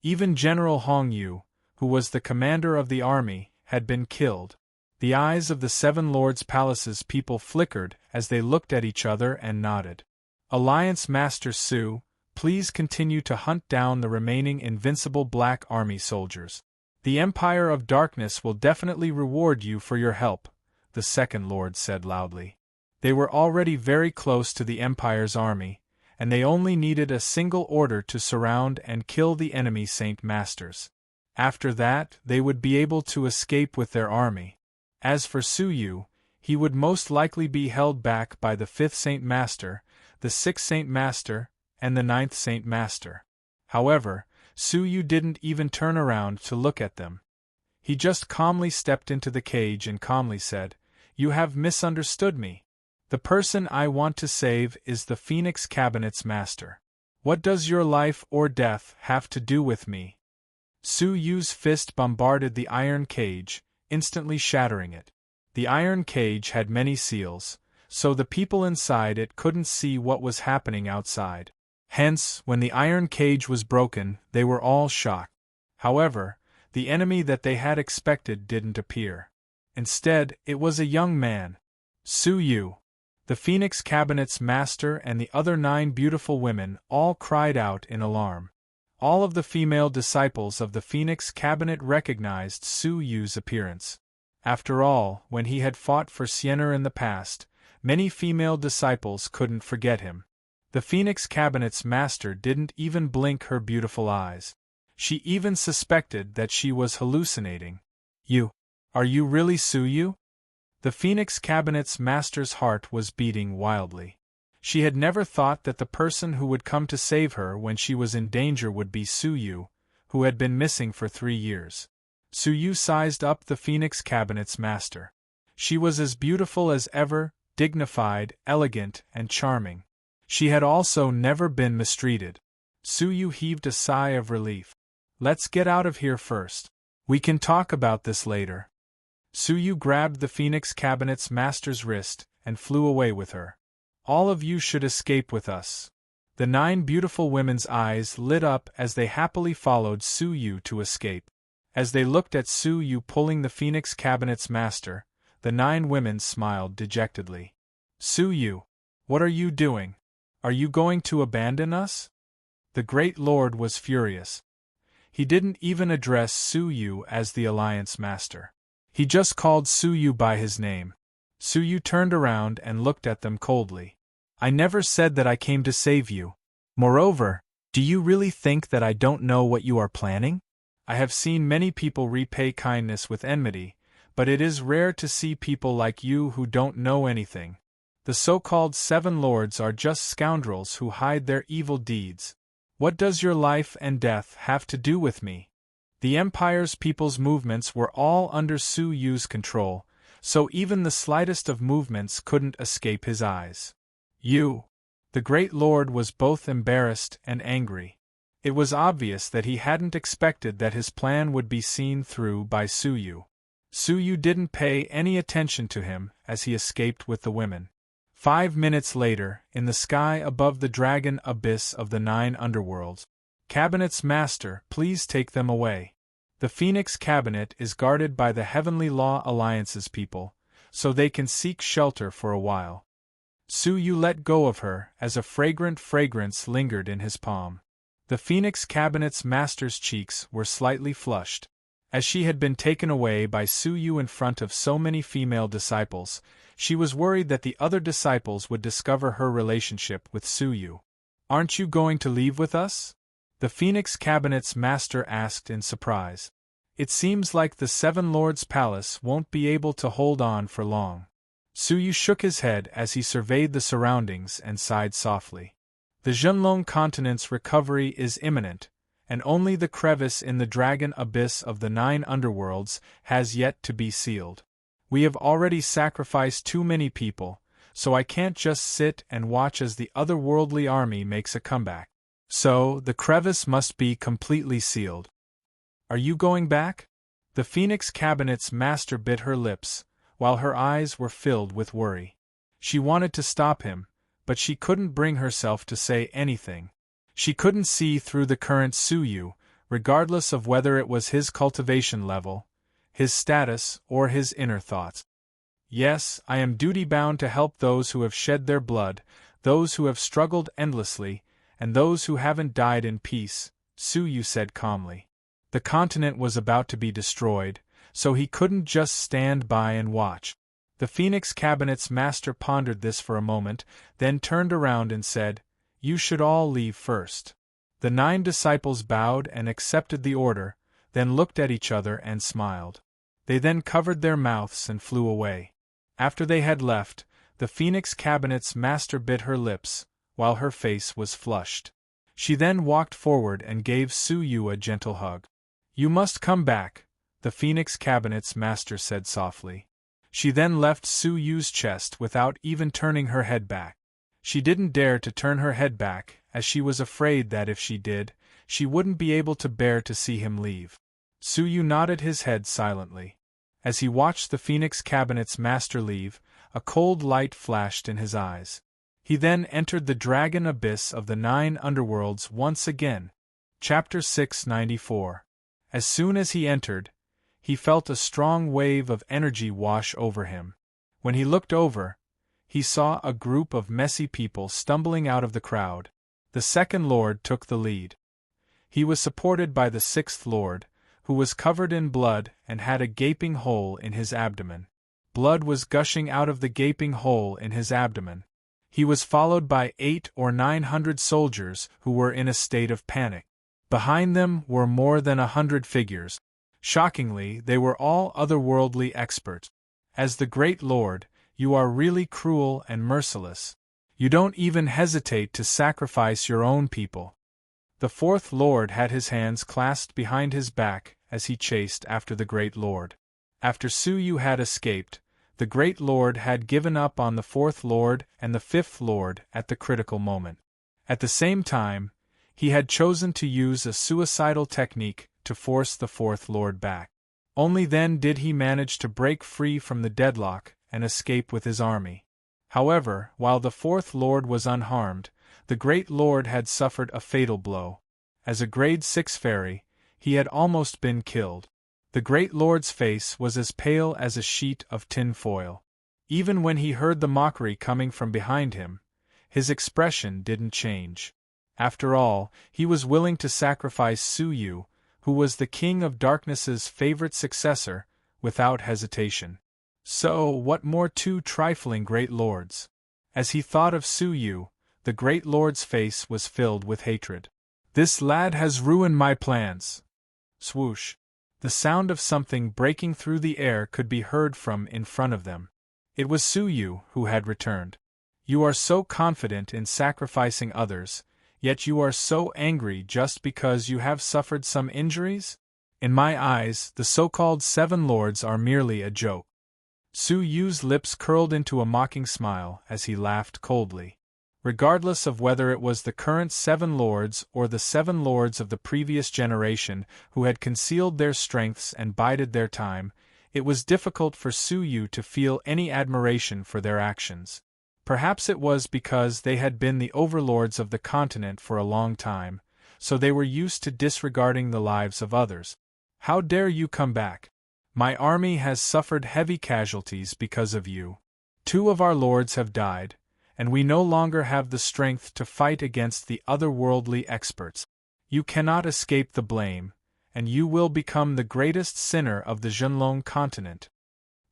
Even General Hong Yu, who was the commander of the army, had been killed. The eyes of the 7 Lords' Palace's people flickered as they looked at each other and nodded. "Alliance Master Su, please continue to hunt down the remaining invincible Black Army soldiers. The Empire of Darkness will definitely reward you for your help," the 2nd Lord said loudly. They were already very close to the Empire's army, and they only needed a single order to surround and kill the enemy Saint Masters. After that, they would be able to escape with their army. As for Su Yu, he would most likely be held back by the 5th Saint Master, the 6th Saint Master, and the 9th Saint Master. However, Su Yu didn't even turn around to look at them. He just calmly stepped into the cage and calmly said, "You have misunderstood me. The person I want to save is the Phoenix Cabinet's master. What does your life or death have to do with me?" Su Yu's fist bombarded the iron cage, instantly shattering it. The iron cage had many seals, so the people inside it couldn't see what was happening outside. Hence, when the iron cage was broken, they were all shocked. However, the enemy that they had expected didn't appear. Instead, it was a young man. Su Yu. The Phoenix Cabinet's master and the other 9 beautiful women all cried out in alarm. All of the female disciples of the Phoenix Cabinet recognized Su Yu's appearance. After all, when he had fought for Sienna in the past, many female disciples couldn't forget him. The Phoenix Cabinet's master didn't even blink her beautiful eyes. She even suspected that she was hallucinating. Are you really Su Yu?" The Phoenix Cabinet's master's heart was beating wildly. She had never thought that the person who would come to save her when she was in danger would be Su Yu, who had been missing for 3 years. Su Yu sized up the Phoenix Cabinet's master. She was as beautiful as ever, dignified, elegant, and charming. She had also never been mistreated. Su Yu heaved a sigh of relief. "Let's get out of here first. We can talk about this later." Su Yu grabbed the Phoenix Cabinet's master's wrist and flew away with her. "All of you should escape with us." The 9 beautiful women's eyes lit up as they happily followed Su Yu to escape. As they looked at Su Yu pulling the Phoenix Cabinet's master, the 9 women smiled dejectedly. "Su Yu, what are you doing? Are you going to abandon us?" The Great Lord was furious. He didn't even address Su Yu as the Alliance Master. He just called Su Yu by his name. Suyu turned around and looked at them coldly. I never said that I came to save you. Moreover, do you really think that I don't know what you are planning? I have seen many people repay kindness with enmity, but it is rare to see people like you who don't know anything. The so-called Seven Lords are just scoundrels who hide their evil deeds. What does your life and death have to do with me? The Empire's people's movements were all under Suyu's control, so even the slightest of movements couldn't escape his eyes. You. The Great Lord was both embarrassed and angry. It was obvious that he hadn't expected that his plan would be seen through by Suyu. Suyu didn't pay any attention to him as he escaped with the women. 5 minutes later, in the sky above the dragon abyss of the 9 underworlds, Cabinet's master, please take them away. The Phoenix Cabinet is guarded by the Heavenly Law Alliance's people, so they can seek shelter for a while. Suyu let go of her as a fragrant fragrance lingered in his palm. The Phoenix Cabinet's master's cheeks were slightly flushed. As she had been taken away by Suyu in front of so many female disciples, she was worried that the other disciples would discover her relationship with Suyu. Aren't you going to leave with us? The Phoenix Cabinet's master asked in surprise. It seems like the Seven Lords' palace won't be able to hold on for long. Suyu shook his head as he surveyed the surroundings and sighed softly. The Zhenlong continent's recovery is imminent, and only the crevice in the dragon abyss of the 9 underworlds has yet to be sealed. We have already sacrificed too many people, so I can't just sit and watch as the otherworldly army makes a comeback. So, the crevice must be completely sealed. Are you going back? The Phoenix Cabinet's master bit her lips, while her eyes were filled with worry. She wanted to stop him, but she couldn't bring herself to say anything. She couldn't see through the current Suyu, regardless of whether it was his cultivation level, his status, or his inner thoughts. Yes, I am duty-bound to help those who have shed their blood, those who have struggled endlessly, and those who haven't died in peace, Suyu said calmly. The continent was about to be destroyed, so he couldn't just stand by and watch. The Phoenix Cabinet's master pondered this for a moment, then turned around and said, You should all leave first. The 9 disciples bowed and accepted the order, then looked at each other and smiled. They then covered their mouths and flew away. After they had left, the Phoenix Cabinet's master bit her lips, while her face was flushed. She then walked forward and gave Suyu a gentle hug. You must come back, the Phoenix Cabinet's master said softly. She then left Suyu's chest without even turning her head back. She didn't dare to turn her head back, as she was afraid that if she did, she wouldn't be able to bear to see him leave. Suyu nodded his head silently. As he watched the Phoenix Cabinet's master leave, a cold light flashed in his eyes. He then entered the dragon abyss of the 9 underworlds once again. Chapter 694. As soon as he entered, he felt a strong wave of energy wash over him. When he looked over, he saw a group of messy people stumbling out of the crowd. The second lord took the lead. He was supported by the 6th lord, who was covered in blood and had a gaping hole in his abdomen. Blood was gushing out of the gaping hole in his abdomen. He was followed by 800 or 900 soldiers who were in a state of panic. Behind them were more than 100 figures. Shockingly, they were all otherworldly experts. As the Great Lord, you are really cruel and merciless. You don't even hesitate to sacrifice your own people. The 4th Lord had his hands clasped behind his back as he chased after the Great Lord. After Suyu had escaped, the Great Lord had given up on the 4th Lord and the 5th Lord at the critical moment. At the same time, he had chosen to use a suicidal technique to force the 4th Lord back. Only then did he manage to break free from the deadlock and escape with his army. However, while the 4th Lord was unharmed, the Great Lord had suffered a fatal blow. As a grade 6 fairy, he had almost been killed. The Great Lord's face was as pale as a sheet of tin foil. Even when he heard the mockery coming from behind him, his expression didn't change. After all, he was willing to sacrifice Suyu, who was the King of Darkness's favorite successor, without hesitation. So, what more two trifling great lords? As he thought of Su Yu, the great lord's face was filled with hatred. This lad has ruined my plans. Swoosh. The sound of something breaking through the air could be heard from in front of them. It was Su Yu who had returned. You are so confident in sacrificing others, yet you are so angry just because you have suffered some injuries? In my eyes, the so-called Seven Lords are merely a joke. Su Yu's lips curled into a mocking smile as he laughed coldly. Regardless of whether it was the current Seven Lords or the Seven Lords of the previous generation who had concealed their strengths and bided their time, it was difficult for Su Yu to feel any admiration for their actions. Perhaps it was because they had been the overlords of the continent for a long time, so they were used to disregarding the lives of others. How dare you come back? My army has suffered heavy casualties because of you. 2 of our lords have died, and we no longer have the strength to fight against the otherworldly experts. You cannot escape the blame, and you will become the greatest sinner of the Zhenlong continent.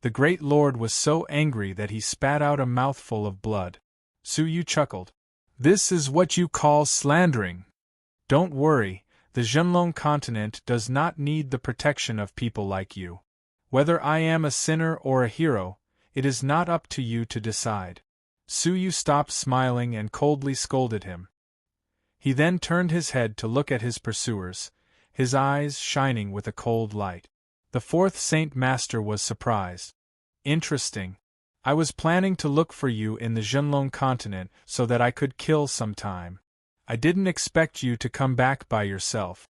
The great lord was so angry that he spat out a mouthful of blood. Su Yu chuckled. This is what you call slandering. Don't worry, the Zhenlong continent does not need the protection of people like you. Whether I am a sinner or a hero, it is not up to you to decide. Su Yu stopped smiling and coldly scolded him. He then turned his head to look at his pursuers, his eyes shining with a cold light. The 4th Saint Master was surprised. Interesting. I was planning to look for you in the Zhenlong continent so that I could kill some time. I didn't expect you to come back by yourself.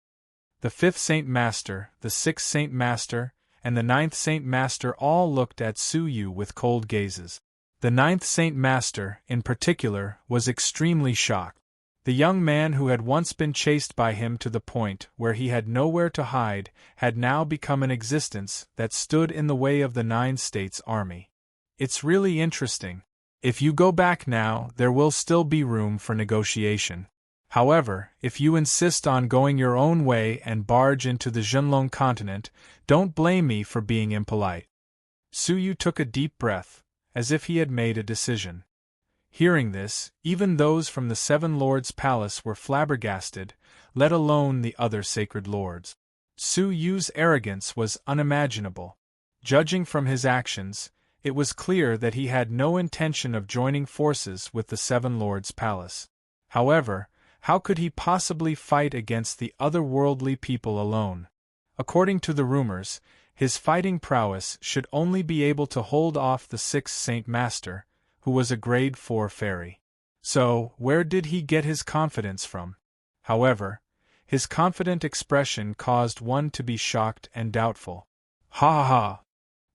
The 5th Saint Master, the 6th Saint Master, and the 9th Saint Master all looked at Su Yu with cold gazes. The 9th Saint Master, in particular, was extremely shocked. The young man who had once been chased by him to the point where he had nowhere to hide had now become an existence that stood in the way of the 9 States army. It's really interesting. If you go back now, there will still be room for negotiation. However, if you insist on going your own way and barge into the Zhenlong continent, don't blame me for being impolite. Su Yu took a deep breath, as if he had made a decision. Hearing this, even those from the Seven Lords' palace were flabbergasted, let alone the other sacred lords. Su Yu's arrogance was unimaginable. Judging from his actions, it was clear that he had no intention of joining forces with the Seven Lords' palace. However, how could he possibly fight against the otherworldly people alone? According to the rumors, his fighting prowess should only be able to hold off the 6th Saint Master, who was a grade 4 fairy. So, where did he get his confidence from? However, his confident expression caused one to be shocked and doubtful. Ha ha ha!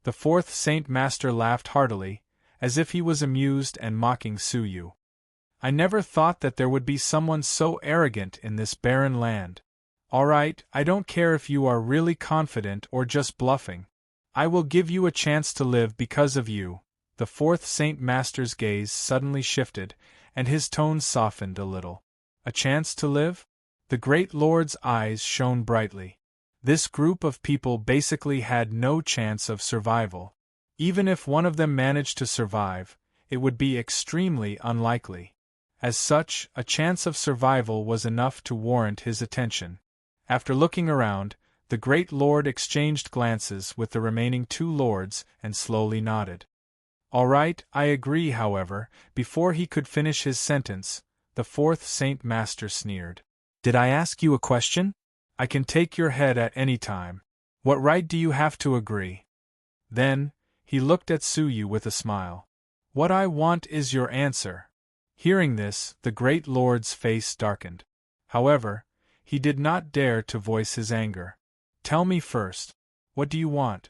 The 4th Saint Master laughed heartily, as if he was amused and mocking Su Yu. I never thought that there would be someone so arrogant in this barren land. All right, I don't care if you are really confident or just bluffing. I will give you a chance to live because of you. The 4th Saint Master's gaze suddenly shifted, and his tone softened a little. A chance to live? The great lord's eyes shone brightly. This group of people basically had no chance of survival. Even if one of them managed to survive, it would be extremely unlikely. As such, a chance of survival was enough to warrant his attention. After looking around, the great lord exchanged glances with the remaining 2 lords and slowly nodded. All right, I agree. However, before he could finish his sentence, the 4th Saint Master sneered. Did I ask you a question? I can take your head at any time. What right do you have to agree? Then, he looked at Su Yu with a smile. What I want is your answer. Hearing this, the great lord's face darkened. However, he did not dare to voice his anger. Tell me first. What do you want?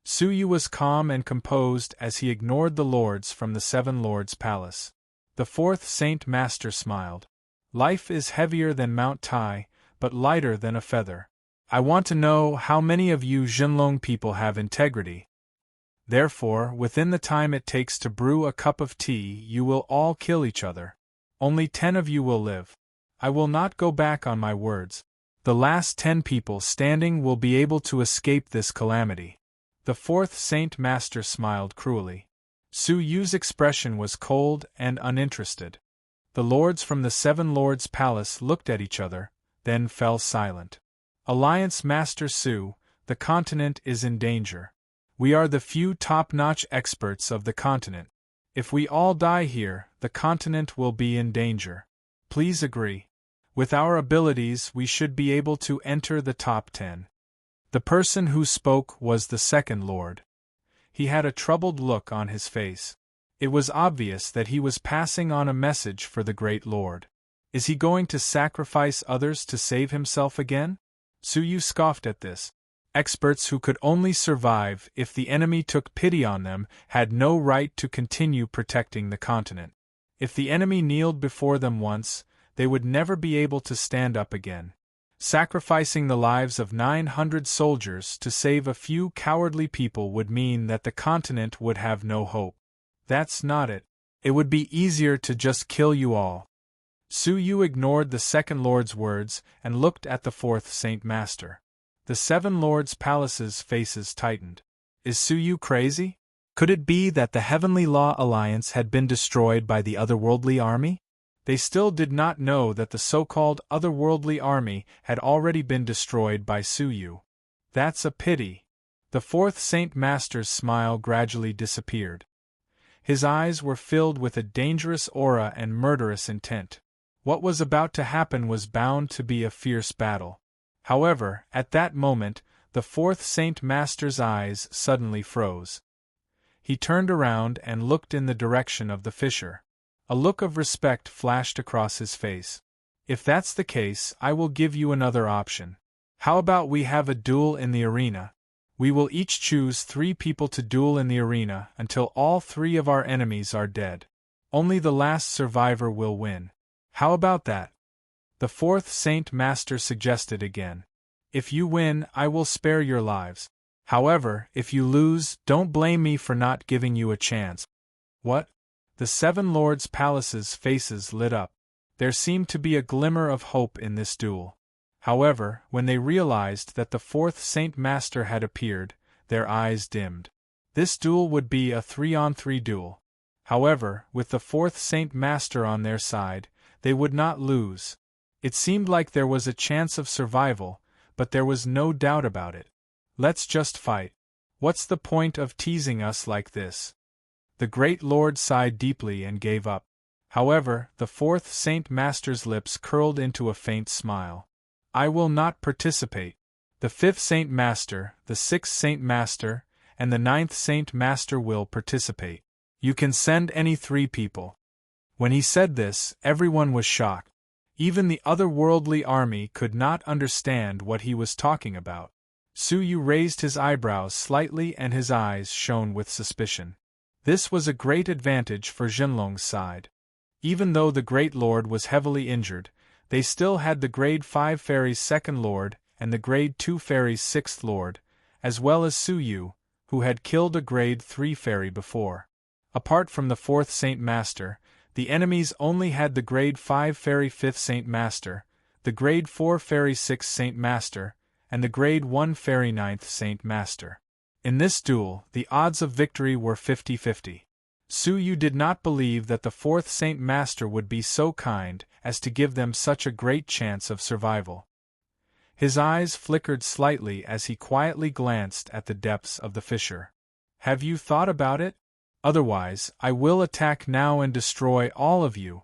Su Yu was calm and composed as he ignored the lords from the Seven Lords' palace. The 4th Saint Master smiled. Life is heavier than Mount Tai, but lighter than a feather. I want to know how many of you Zhenlong people have integrity. Therefore, within the time it takes to brew a cup of tea, you will all kill each other. Only 10 of you will live. I will not go back on my words. The last 10 people standing will be able to escape this calamity. The fourth Saint Master smiled cruelly. Su Yu's expression was cold and uninterested. The lords from the Seven Lords' Palace looked at each other, then fell silent. Alliance Master Su, the continent is in danger. We are the few top-notch experts of the continent. If we all die here, the continent will be in danger. Please agree. With our abilities, we should be able to enter the top 10. The person who spoke was the second lord. He had a troubled look on his face. It was obvious that he was passing on a message for the great lord. Is he going to sacrifice others to save himself again? Su Yu scoffed at this. Experts who could only survive if the enemy took pity on them had no right to continue protecting the continent. If the enemy kneeled before them once, they would never be able to stand up again. Sacrificing the lives of 900 soldiers to save a few cowardly people would mean that the continent would have no hope. That's not it. It would be easier to just kill you all. Su Yu ignored the second lord's words and looked at the fourth Saint Master. The Seven Lords' Palace's faces tightened. Is Su Yu crazy? Could it be that the Heavenly Law Alliance had been destroyed by the otherworldly army? They still did not know that the so-called otherworldly army had already been destroyed by Su Yu. That's a pity. The fourth Saint Master's smile gradually disappeared. His eyes were filled with a dangerous aura and murderous intent. What was about to happen was bound to be a fierce battle. However, at that moment, the fourth Saint Master's eyes suddenly froze. He turned around and looked in the direction of the fissure. A look of respect flashed across his face. If that's the case, I will give you another option. How about we have a duel in the arena? We will each choose 3 people to duel in the arena until all 3 of our enemies are dead. Only the last survivor will win. How about that? The fourth Saint Master suggested again. If you win, I will spare your lives. However, if you lose, don't blame me for not giving you a chance. What? The Seven Lords' Palace's faces lit up. There seemed to be a glimmer of hope in this duel. However, when they realized that the fourth Saint Master had appeared, their eyes dimmed. This duel would be a 3-on-3 duel. However, with the fourth Saint Master on their side, they would not lose. It seemed like there was a chance of survival, but there was no doubt about it. Let's just fight. What's the point of teasing us like this? The great lord sighed deeply and gave up. However, the fourth Saint Master's lips curled into a faint smile. I will not participate. The fifth Saint Master, the sixth Saint Master, and the ninth Saint Master will participate. You can send any 3 people. When he said this, everyone was shocked. Even the otherworldly army could not understand what he was talking about. Su Yu raised his eyebrows slightly and his eyes shone with suspicion. This was a great advantage for Zhenlong's side. Even though the Great Lord was heavily injured, they still had the Grade 5 Fairy's second Lord and the Grade 2 Fairy's sixth Lord, as well as Su Yu, who had killed a Grade 3 Fairy before. Apart from the fourth Saint Master, the enemies only had the Grade 5 Fairy 5th Saint Master, the Grade 4 Fairy 6th Saint Master, and the Grade 1 Fairy 9th Saint Master. In this duel, the odds of victory were 50-50. Su Yu did not believe that the fourth Saint Master would be so kind as to give them such a great chance of survival. His eyes flickered slightly as he quietly glanced at the depths of the fissure. Have you thought about it? Otherwise, I will attack now and destroy all of you.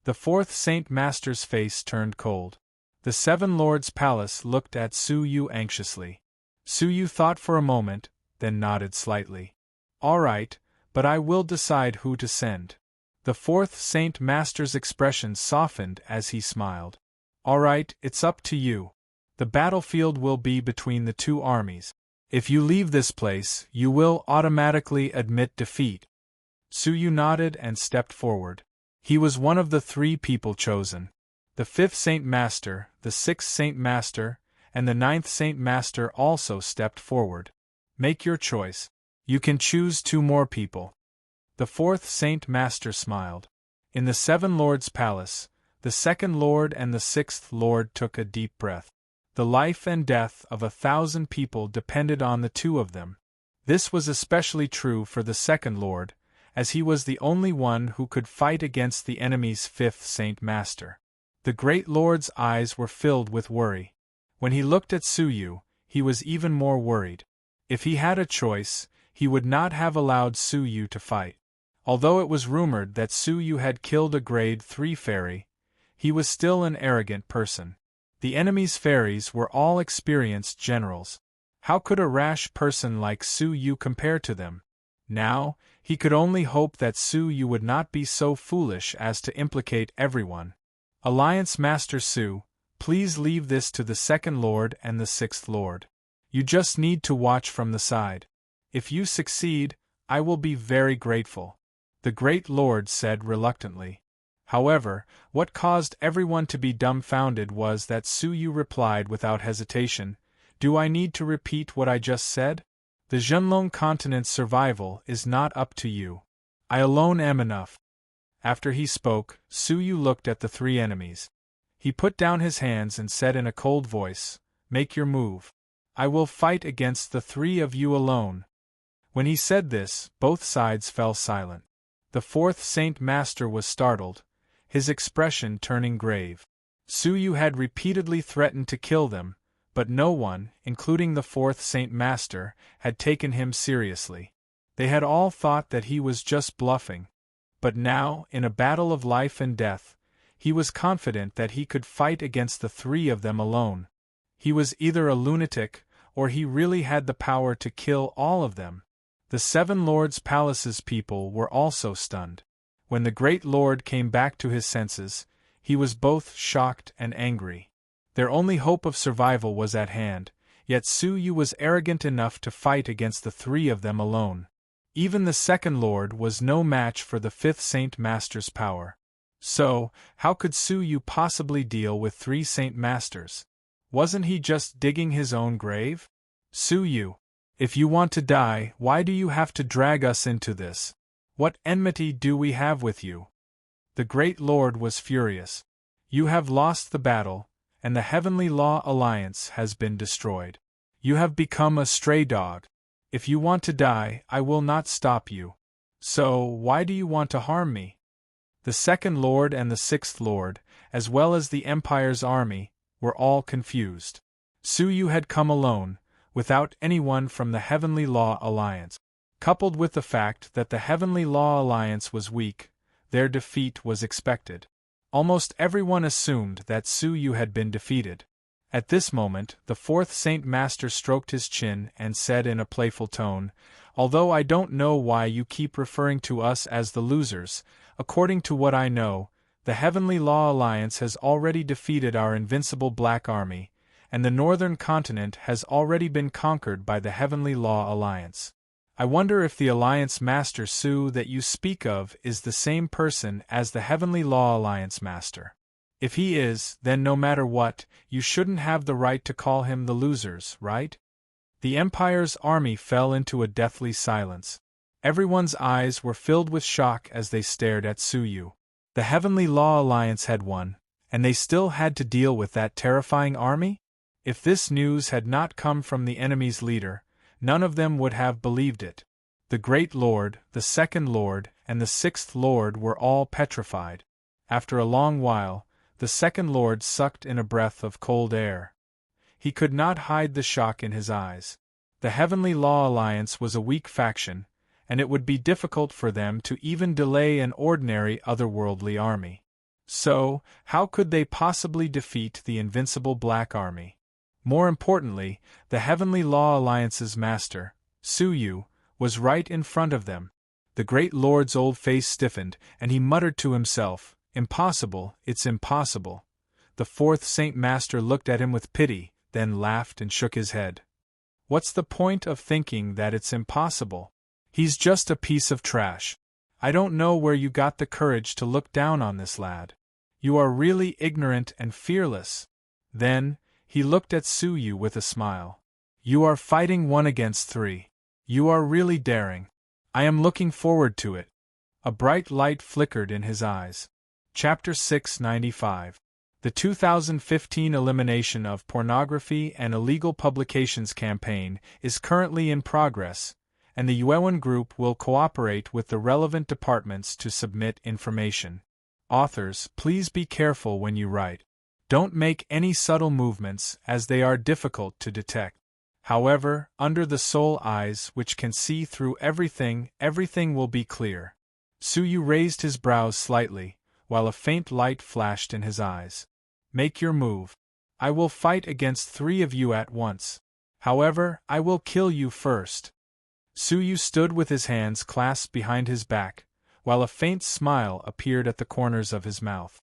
The fourth Saint Master's face turned cold. The Seven Lords' Palace looked at Su Yu anxiously. Su Yu thought for a moment, then nodded slightly. All right, but I will decide who to send. The fourth Saint Master's expression softened as he smiled. All right, it's up to you. The battlefield will be between the 2 armies. If you leave this place, you will automatically admit defeat. Su Yu nodded and stepped forward. He was one of the 3 people chosen. The 5th Saint Master, the 6th Saint Master, and the 9th Saint Master also stepped forward. Make your choice. You can choose 2 more people. The 4th Saint Master smiled. In the Seven Lords' Palace, the 2nd Lord and the 6th Lord took a deep breath. The life and death of 1,000 people depended on the 2 of them. This was especially true for the second lord, as he was the only one who could fight against the enemy's fifth Saint Master. The great lord's eyes were filled with worry. When he looked at Suyu, he was even more worried. If he had a choice, he would not have allowed Suyu to fight. Although it was rumored that Suyu had killed a grade 3 fairy, he was still an arrogant person. The enemy's fairies were all experienced generals. How could a rash person like Suyu compare to them? Now, he could only hope that Suyu would not be so foolish as to implicate everyone. Alliance Master Su, please leave this to the second lord and the sixth lord. You just need to watch from the side. If you succeed, I will be very grateful, the great lord said reluctantly. However, what caused everyone to be dumbfounded was that Suyu replied without hesitation, "Do I need to repeat what I just said? The Zhenlong continent's survival is not up to you. I alone am enough." After he spoke, Suyu looked at the three enemies. He put down his hands and said in a cold voice, "Make your move. I will fight against the three of you alone." When he said this, both sides fell silent. The fourth Saint Master was startled, his expression turning grave. Suyu had repeatedly threatened to kill them, but no one, including the fourth Saint Master, had taken him seriously. They had all thought that he was just bluffing. But now, in a battle of life and death, he was confident that he could fight against the three of them alone. He was either a lunatic, or he really had the power to kill all of them. The Seven Lords' Palace's people were also stunned. When the great lord came back to his senses, he was both shocked and angry. Their only hope of survival was at hand, yet Suyu was arrogant enough to fight against the three of them alone. Even the second lord was no match for the fifth Saint Master's power. So, how could Suyu possibly deal with three Saint Masters? Wasn't he just digging his own grave? Suyu, if you want to die, why do you have to drag us into this? What enmity do we have with you? The great lord was furious. You have lost the battle, and the Heavenly Law Alliance has been destroyed. You have become a stray dog. If you want to die, I will not stop you. So, why do you want to harm me? The second lord and the sixth lord, as well as the Empire's army, were all confused. Suyu had come alone, without anyone from the Heavenly Law Alliance. Coupled with the fact that the Heavenly Law Alliance was weak, their defeat was expected. Almost everyone assumed that Suyu had been defeated. At this moment, the fourth Saint Master stroked his chin and said in a playful tone, "Although I don't know why you keep referring to us as the losers, according to what I know, the Heavenly Law Alliance has already defeated our invincible Black Army, and the northern continent has already been conquered by the Heavenly Law Alliance. I wonder if the Alliance Master Su that you speak of is the same person as the Heavenly Law Alliance Master. If he is, then no matter what, you shouldn't have the right to call him the losers, right?" The Empire's army fell into a deathly silence. Everyone's eyes were filled with shock as they stared at Suyu. The Heavenly Law Alliance had won, and they still had to deal with that terrifying army? If this news had not come from the enemy's leader, none of them would have believed it. The Great Lord, the Second Lord, and the Sixth Lord were all petrified. After a long while, the Second Lord sucked in a breath of cold air. He could not hide the shock in his eyes. The Heavenly Law Alliance was a weak faction, and it would be difficult for them to even delay an ordinary otherworldly army. So, how could they possibly defeat the invincible Black Army? More importantly, the Heavenly Law Alliance's master, Suyu, was right in front of them. The Great Lord's old face stiffened, and he muttered to himself, "Impossible, it's impossible." The fourth Saint Master looked at him with pity, then laughed and shook his head. "What's the point of thinking that it's impossible? He's just a piece of trash. I don't know where you got the courage to look down on this lad. You are really ignorant and fearless." Then, he looked at Suyu with a smile. "You are fighting 1 against 3. You are really daring. I am looking forward to it." A bright light flickered in his eyes. Chapter 695. The 2015 Elimination of Pornography and Illegal Publications campaign is currently in progress, and the Yuewan group will cooperate with the relevant departments to submit information. Authors, please be careful when you write. Don't make any subtle movements, as they are difficult to detect. However, under the soul eyes which can see through everything, everything will be clear. Suyu raised his brows slightly, while a faint light flashed in his eyes. Make your move. I will fight against 3 of you at once. However, I will kill you first. Suyu stood with his hands clasped behind his back, while a faint smile appeared at the corners of his mouth.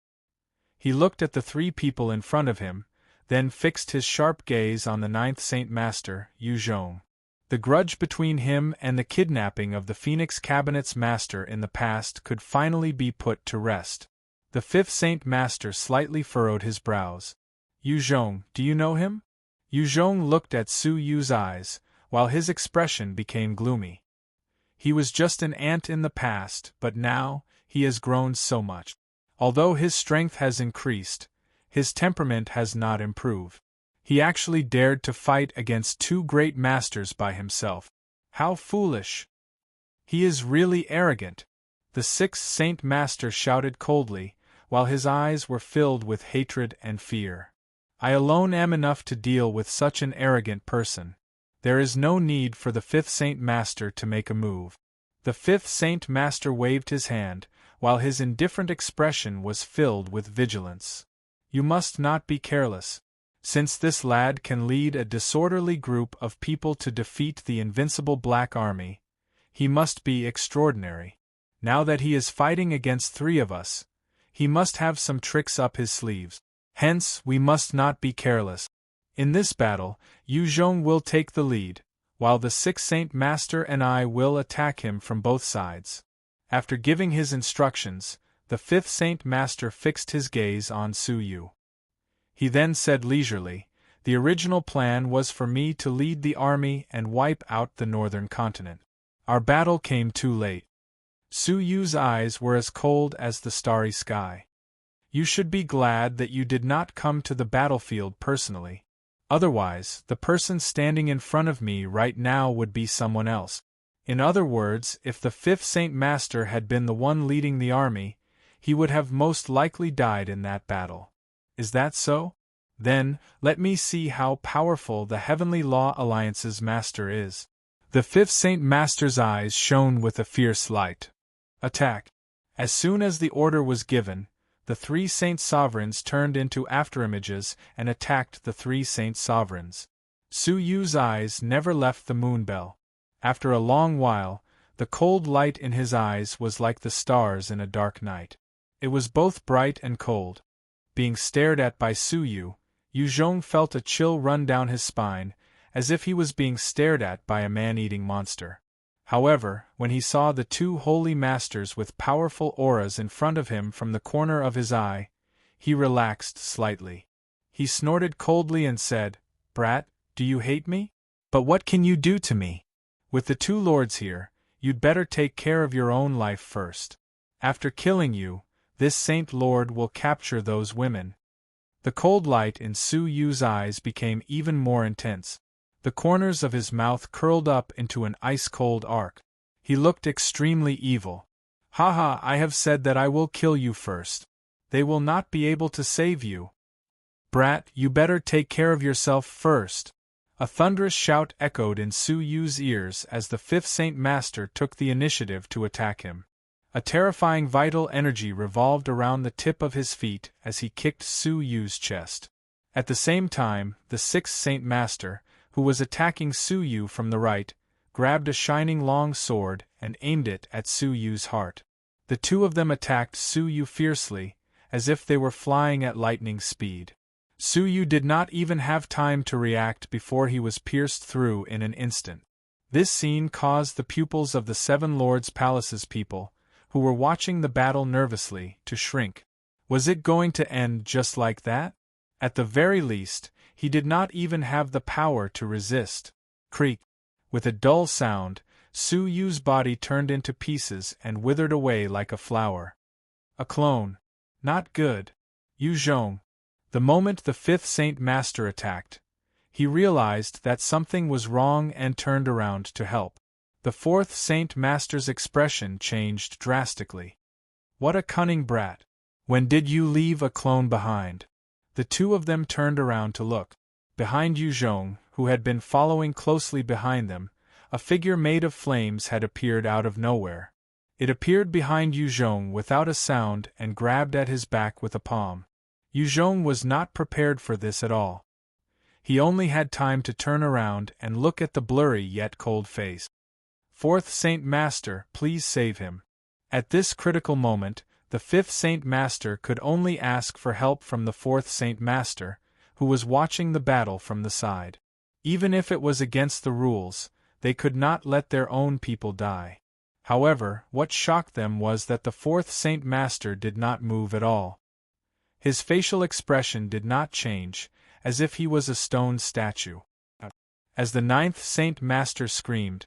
He looked at the 3 people in front of him, then fixed his sharp gaze on the 9th Saint Master, Yu Zhong. The grudge between him and the kidnapping of the Phoenix Cabinet's master in the past could finally be put to rest. The 5th Saint Master slightly furrowed his brows. Yu Zhong, do you know him? Yu Zhong looked at Su Yu's eyes, while his expression became gloomy. He was just an ant in the past, but now, he has grown so much. Although his strength has increased, his temperament has not improved. He actually dared to fight against 2 great masters by himself. How foolish! He is really arrogant. The 6th Saint Master shouted coldly, while his eyes were filled with hatred and fear. I alone am enough to deal with such an arrogant person. There is no need for the 5th Saint Master to make a move. The 5th Saint Master waved his hand, while his indifferent expression was filled with vigilance. You must not be careless. Since this lad can lead a disorderly group of people to defeat the invincible Black Army, he must be extraordinary. Now that he is fighting against 3 of us, he must have some tricks up his sleeves. Hence, we must not be careless. In this battle, Yu Zhong will take the lead, while the 6th Saint Master and I will attack him from both sides. After giving his instructions, the 5th Saint Master fixed his gaze on Su Yu. He then said leisurely, the original plan was for me to lead the army and wipe out the northern continent. Our battle came too late. Su Yu's eyes were as cold as the starry sky. You should be glad that you did not come to the battlefield personally. Otherwise, the person standing in front of me right now would be someone else. In other words, if the 5th Saint Master had been the one leading the army, he would have most likely died in that battle. Is that so? Then, let me see how powerful the Heavenly Law Alliance's master is. The 5th Saint Master's eyes shone with a fierce light. Attack! As soon as the order was given, the 3 Saint Sovereigns turned into afterimages and attacked the 3 Saint Sovereigns. Su Yu's eyes never left the moonbell. After a long while, the cold light in his eyes was like the stars in a dark night. It was both bright and cold. Being stared at by Su Yu, Yu Zhong felt a chill run down his spine, as if he was being stared at by a man-eating monster. However, when he saw the 2 holy masters with powerful auras in front of him from the corner of his eye, he relaxed slightly. He snorted coldly and said, "Brat, do you hate me? But what can you do to me? With the 2 lords here, you'd better take care of your own life first. After killing you, this Saint Lord will capture those women." The cold light in Su Yu's eyes became even more intense. The corners of his mouth curled up into an ice-cold arc. He looked extremely evil. "Haha, I have said that I will kill you first. They will not be able to save you. Brat, you better take care of yourself first." A thunderous shout echoed in Su Yu's ears as the 5th Saint Master took the initiative to attack him. A terrifying vital energy revolved around the tip of his feet as he kicked Su Yu's chest. At the same time, the 6th Saint Master, who was attacking Su Yu from the right, grabbed a shining long sword and aimed it at Su Yu's heart. The 2 of them attacked Su Yu fiercely, as if they were flying at lightning speed. Su Yu did not even have time to react before he was pierced through in an instant. This scene caused the pupils of the 7 Lords' Palace's people, who were watching the battle nervously, to shrink. Was it going to end just like that? At the very least, he did not even have the power to resist. Creak! With a dull sound, Su Yu's body turned into pieces and withered away like a flower. A clone. Not good. Yu Zhong. The moment the 5th Saint Master attacked, he realized that something was wrong and turned around to help. The fourth Saint Master's expression changed drastically. What a cunning brat! When did you leave a clone behind? The two of them turned around to look. Behind Yuzhong, who had been following closely behind them, a figure made of flames had appeared out of nowhere. It appeared behind Yuzhong without a sound and grabbed at his back with a palm. Yuzhong was not prepared for this at all. He only had time to turn around and look at the blurry yet cold face. Fourth Saint Master, please save him. At this critical moment, the fifth Saint Master could only ask for help from the fourth Saint Master, who was watching the battle from the side. Even if it was against the rules, they could not let their own people die. However, what shocked them was that the fourth Saint Master did not move at all. His facial expression did not change, as if he was a stone statue. As the ninth Saint Master screamed,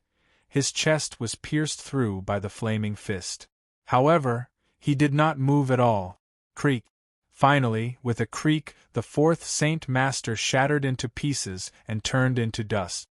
his chest was pierced through by the flaming fist. However, he did not move at all. Creak. Finally, with a creak, the fourth Saint Master shattered into pieces and turned into dust.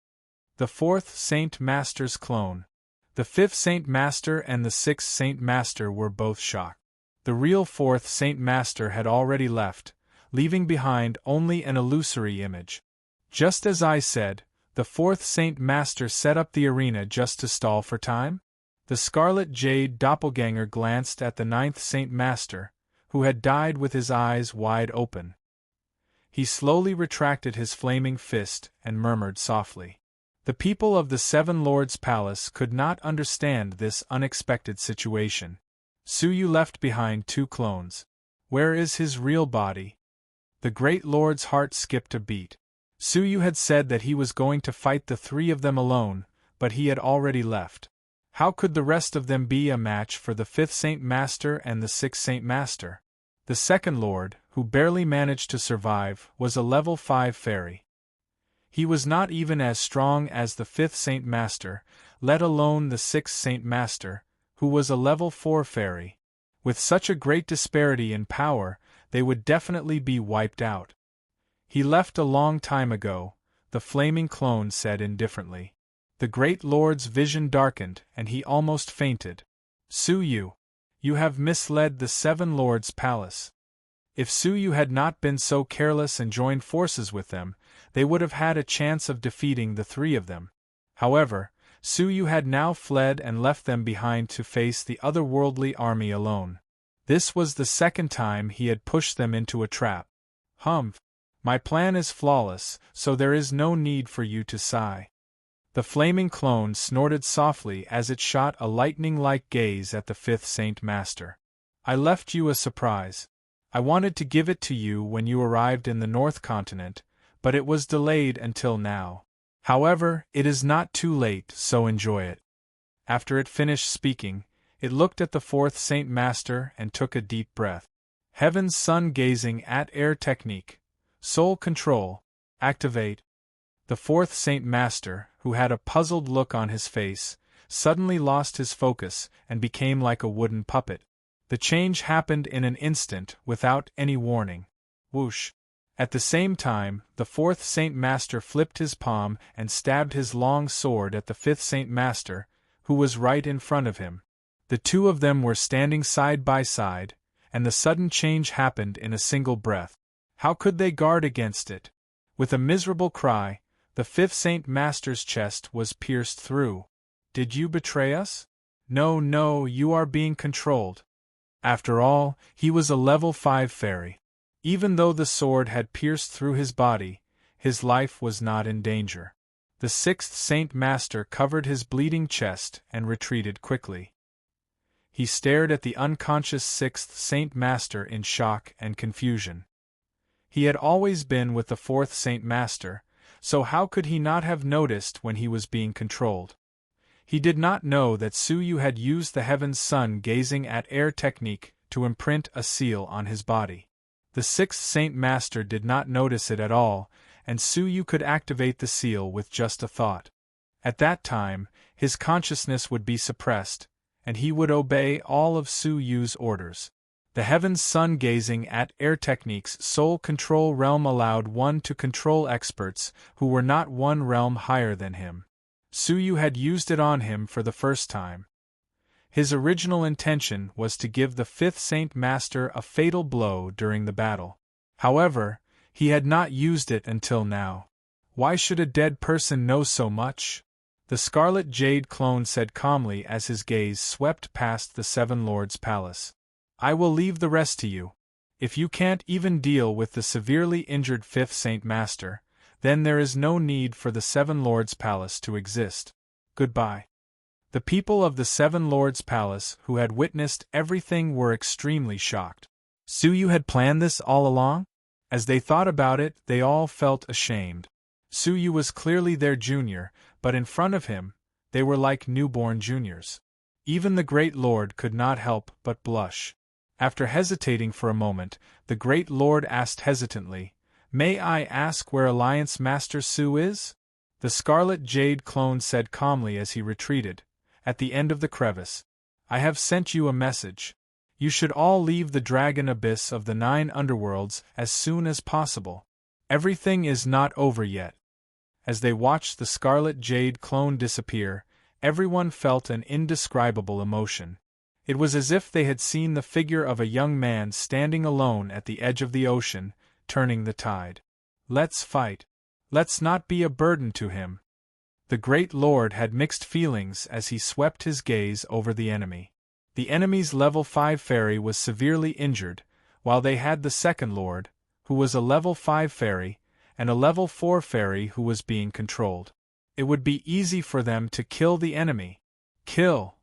The fourth Saint Master's clone. The fifth Saint Master and the sixth Saint Master were both shocked. The real fourth Saint Master had already left, leaving behind only an illusory image. Just as I said, the fourth Saint Master set up the arena just to stall for time? The Scarlet Jade doppelganger glanced at the ninth Saint Master, who had died with his eyes wide open. He slowly retracted his flaming fist and murmured softly. The people of the Seven Lords' Palace could not understand this unexpected situation. Suyu left behind two clones. Where is his real body? The great lord's heart skipped a beat. Suyu had said that he was going to fight the three of them alone, but he had already left. How could the rest of them be a match for the fifth Saint Master and the sixth Saint Master? The second lord, who barely managed to survive, was a level 5 fairy. He was not even as strong as the fifth Saint Master, let alone the sixth Saint Master, who was a level 4 fairy. With such a great disparity in power, they would definitely be wiped out. He left a long time ago, the flaming clone said indifferently. The great lord's vision darkened and he almost fainted. Suyu, you have misled the Seven Lords' Palace. If Suyu had not been so careless and joined forces with them, they would have had a chance of defeating the three of them. However, Suyu had now fled and left them behind to face the otherworldly army alone. This was the second time he had pushed them into a trap. Humph! My plan is flawless, so there is no need for you to sigh. The flaming clone snorted softly as it shot a lightning-like gaze at the fifth Saint Master. I left you a surprise. I wanted to give it to you when you arrived in the North Continent, but it was delayed until now. However, it is not too late, so enjoy it. After it finished speaking, it looked at the fourth Saint Master and took a deep breath. Heaven's Sun gazing at air technique. Soul control. Activate. The fourth Saint Master, who had a puzzled look on his face, suddenly lost his focus and became like a wooden puppet. The change happened in an instant without any warning. Whoosh! At the same time, the fourth Saint Master flipped his palm and stabbed his long sword at the fifth Saint Master, who was right in front of him. The two of them were standing side by side, and the sudden change happened in a single breath. How could they guard against it? With a miserable cry, the fifth Saint Master's chest was pierced through. Did you betray us? No, you are being controlled. After all, he was a level 5 fairy. Even though the sword had pierced through his body, his life was not in danger. The sixth Saint Master covered his bleeding chest and retreated quickly. He stared at the unconscious sixth Saint Master in shock and confusion. He had always been with the fourth Saint Master, so how could he not have noticed when he was being controlled? He did not know that Suyu had used the Heaven's Sun gazing at air technique to imprint a seal on his body. The sixth Saint Master did not notice it at all, and Suyu could activate the seal with just a thought. At that time, his consciousness would be suppressed, and he would obey all of Suyu's orders. The Heaven's Sun gazing at air technique's soul control realm allowed one to control experts who were not one realm higher than him. Suyu had used it on him for the first time. His original intention was to give the fifth Saint Master a fatal blow during the battle. However, he had not used it until now. Why should a dead person know so much? The Scarlet Jade clone said calmly as his gaze swept past the Seven Lords' palace. I will leave the rest to you. If you can't even deal with the severely injured fifth Saint Master, then there is no need for the Seven Lords' palace to exist. Goodbye. The people of the Seven Lords' palace who had witnessed everything were extremely shocked. Suyu had planned this all along? As they thought about it, they all felt ashamed. Suyu was clearly their junior, but in front of him, they were like newborn juniors. Even the Great Lord could not help but blush. After hesitating for a moment, the Great Lord asked hesitantly, May I ask where Alliance Master Su is? The Scarlet Jade clone said calmly as he retreated, at the end of the crevice. I have sent you a message. You should all leave the dragon abyss of the 9 underworlds as soon as possible. Everything is not over yet. As they watched the Scarlet Jade clone disappear, everyone felt an indescribable emotion. It was as if they had seen the figure of a young man standing alone at the edge of the ocean, turning the tide. Let's fight. Let's not be a burden to him. The Great Lord had mixed feelings as he swept his gaze over the enemy. The enemy's level 5 fairy was severely injured, while they had the second Lord, who was a level 5 fairy, and a level 4 fairy who was being controlled. It would be easy for them to kill the enemy. Kill!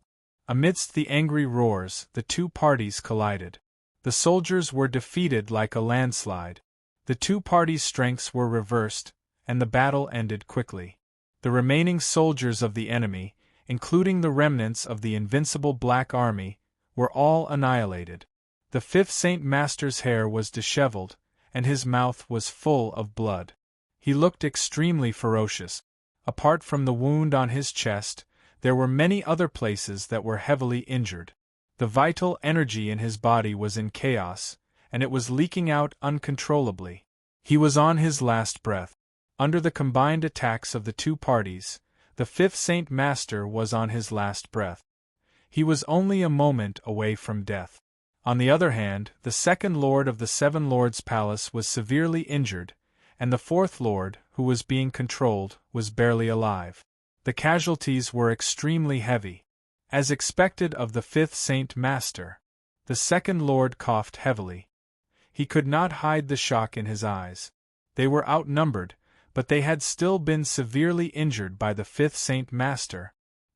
Amidst the angry roars, the two parties collided. The soldiers were defeated like a landslide. The two parties' strengths were reversed, and the battle ended quickly. The remaining soldiers of the enemy, including the remnants of the invincible Black Army, were all annihilated. The fifth Saint Master's hair was disheveled, and his mouth was full of blood. He looked extremely ferocious. Apart from the wound on his chest, there were many other places that were heavily injured. The vital energy in his body was in chaos, and it was leaking out uncontrollably. He was on his last breath. Under the combined attacks of the two parties, the fifth Saint Master was on his last breath. He was only a moment away from death. On the other hand, the second Lord of the Seven Lords' Palace was severely injured, and the fourth Lord, who was being controlled, was barely alive. The casualties were extremely heavy. As expected of the fifth Saint Master, the second Lord coughed heavily. He could not hide the shock in his eyes. They were outnumbered, but they had still been severely injured by the fifth Saint Master.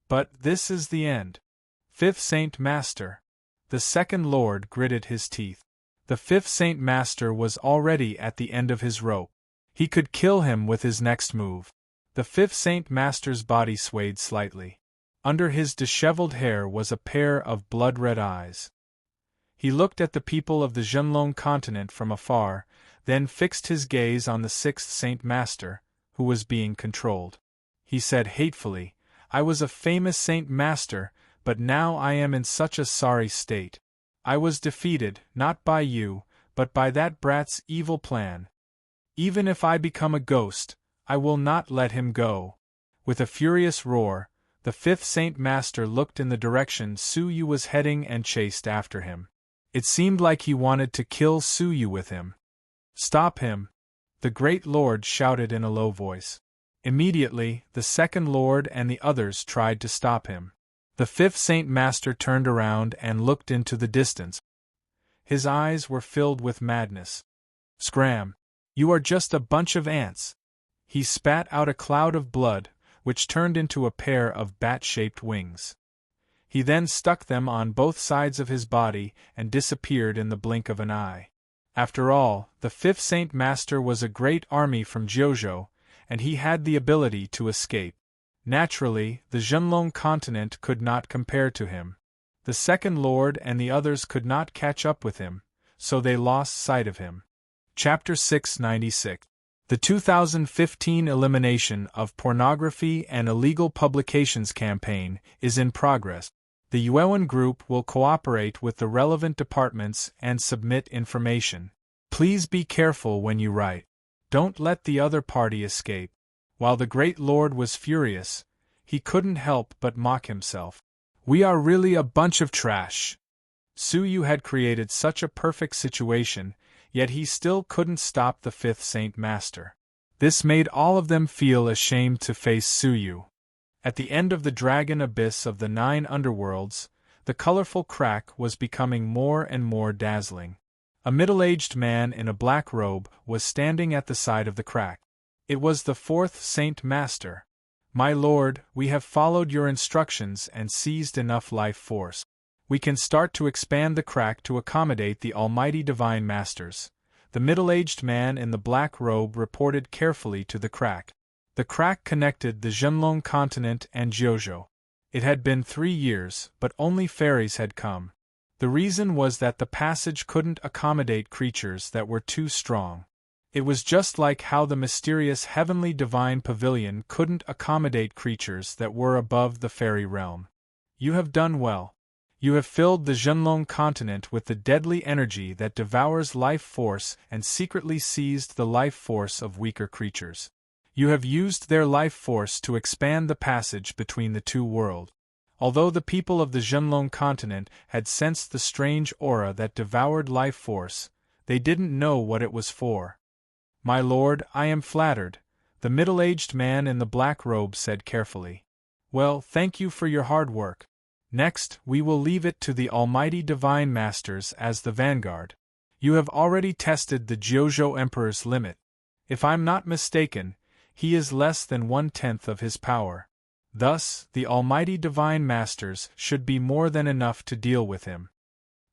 But this is the end. Fifth Saint Master. The second Lord gritted his teeth. The fifth Saint Master was already at the end of his rope. He could kill him with his next move. The fifth Saint Master's body swayed slightly. Under his disheveled hair was a pair of blood-red eyes. He looked at the people of the Zhenlong continent from afar, then fixed his gaze on the sixth Saint Master, who was being controlled. He said hatefully, I was a famous Saint Master, but now I am in such a sorry state. I was defeated, not by you, but by that brat's evil plan. Even if I become a ghost, I will not let him go. With a furious roar, the fifth Saint Master looked in the direction Suyu was heading and chased after him. It seemed like he wanted to kill Suyu with him. Stop him! The Great Lord shouted in a low voice. Immediately, the second Lord and the others tried to stop him. The fifth Saint Master turned around and looked into the distance. His eyes were filled with madness. Scram! You are just a bunch of ants! He spat out a cloud of blood, which turned into a pair of bat-shaped wings. He then stuck them on both sides of his body and disappeared in the blink of an eye. After all, the fifth Saint Master was a great army from Jiuzhou, and he had the ability to escape. Naturally, the Zhenlong continent could not compare to him. The second Lord and the others could not catch up with him, so they lost sight of him. Chapter 696. The 2015 Elimination of Pornography and Illegal Publications campaign is in progress. The Yuan Group will cooperate with the relevant departments and submit information. Please be careful when you write. Don't let the other party escape. While the Great Lord was furious, He couldn't help but mock himself. We are really a bunch of trash. Suyu had created such a perfect situation, yet he still couldn't stop the fifth Saint Master. This made all of them feel ashamed to face Suyu. At the end of the dragon abyss of the 9 underworlds, the colorful crack was becoming more and more dazzling. A middle-aged man in a black robe was standing at the side of the crack. It was the fourth Saint Master. My lord, we have followed your instructions and seized enough life force. We can start to expand the crack to accommodate the almighty divine masters. The middle-aged man in the black robe reported carefully to the crack. The crack connected the Zhenlong continent and Jiuzhou. It had been 3 years, but only fairies had come. The reason was that the passage couldn't accommodate creatures that were too strong. It was just like how the mysterious heavenly divine pavilion couldn't accommodate creatures that were above the fairy realm. You have done well. You have filled the Zhenlong continent with the deadly energy that devours life force and secretly seized the life force of weaker creatures. You have used their life force to expand the passage between the 2 worlds. Although the people of the Zhenlong continent had sensed the strange aura that devoured life force, they didn't know what it was for. My lord, I am flattered, the middle-aged man in the black robe said carefully. Well, thank you for your hard work. Next, we will leave it to the almighty divine masters as the vanguard. You have already tested the Jiuzhou Emperor's limit. If I'm not mistaken, he is less than 1/10 of his power. Thus, the almighty divine masters should be more than enough to deal with him.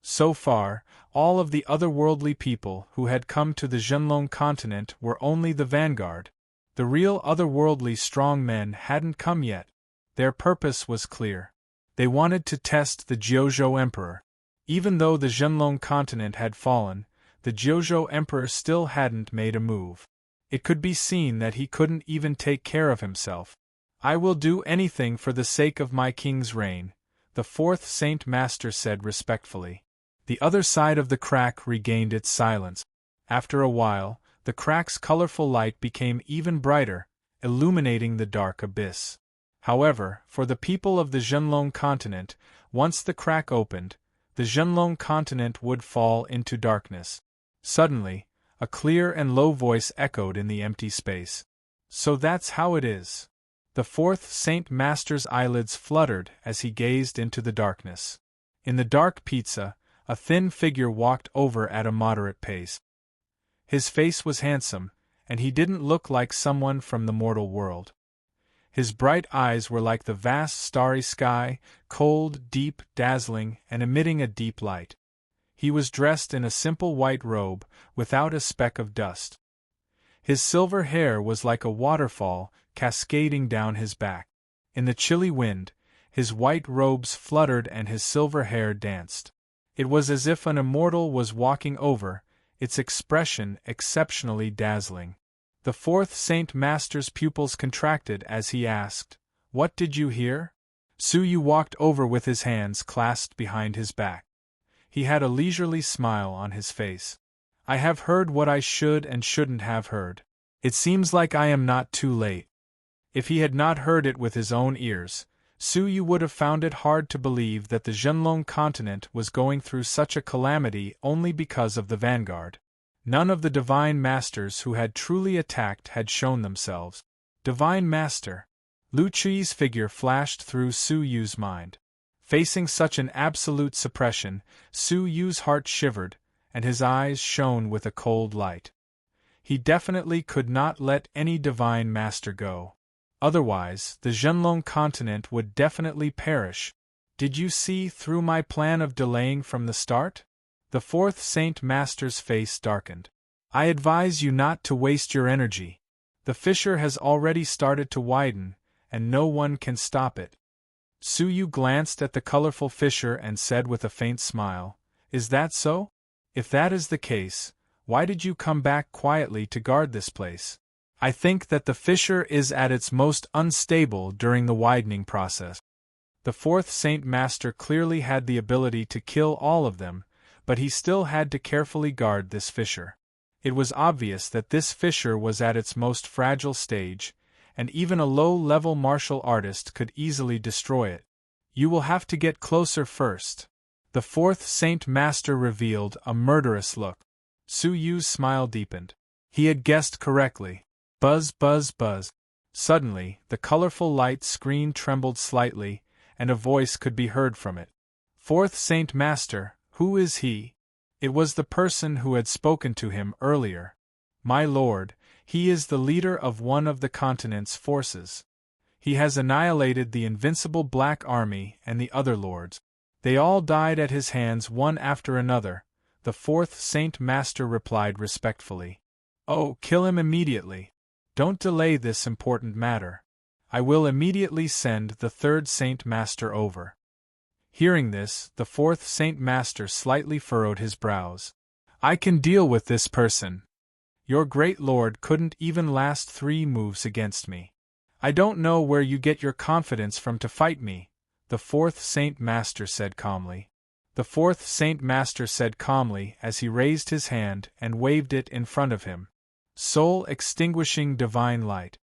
So far, all of the otherworldly people who had come to the Zhenlong continent were only the vanguard. The real otherworldly strong men hadn't come yet. Their purpose was clear. They wanted to test the Jiuzhou Emperor. Even though the Zhenlong continent had fallen, the Jiuzhou Emperor still hadn't made a move. It could be seen that he couldn't even take care of himself. I will do anything for the sake of my king's reign, the fourth Saint Master said respectfully. The other side of the crack regained its silence. After a while, the crack's colorful light became even brighter, illuminating the dark abyss. However, for the people of the Zhenlong continent, once the crack opened, the Zhenlong continent would fall into darkness. Suddenly, a clear and low voice echoed in the empty space. So that's how it is. The fourth Saint Master's eyelids fluttered as he gazed into the darkness. In the dark pizza, a thin figure walked over at a moderate pace. His face was handsome, and he didn't look like someone from the mortal world. His bright eyes were like the vast starry sky, cold, deep, dazzling, and emitting a deep light. He was dressed in a simple white robe, without a speck of dust. His silver hair was like a waterfall, cascading down his back. In the chilly wind, his white robes fluttered and his silver hair danced. It was as if an immortal was walking over, its expression exceptionally dazzling. The fourth Saint Master's pupils contracted as he asked, "What did you hear?" Suyu walked over with his hands clasped behind his back. He had a leisurely smile on his face. "I have heard what I should and shouldn't have heard. It seems like I am not too late." If he had not heard it with his own ears, Suyu would have found it hard to believe that the Zhenlong continent was going through such a calamity only because of the vanguard. None of the divine masters who had truly attacked had shown themselves. Divine Master! Lu Qi's figure flashed through Suyu's mind. Facing such an absolute suppression, Suyu's heart shivered, and his eyes shone with a cold light. He definitely could not let any divine master go. Otherwise, the Zhenlong continent would definitely perish. Did you see through my plan of delaying from the start? The fourth Saint Master's face darkened. I advise you not to waste your energy. The fissure has already started to widen, and no one can stop it. Suyu glanced at the colorful fissure and said with a faint smile, "Is that so? If that is the case, why did you come back quietly to guard this place?" "I think that the fissure is at its most unstable during the widening process." The fourth Saint Master clearly had the ability to kill all of them, but he still had to carefully guard this fissure. It was obvious that this fissure was at its most fragile stage, and even a low-level martial artist could easily destroy it. You will have to get closer first. The fourth Saint Master revealed a murderous look. Su Yu's smile deepened. He had guessed correctly. Buzz, buzz, buzz. Suddenly, the colorful light screen trembled slightly, and a voice could be heard from it. Fourth Saint Master, who is he? It was the person who had spoken to him earlier. My lord, he is the leader of one of the continent's forces. He has annihilated the invincible Black Army and the other lords. They all died at his hands one after another, the fourth Saint Master replied respectfully. Oh, kill him immediately. Don't delay this important matter. I will immediately send the third Saint Master over. Hearing this, the fourth Saint Master slightly furrowed his brows. I can deal with this person. Your great lord couldn't even last 3 moves against me. I don't know where you get your confidence from to fight me, the fourth Saint Master said calmly. The fourth Saint Master said calmly as he raised his hand and waved it in front of him. Soul-extinguishing divine light.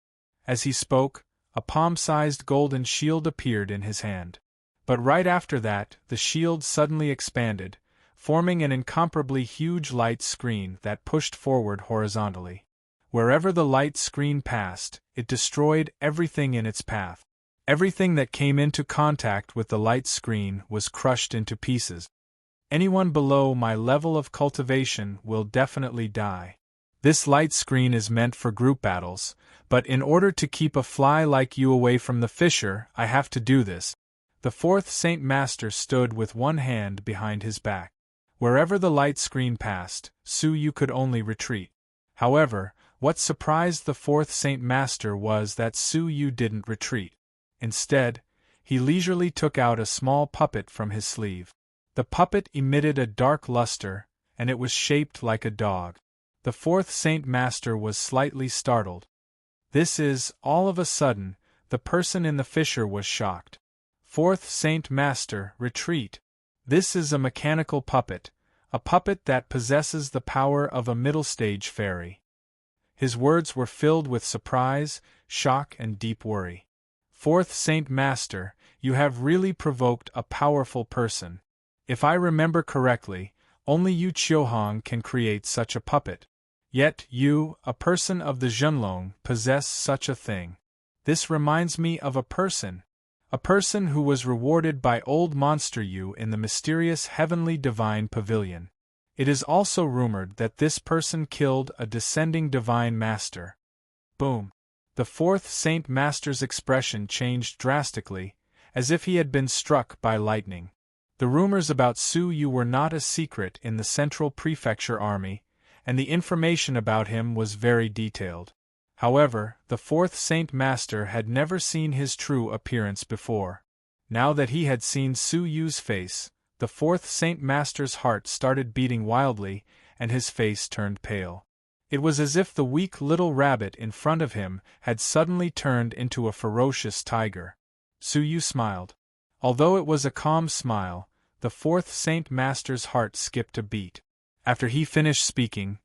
As he spoke, a palm-sized golden shield appeared in his hand. But right after that, the shield suddenly expanded, forming an incomparably huge light screen that pushed forward horizontally. Wherever the light screen passed, it destroyed everything in its path. Everything that came into contact with the light screen was crushed into pieces. Anyone below my level of cultivation will definitely die. This light screen is meant for group battles, but in order to keep a fly like you away from the fissure, I have to do this. The fourth Saint Master stood with one hand behind his back. Wherever the light screen passed, Su Yu could only retreat. However, what surprised the fourth Saint Master was that Su Yu didn't retreat. Instead, he leisurely took out a small puppet from his sleeve. The puppet emitted a dark luster, and it was shaped like a dog. The fourth Saint Master was slightly startled. All of a sudden, the person in the fissure was shocked. Fourth Saint Master, retreat. This is a mechanical puppet, a puppet that possesses the power of a middle-stage fairy. His words were filled with surprise, shock, and deep worry. Fourth Saint Master, you have really provoked a powerful person. If I remember correctly, only Yu Qiuhong can create such a puppet. Yet you, a person of the Zhenlong, possess such a thing. This reminds me of a person who was rewarded by Old Monster Yu in the mysterious Heavenly Divine Pavilion. It is also rumored that this person killed a descending Divine Master. Boom. The fourth Saint Master's expression changed drastically, as if he had been struck by lightning. The rumors about Su Yu were not a secret in the Central Prefecture Army, and the information about him was very detailed. However, the fourth Saint Master had never seen his true appearance before. Now that he had seen Su Yu's face, the fourth Saint Master's heart started beating wildly, and his face turned pale. It was as if the weak little rabbit in front of him had suddenly turned into a ferocious tiger. Su Yu smiled. Although it was a calm smile, the fourth Saint Master's heart skipped a beat. After he finished speaking,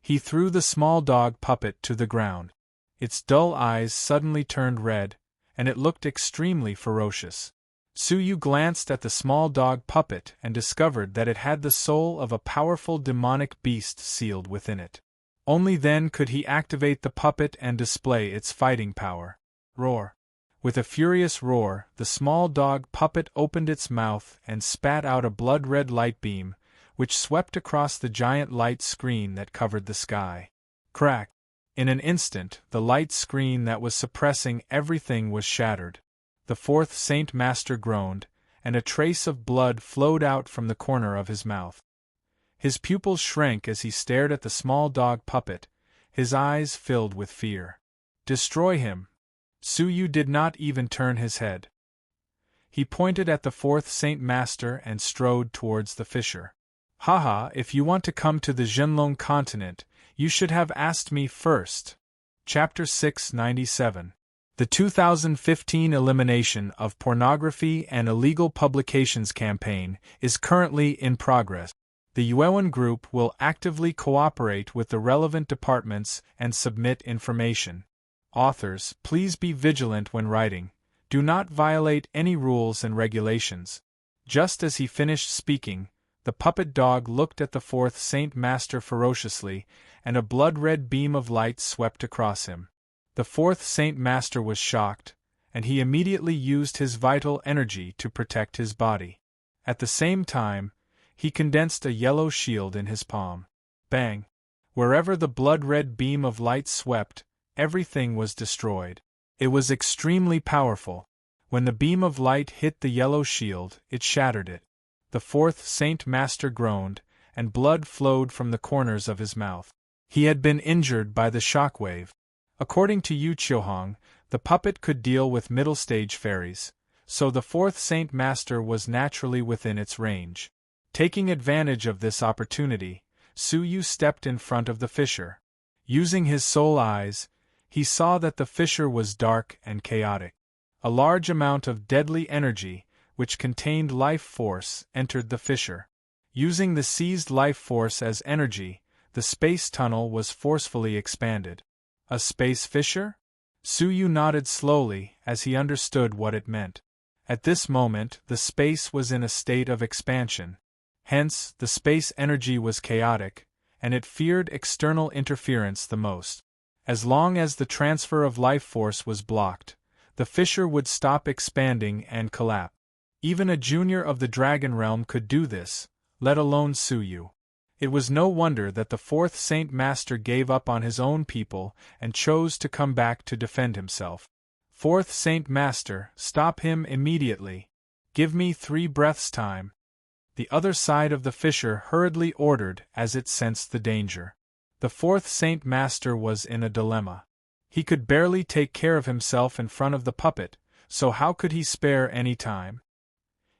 he threw the small dog puppet to the ground. Its dull eyes suddenly turned red, and it looked extremely ferocious. Su Yu glanced at the small dog puppet and discovered that it had the soul of a powerful demonic beast sealed within it. Only then could he activate the puppet and display its fighting power. Roar. With a furious roar, the small dog puppet opened its mouth and spat out a blood-red light beam, which swept across the giant light screen that covered the sky. Crack! In an instant, the light screen that was suppressing everything was shattered. The fourth Saint Master groaned, and a trace of blood flowed out from the corner of his mouth. His pupils shrank as he stared at the small dog puppet, his eyes filled with fear. Destroy him! Su Yu did not even turn his head. He pointed at the fourth Saint Master and strode towards the fissure. Haha, if you want to come to the Zhenlong continent, you should have asked me first. Chapter 697. The 2015 Elimination of Pornography and Illegal Publications campaign is currently in progress. The Yuewan Group will actively cooperate with the relevant departments and submit information. Authors, please be vigilant when writing. Do not violate any rules and regulations. Just as he finished speaking, the puppet dog looked at the fourth Saint Master ferociously, and a blood-red beam of light swept across him. The fourth Saint Master was shocked, and he immediately used his vital energy to protect his body. At the same time, he condensed a yellow shield in his palm. Bang! Wherever the blood-red beam of light swept, everything was destroyed. It was extremely powerful. When the beam of light hit the yellow shield, it shattered it. The fourth Saint Master groaned, and blood flowed from the corners of his mouth. He had been injured by the shockwave. According to Yu Qiuhong, the puppet could deal with middle-stage fairies, so the fourth Saint Master was naturally within its range. Taking advantage of this opportunity, Su Yu stepped in front of the fissure. Using his soul eyes, he saw that the fissure was dark and chaotic. A large amount of deadly energy, which contained life force, entered the fissure. Using the seized life force as energy, the space tunnel was forcefully expanded. A space fissure? Su Yu nodded slowly as he understood what it meant. At this moment, the space was in a state of expansion. Hence, the space energy was chaotic, and it feared external interference the most. As long as the transfer of life force was blocked, the fissure would stop expanding and collapse. Even a junior of the Dragon Realm could do this, let alone Su Yu. It was no wonder that the fourth Saint Master gave up on his own people and chose to come back to defend himself. Fourth Saint Master, stop him immediately. Give me 3 breaths' time. The other side of the fissure hurriedly ordered as it sensed the danger. The fourth Saint Master was in a dilemma. He could barely take care of himself in front of the puppet, so how could he spare any time?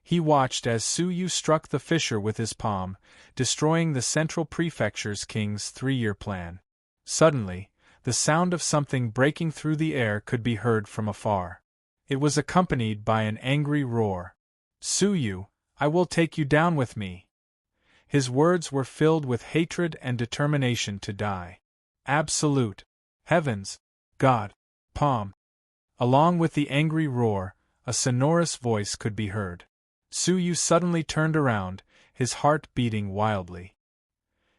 He watched as Su Yu struck the fissure with his palm, destroying the Central Prefecture's king's 3-year plan. Suddenly, the sound of something breaking through the air could be heard from afar. It was accompanied by an angry roar. Su Yu, I will take you down with me. His words were filled with hatred and determination to die. Absolute. Heavens. God. Palm. Along with the angry roar, a sonorous voice could be heard. Su Yu suddenly turned around, his heart beating wildly.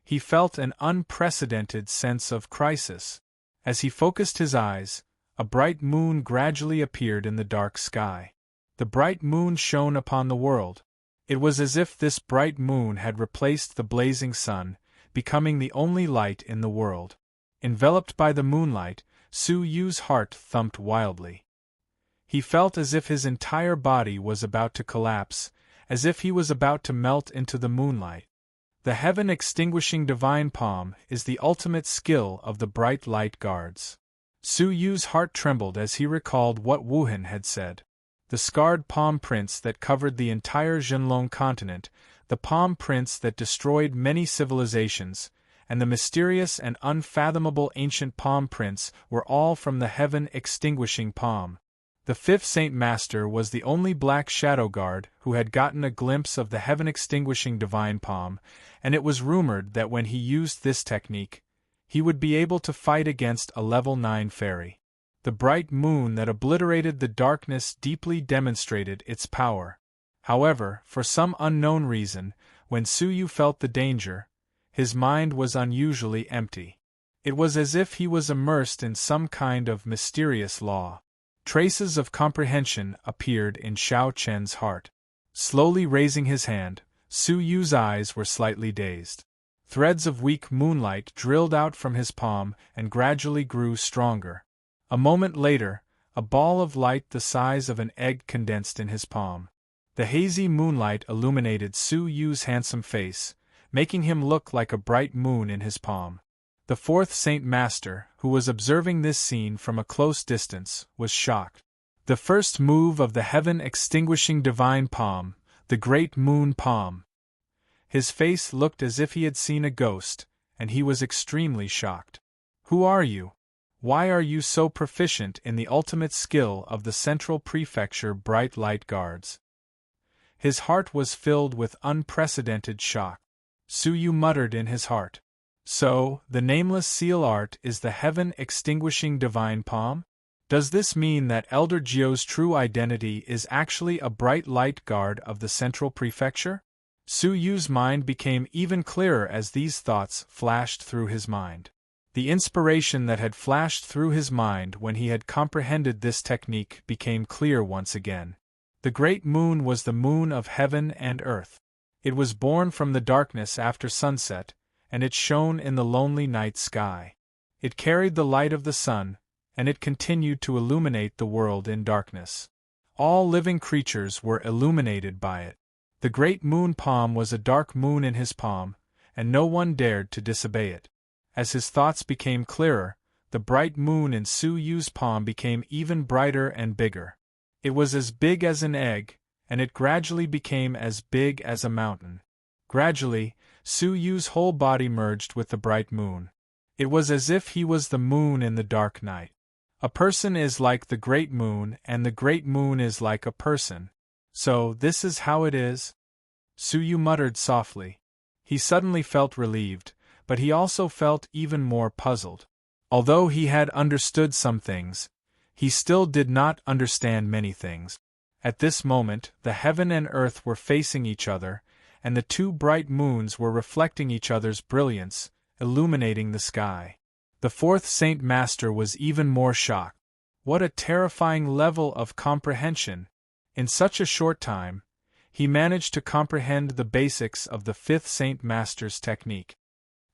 He felt an unprecedented sense of crisis. As he focused his eyes, a bright moon gradually appeared in the dark sky. The bright moon shone upon the world. It was as if this bright moon had replaced the blazing sun, becoming the only light in the world. Enveloped by the moonlight, Su Yu's heart thumped wildly. He felt as if his entire body was about to collapse, as if he was about to melt into the moonlight. The heaven-extinguishing divine palm is the ultimate skill of the bright light guards. Su Yu's heart trembled as he recalled what Wu Hin had said. The scarred palm prints that covered the entire Zhenlong continent, the palm prints that destroyed many civilizations, and the mysterious and unfathomable ancient palm prints were all from the heaven-extinguishing palm. The fifth Saint Master was the only black shadow guard who had gotten a glimpse of the heaven-extinguishing divine palm, and it was rumored that when he used this technique, he would be able to fight against a level 9 fairy. The bright moon that obliterated the darkness deeply demonstrated its power. However, for some unknown reason, when Su Yu felt the danger, his mind was unusually empty. It was as if he was immersed in some kind of mysterious law. Traces of comprehension appeared in Xiao Chen's heart. Slowly raising his hand, Su Yu's eyes were slightly dazed. Threads of weak moonlight drilled out from his palm and gradually grew stronger. A moment later, a ball of light the size of an egg condensed in his palm. The hazy moonlight illuminated Su Yu's handsome face, making him look like a bright moon in his palm. The fourth Saint Master, who was observing this scene from a close distance, was shocked. The first move of the heaven-extinguishing divine palm, the great moon palm. His face looked as if he had seen a ghost, and he was extremely shocked. Who are you? Why are you so proficient in the ultimate skill of the Central Prefecture Bright Light Guards? His heart was filled with unprecedented shock. Su Yu muttered in his heart. So, the nameless seal art is the heaven-extinguishing divine palm? Does this mean that Elder Gio's true identity is actually a bright light guard of the central prefecture? Su Yu's mind became even clearer as these thoughts flashed through his mind. The inspiration that had flashed through his mind when he had comprehended this technique became clear once again. The great moon was the moon of heaven and earth. It was born from the darkness after sunset, and it shone in the lonely night sky. It carried the light of the sun, and it continued to illuminate the world in darkness. All living creatures were illuminated by it. The great moon palm was a dark moon in his palm, and no one dared to disobey it. As his thoughts became clearer, the bright moon in Su Yu's palm became even brighter and bigger. It was as big as an egg, and it gradually became as big as a mountain. Gradually, Su Yu's whole body merged with the bright moon. It was as if he was the moon in the dark night. A person is like the great moon, and the great moon is like a person. So, this is how it is? Su Yu muttered softly. He suddenly felt relieved, but he also felt even more puzzled. Although he had understood some things, he still did not understand many things. At this moment, the heaven and earth were facing each other, and the two bright moons were reflecting each other's brilliance, illuminating the sky. The fourth Saint Master was even more shocked. What a terrifying level of comprehension! In such a short time, he managed to comprehend the basics of the fifth Saint Master's technique.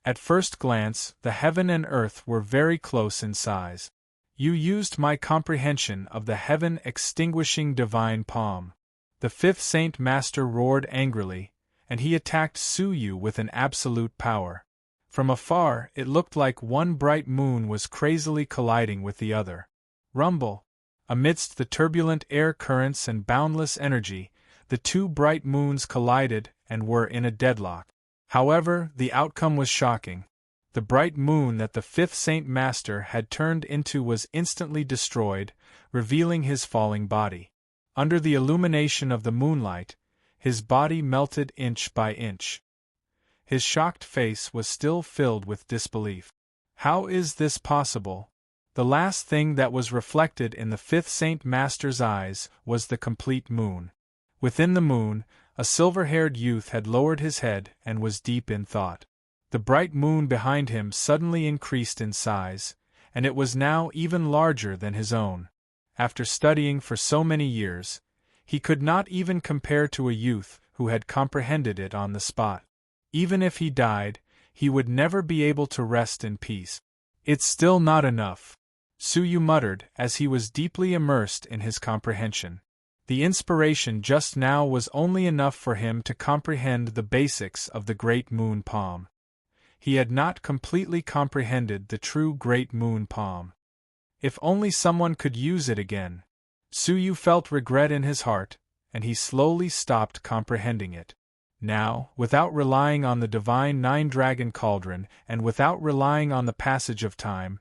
At first glance, the heaven and earth were very close in size. You used my comprehension of the heaven-extinguishing divine palm. The fifth Saint Master roared angrily, and he attacked Su Yu with an absolute power. From afar, it looked like one bright moon was crazily colliding with the other. Rumble! Amidst the turbulent air currents and boundless energy, the two bright moons collided and were in a deadlock. However, the outcome was shocking. The bright moon that the fifth Saint Master had turned into was instantly destroyed, revealing his falling body. Under the illumination of the moonlight, his body melted inch by inch. His shocked face was still filled with disbelief. How is this possible? The last thing that was reflected in the fifth Saint Master's eyes was the complete moon. Within the moon, a silver-haired youth had lowered his head and was deep in thought. The bright moon behind him suddenly increased in size, and it was now even larger than his own. After studying for so many years, he could not even compare to a youth who had comprehended it on the spot. Even if he died, he would never be able to rest in peace. It's still not enough, Su Yu muttered as he was deeply immersed in his comprehension. The inspiration just now was only enough for him to comprehend the basics of the great moon palm. He had not completely comprehended the true great moon palm. If only someone could use it again. Su Yu felt regret in his heart, and he slowly stopped comprehending it. Now, without relying on the divine nine-dragon cauldron and without relying on the passage of time,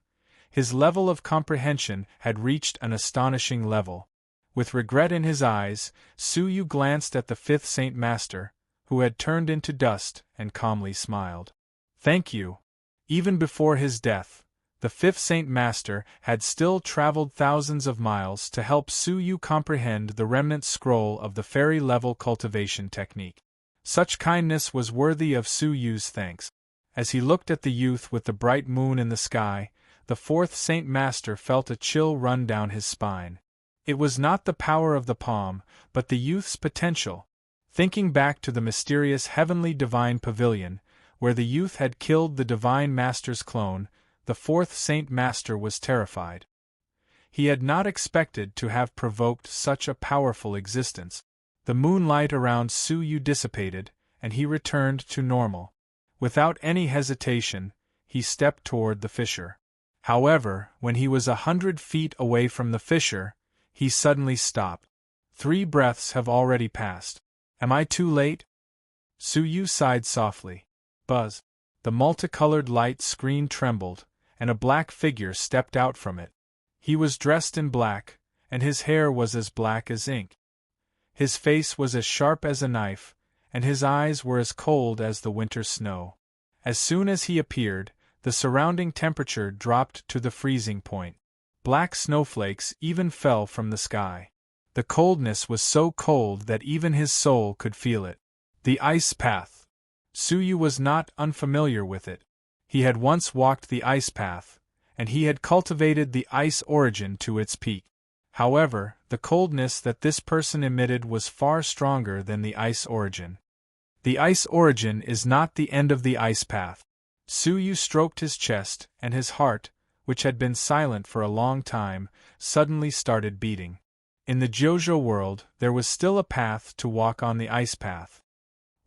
his level of comprehension had reached an astonishing level. With regret in his eyes, Su Yu glanced at the fifth Saint Master, who had turned into dust, and calmly smiled. Thank you. Even before his death, the fifth Saint Master had still traveled thousands of miles to help Su Yu comprehend the remnant scroll of the fairy-level cultivation technique. Such kindness was worthy of Su Yu's thanks. As he looked at the youth with the bright moon in the sky, the fourth Saint Master felt a chill run down his spine. It was not the power of the palm, but the youth's potential. Thinking back to the mysterious heavenly divine pavilion, where the youth had killed the divine master's clone, the fourth Saint Master was terrified. He had not expected to have provoked such a powerful existence. The moonlight around Su Yu dissipated, and he returned to normal. Without any hesitation, he stepped toward the fissure. However, when he was 100 feet away from the fissure, he suddenly stopped. 3 breaths have already passed. Am I too late? Su Yu sighed softly. Buzz. The multicolored light screen trembled, and a black figure stepped out from it. He was dressed in black, and his hair was as black as ink. His face was as sharp as a knife, and his eyes were as cold as the winter snow. As soon as he appeared, the surrounding temperature dropped to the freezing point. Black snowflakes even fell from the sky. The coldness was so cold that even his soul could feel it. The ice path. Suyu was not unfamiliar with it. He had once walked the ice path, and he had cultivated the ice origin to its peak. However, the coldness that this person emitted was far stronger than the ice origin. The ice origin is not the end of the ice path. Suyu stroked his chest, and his heart, which had been silent for a long time, suddenly started beating. In the JoJo world, there was still a path to walk on the ice path.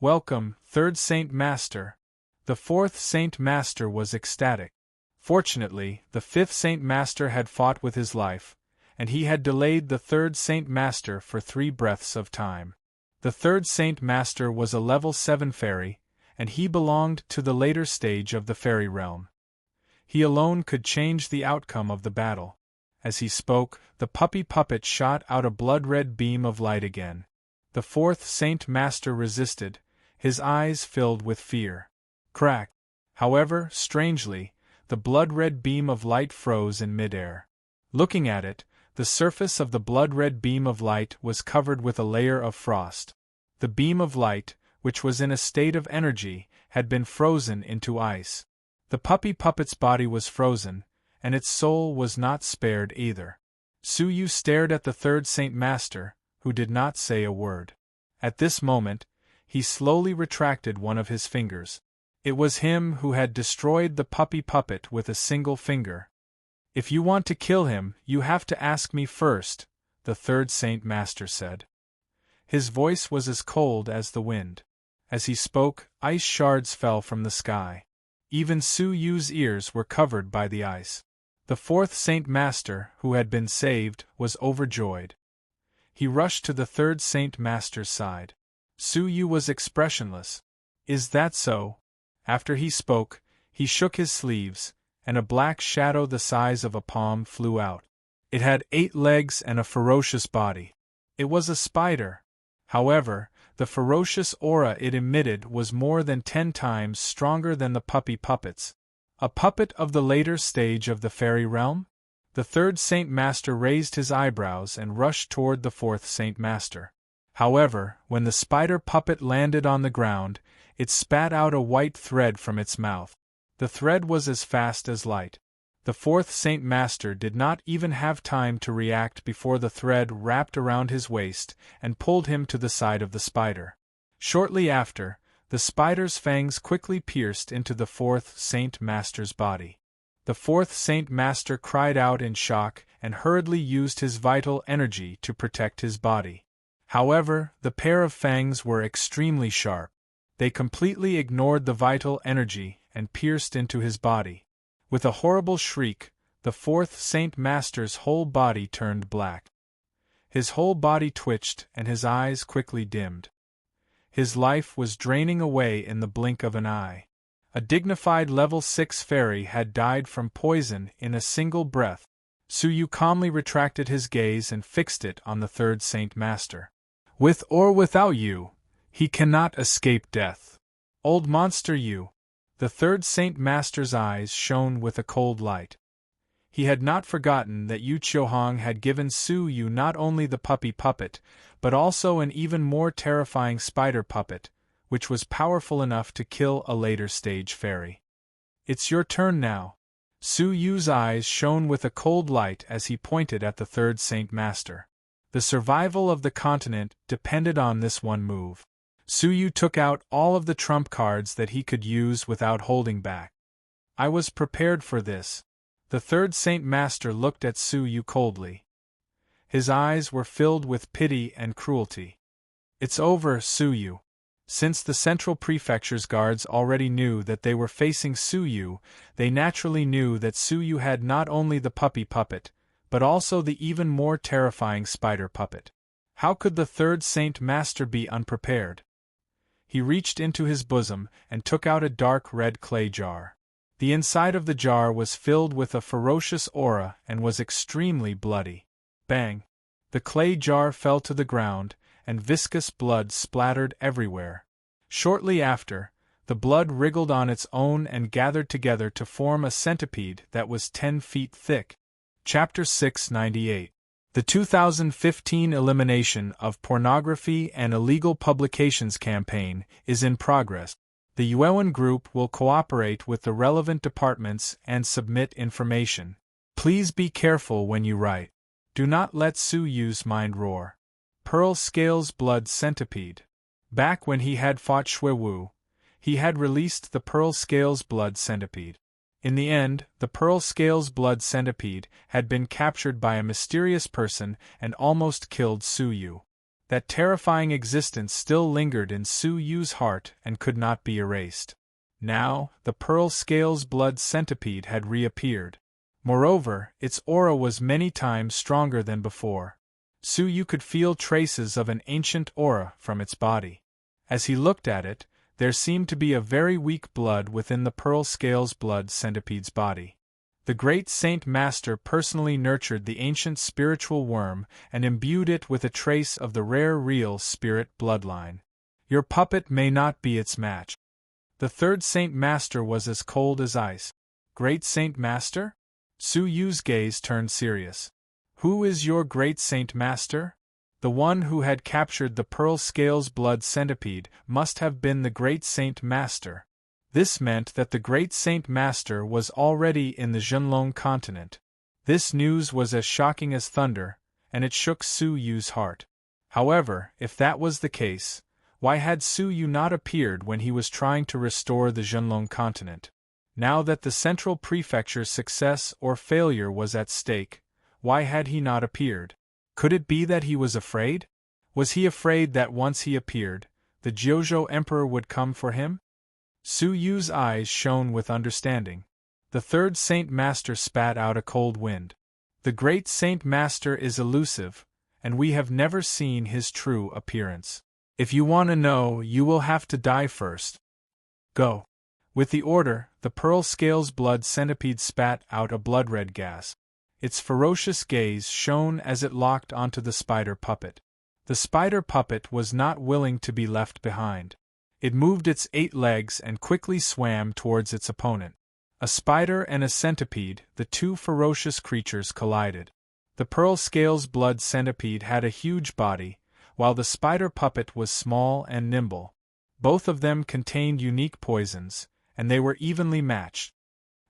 Welcome, third Saint Master. The fourth Saint Master was ecstatic. Fortunately, the fifth Saint Master had fought with his life, and he had delayed the third Saint Master for 3 breaths of time. The third Saint Master was a level 7 fairy, and he belonged to the later stage of the fairy realm. He alone could change the outcome of the battle. As he spoke, the puppy puppet shot out a blood-red beam of light again. The fourth Saint Master resisted, his eyes filled with fear. Crack! However, strangely, the blood-red beam of light froze in midair. Looking at it, the surface of the blood-red beam of light was covered with a layer of frost. The beam of light, which was in a state of energy, had been frozen into ice. The puppy puppet's body was frozen, and its soul was not spared either. Suyu stared at the third Saint Master, who did not say a word. At this moment, he slowly retracted one of his fingers. It was him who had destroyed the puppy puppet with a single finger. If you want to kill him, you have to ask me first, the third Saint Master said. His voice was as cold as the wind. As he spoke, ice shards fell from the sky. Even Suyu's ears were covered by the ice. The fourth Saint Master, who had been saved, was overjoyed. He rushed to the third Saint Master's side. Suyu was expressionless. Is that so? After he spoke, he shook his sleeves, and a black shadow the size of a palm flew out. It had 8 legs and a ferocious body. It was a spider. However, the ferocious aura it emitted was more than 10 times stronger than the puppy puppets. A puppet of the later stage of the fairy realm? The third Saint Master raised his eyebrows and rushed toward the fourth Saint Master. However, when the spider puppet landed on the ground, it spat out a white thread from its mouth. The thread was as fast as light. The fourth Saint Master did not even have time to react before the thread wrapped around his waist and pulled him to the side of the spider. Shortly after, the spider's fangs quickly pierced into the fourth Saint Master's body. The fourth Saint Master cried out in shock and hurriedly used his vital energy to protect his body. However, the pair of fangs were extremely sharp. They completely ignored the vital energy and pierced into his body. With a horrible shriek, the fourth Saint Master's whole body turned black. His whole body twitched and his eyes quickly dimmed. His life was draining away in the blink of an eye. A dignified level 6 fairy had died from poison in a single breath. Suyu calmly retracted his gaze and fixed it on the third Saint Master. With or without you, he cannot escape death. Old monster you! The third Saint Master's eyes shone with a cold light. He had not forgotten that Yu Qiuhong had given Suyu not only the puppy puppet, but also an even more terrifying spider puppet, which was powerful enough to kill a later stage fairy. It's your turn now. Suyu's eyes shone with a cold light as he pointed at the third Saint Master. The survival of the continent depended on this one move. Suyu took out all of the trump cards that he could use without holding back. I was prepared for this. The third Saint Master looked at Suyu coldly. His eyes were filled with pity and cruelty. It's over, Suyu. Since the Central Prefecture's guards already knew that they were facing Suyu, they naturally knew that Suyu had not only the puppy puppet, but also the even more terrifying spider puppet. How could the third Saint Master be unprepared? He reached into his bosom and took out a dark red clay jar. The inside of the jar was filled with a ferocious aura and was extremely bloody. Bang! The clay jar fell to the ground, and viscous blood splattered everywhere. Shortly after, The blood wriggled on its own and gathered together to form a centipede that was 10 feet thick. Chapter 698. The 2015 Elimination of Pornography and Illegal Publications campaign is in progress. The UN group will cooperate with the relevant departments and submit information. Please be careful when you write. Do not let Su Yu's mind roar. Pearl Scales Blood Centipede. Back when he had fought Shui Wu, he had released the Pearl Scales Blood Centipede. In the end, the Pearl Scales Blood Centipede had been captured by a mysterious person and almost killed Su Yu. That terrifying existence still lingered in Su Yu's heart and could not be erased. Now, the Pearl Scales Blood Centipede had reappeared. Moreover, its aura was many times stronger than before. Su Yu could feel traces of an ancient aura from its body. As he looked at it, there seemed to be a very weak blood within the Pearl Scales Blood Centipede's body. The great Saint Master personally nurtured the ancient spiritual worm and imbued it with a trace of the rare real spirit bloodline. Your puppet may not be its match. The third Saint Master was as cold as ice. Great Saint Master? Su Yu's gaze turned serious. Who is your great Saint Master? The one who had captured the Pearl Scales Blood Centipede must have been the great Saint Master. This meant that the great Saint Master was already in the Zhenlong continent. This news was as shocking as thunder, and it shook Su Yu's heart. However, if that was the case, why had Su Yu not appeared when he was trying to restore the Zhenlong continent? Now that the Central Prefecture's success or failure was at stake, why had he not appeared? Could it be that he was afraid? Was he afraid that once he appeared, the Jiuzhou Emperor would come for him? Su Yu's eyes shone with understanding. The third Saint Master spat out a cold wind. The great Saint Master is elusive, and we have never seen his true appearance. If you want to know, you will have to die first. Go. With the order, the Pearl Scales Blood Centipede spat out a blood-red gas. Its ferocious gaze shone as it locked onto the spider puppet. The spider puppet was not willing to be left behind. It moved its 8 legs and quickly swam towards its opponent. A spider and a centipede, the two ferocious creatures collided. The Pearl Scales Blood Centipede had a huge body, while the spider puppet was small and nimble. Both of them contained unique poisons, and they were evenly matched.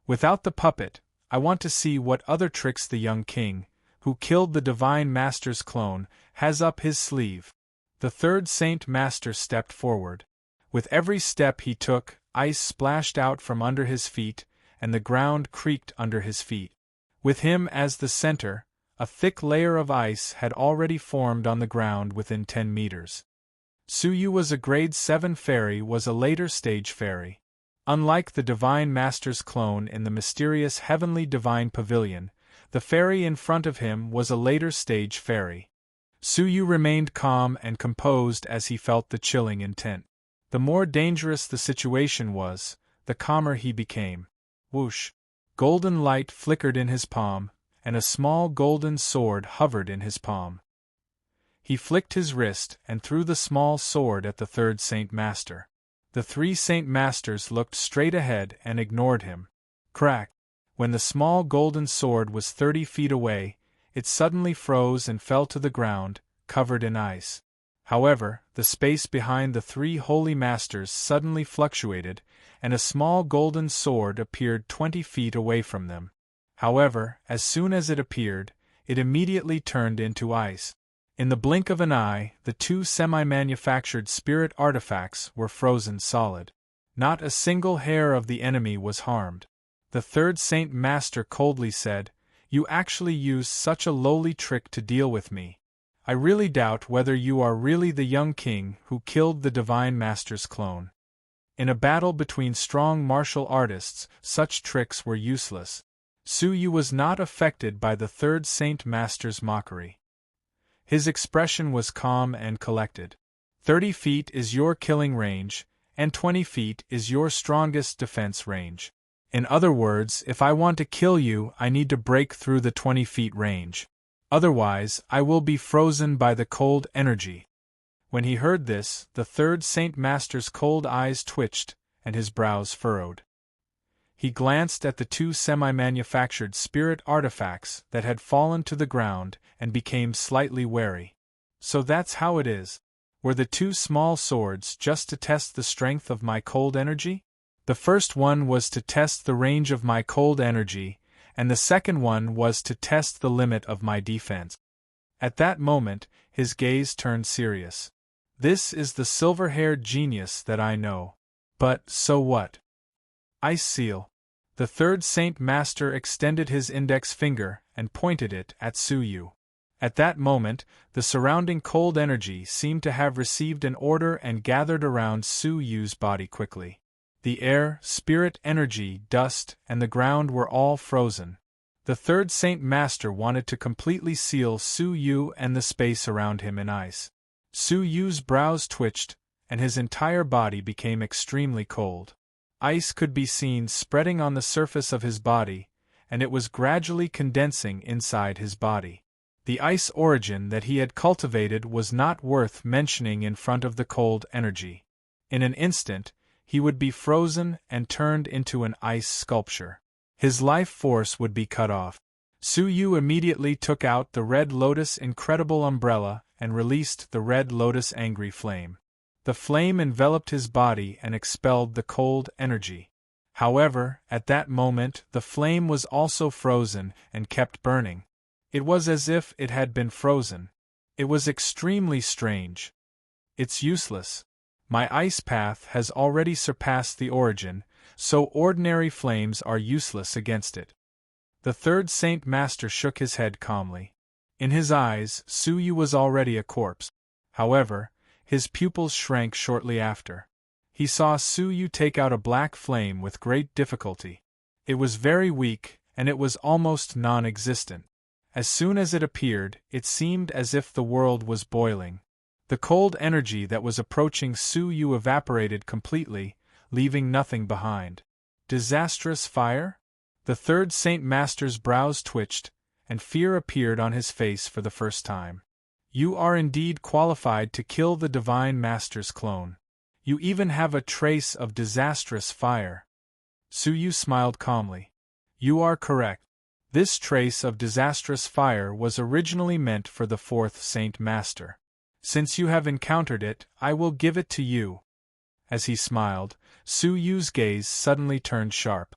Without the puppet, I want to see what other tricks the young king, who killed the Divine Master's clone, has up his sleeve. The third Saint Master stepped forward. With every step he took, ice splashed out from under his feet, and the ground creaked under his feet. With him as the center, a thick layer of ice had already formed on the ground within 10 meters. Su Yu was a grade 7 fairy, was a later stage fairy. Unlike the Divine Master's clone in the mysterious Heavenly Divine Pavilion, the fairy in front of him was a later stage fairy. Su Yu remained calm and composed as he felt the chilling intent. The more dangerous the situation was, the calmer he became. Whoosh! Golden light flickered in his palm, and a small golden sword hovered in his palm. He flicked his wrist and threw the small sword at the third Saint Master. The 3 Saint Masters looked straight ahead and ignored him. Crack! When the small golden sword was 30 feet away, it suddenly froze and fell to the ground, covered in ice. However, the space behind the 3 holy masters suddenly fluctuated, and a small golden sword appeared 20 feet away from them. However, as soon as it appeared, it immediately turned into ice. In the blink of an eye, the 2 semi-manufactured spirit artifacts were frozen solid. Not a single hair of the enemy was harmed. The third Saint Master coldly said, "You actually used such a lowly trick to deal with me. I really doubt whether you are really the young king who killed the Divine Master's clone." In a battle between strong martial artists, such tricks were useless. Su Yu was not affected by the third Saint Master's mockery. His expression was calm and collected. 30 feet is your killing range, and 20 feet is your strongest defense range. In other words, if I want to kill you, I need to break through the 20 feet range. Otherwise, I will be frozen by the cold energy. When he heard this, the third Saint Master's cold eyes twitched, and his brows furrowed. He glanced at the two semi-manufactured spirit artifacts that had fallen to the ground and became slightly wary. So that's how it is. Were the two small swords just to test the strength of my cold energy? The first one was to test the range of my cold energy, and the second one was to test the limit of my defense. At that moment, his gaze turned serious. This is the silver-haired genius that I know. But so what? Ice Seal. The third Saint Master extended his index finger and pointed it at Suyu. At that moment, the surrounding cold energy seemed to have received an order and gathered around Suyu's body quickly. The air, spirit energy, dust, and the ground were all frozen. The third Saint Master wanted to completely seal Suyu and the space around him in ice. Suyu's brows twitched, and his entire body became extremely cold. Ice could be seen spreading on the surface of his body, and it was gradually condensing inside his body. The ice origin that he had cultivated was not worth mentioning in front of the cold energy. In an instant, he would be frozen and turned into an ice sculpture. His life force would be cut off. Suyu immediately took out the Red Lotus Incredible Umbrella and released the Red Lotus Angry Flame. The flame enveloped his body and expelled the cold energy. However, at that moment the flame was also frozen and kept burning. It was as if it had been frozen. It was extremely strange. It's useless. My ice path has already surpassed the origin, so ordinary flames are useless against it. The third Saint Master shook his head calmly. In his eyes, Suyu was already a corpse. However, his pupils shrank shortly after. He saw Suyu take out a black flame with great difficulty. It was very weak, and it was almost non-existent. As soon as it appeared, it seemed as if the world was boiling. The cold energy that was approaching Suyu evaporated completely, leaving nothing behind. Disastrous fire? The third Saint Master's brows twitched, and fear appeared on his face for the first time. You are indeed qualified to kill the Divine Master's clone. You even have a trace of disastrous fire. Suyu smiled calmly. You are correct. This trace of disastrous fire was originally meant for the fourth Saint Master. Since you have encountered it, I will give it to you. As he smiled, Suyu's gaze suddenly turned sharp.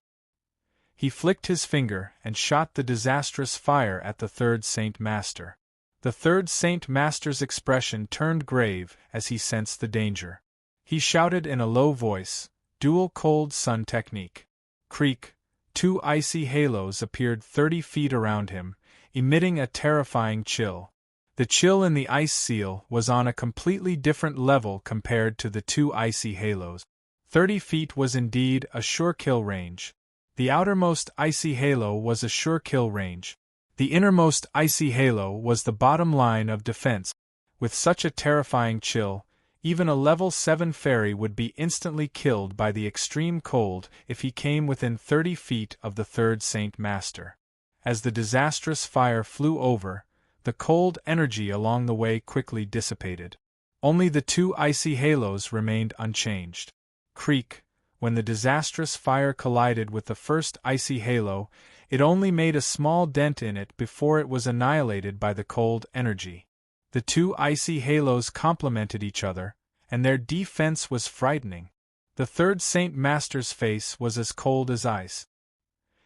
He flicked his finger and shot the disastrous fire at the third Saint Master. The third Saint Master's expression turned grave as he sensed the danger. He shouted in a low voice, "Dual Cold Sun Technique." Creak! 2 icy halos appeared 30 feet around him, emitting a terrifying chill. The chill in the ice seal was on a completely different level compared to the 2 icy halos. 30 feet was indeed a sure kill range. The outermost icy halo was a sure kill range. The innermost icy halo was the bottom line of defense. With such a terrifying chill, even a level 7 fairy would be instantly killed by the extreme cold if he came within 30 feet of the third Saint Master. As the disastrous fire flew over, the cold energy along the way quickly dissipated. Only the 2 icy halos remained unchanged. Creak! When the disastrous fire collided with the first icy halo, it only made a small dent in it before it was annihilated by the cold energy. The 2 icy halos complemented each other, and their defense was frightening. The third Saint Master's face was as cold as ice.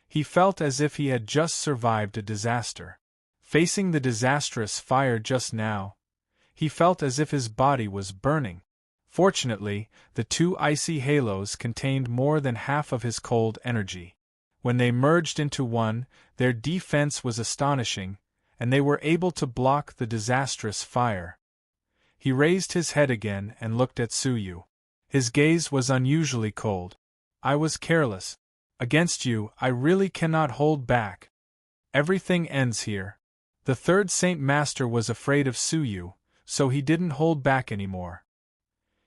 He felt as if he had just survived a disaster. Facing the disastrous fire just now, he felt as if his body was burning. Fortunately, the 2 icy halos contained more than half of his cold energy. When they merged into one, their defense was astonishing, and they were able to block the disastrous fire. He raised his head again and looked at Suyu. His gaze was unusually cold. I was careless. Against you, I really cannot hold back. Everything ends here. The third Saint Master was afraid of Suyu, so he didn't hold back anymore.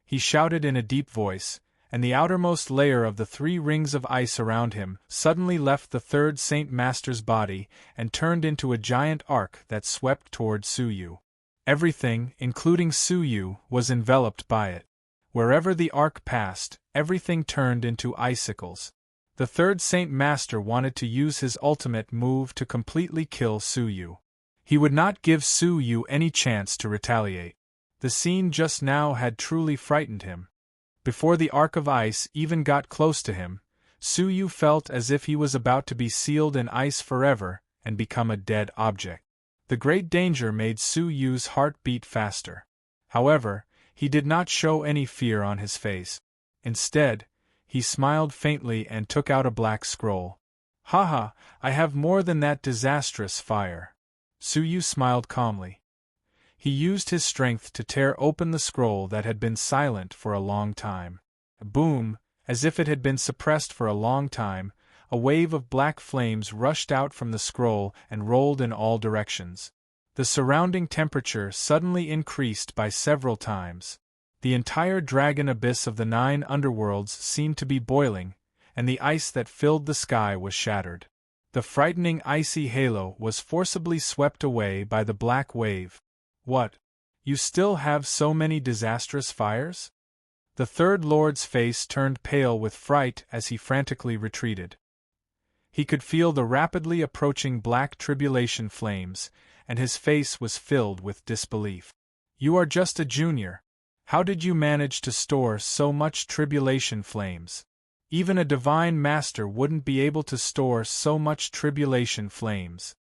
He shouted in a deep voice, and the outermost layer of the 3 rings of ice around him suddenly left the third Saint Master's body and turned into a giant arc that swept toward Suyu. Everything, including Suyu, was enveloped by it. Wherever the arc passed, everything turned into icicles. The third Saint Master wanted to use his ultimate move to completely kill Su Yu. He would not give Su Yu any chance to retaliate. The scene just now had truly frightened him. Before the arc of ice even got close to him, Su Yu felt as if he was about to be sealed in ice forever and become a dead object. The great danger made Su Yu's heart beat faster. However, he did not show any fear on his face. Instead, he smiled faintly and took out a black scroll. "Haha, I have more than that disastrous fire." Su Yu smiled calmly. He used his strength to tear open the scroll that had been silent for a long time. Boom, as if it had been suppressed for a long time, a wave of black flames rushed out from the scroll and rolled in all directions. The surrounding temperature suddenly increased by several times. The entire dragon abyss of the 9 underworlds seemed to be boiling, and the ice that filled the sky was shattered. The frightening icy halo was forcibly swept away by the black wave. "What? You still have so many disastrous fires?" The Third Lord's face turned pale with fright as he frantically retreated. He could feel the rapidly approaching black tribulation flames, and his face was filled with disbelief. "You are just a junior. How did you manage to store so much tribulation flames? Even a divine master wouldn't be able to store so much tribulation flames."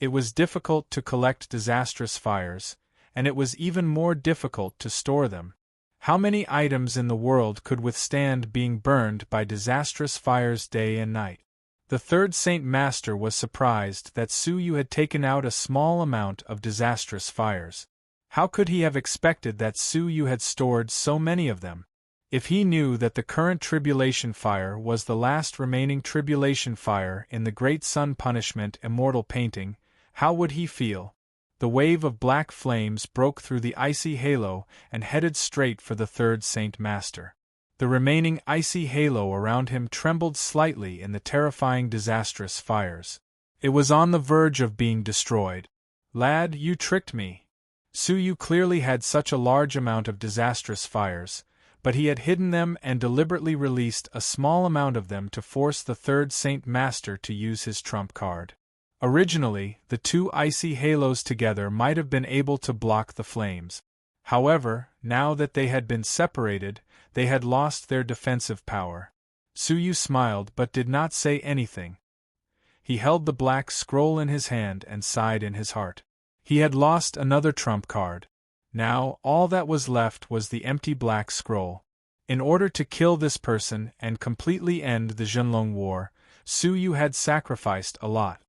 It was difficult to collect disastrous fires, and it was even more difficult to store them. How many items in the world could withstand being burned by disastrous fires day and night? The third Saint Master was surprised that Su Yu had taken out a small amount of disastrous fires. How could he have expected that Su Yu had stored so many of them? If he knew that the current tribulation fire was the last remaining tribulation fire in the Great Sun Punishment Immortal Painting, how would he feel? The wave of black flames broke through the icy halo and headed straight for the third Saint Master. The remaining icy halo around him trembled slightly in the terrifying disastrous fires. It was on the verge of being destroyed. "Lad, you tricked me." Su Yu clearly had such a large amount of disastrous fires, but he had hidden them and deliberately released a small amount of them to force the third Saint Master to use his trump card. Originally, the two icy halos together might have been able to block the flames. However, now that they had been separated, they had lost their defensive power. Su Yu smiled but did not say anything. He held the black scroll in his hand and sighed in his heart. He had lost another trump card. Now, all that was left was the empty black scroll. In order to kill this person and completely end the Zhenlong War, Su Yu had sacrificed a lot.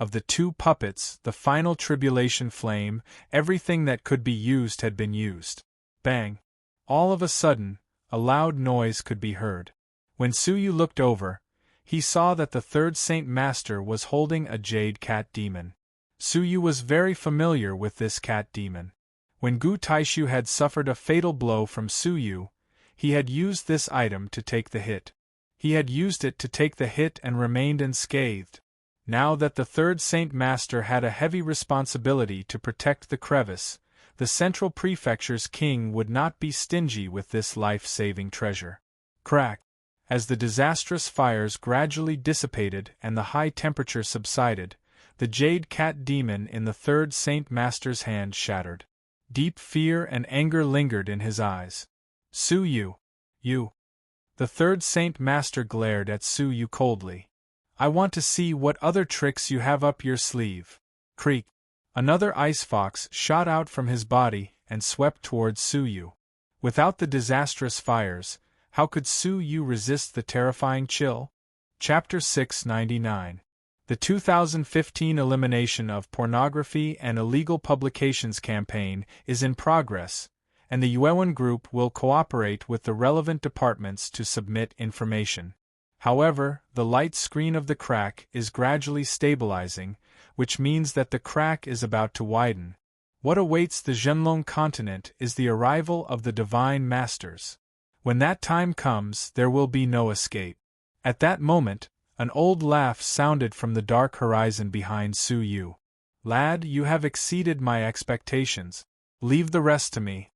Of the two puppets, the final tribulation flame, everything that could be used had been used. Bang! All of a sudden, a loud noise could be heard. When Su Yu looked over, he saw that the third Saint Master was holding a jade cat demon. Su Yu was very familiar with this cat demon. When Gu Taishu had suffered a fatal blow from Su Yu, he had used this item to take the hit. He had used it to take the hit and remained unscathed. Now that the third Saint Master had a heavy responsibility to protect the crevice, the Central Prefecture's king would not be stingy with this life-saving treasure. Crack! As the disastrous fires gradually dissipated and the high temperature subsided, the jade cat demon in the third Saint Master's hand shattered. Deep fear and anger lingered in his eyes. "Su Yu! You!" The third Saint Master glared at Su Yu coldly. "I want to see what other tricks you have up your sleeve." Creak! Another ice fox shot out from his body and swept towards Su Yu. Without the disastrous fires, how could Su Yu resist the terrifying chill? Chapter 699. The 2015 Elimination of Pornography and Illegal Publications campaign is in progress, and the Yuewan Group will cooperate with the relevant departments to submit information. However, the light screen of the crack is gradually stabilizing, which means that the crack is about to widen. What awaits the Zhenlong continent is the arrival of the Divine Masters. When that time comes, there will be no escape. At that moment, an old laugh sounded from the dark horizon behind Su Yu. "Lad, you have exceeded my expectations. Leave the rest to me."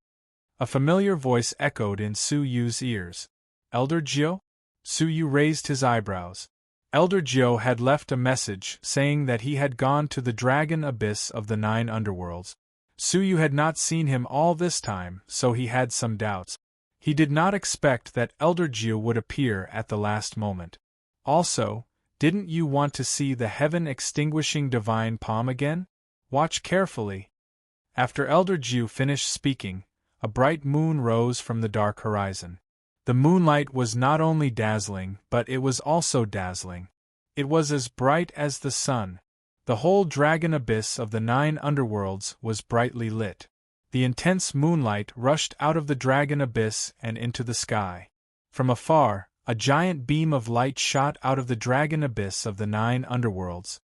A familiar voice echoed in Su Yu's ears. Elder Jiu? Su Yu raised his eyebrows. Elder Jiu had left a message saying that he had gone to the dragon abyss of the 9 underworlds. Su Yu had not seen him all this time, so he had some doubts. He did not expect that Elder Jiu would appear at the last moment. Also, didn't you want to see the heaven-extinguishing divine palm again? Watch carefully. After Elder Jiu finished speaking, a bright moon rose from the dark horizon. The moonlight was not only dazzling, but it was also dazzling. It was as bright as the sun. The whole dragon abyss of the 9 underworlds was brightly lit. The intense moonlight rushed out of the dragon abyss and into the sky. From afar, a giant beam of light shot out of the dragon abyss of the 9 underworlds.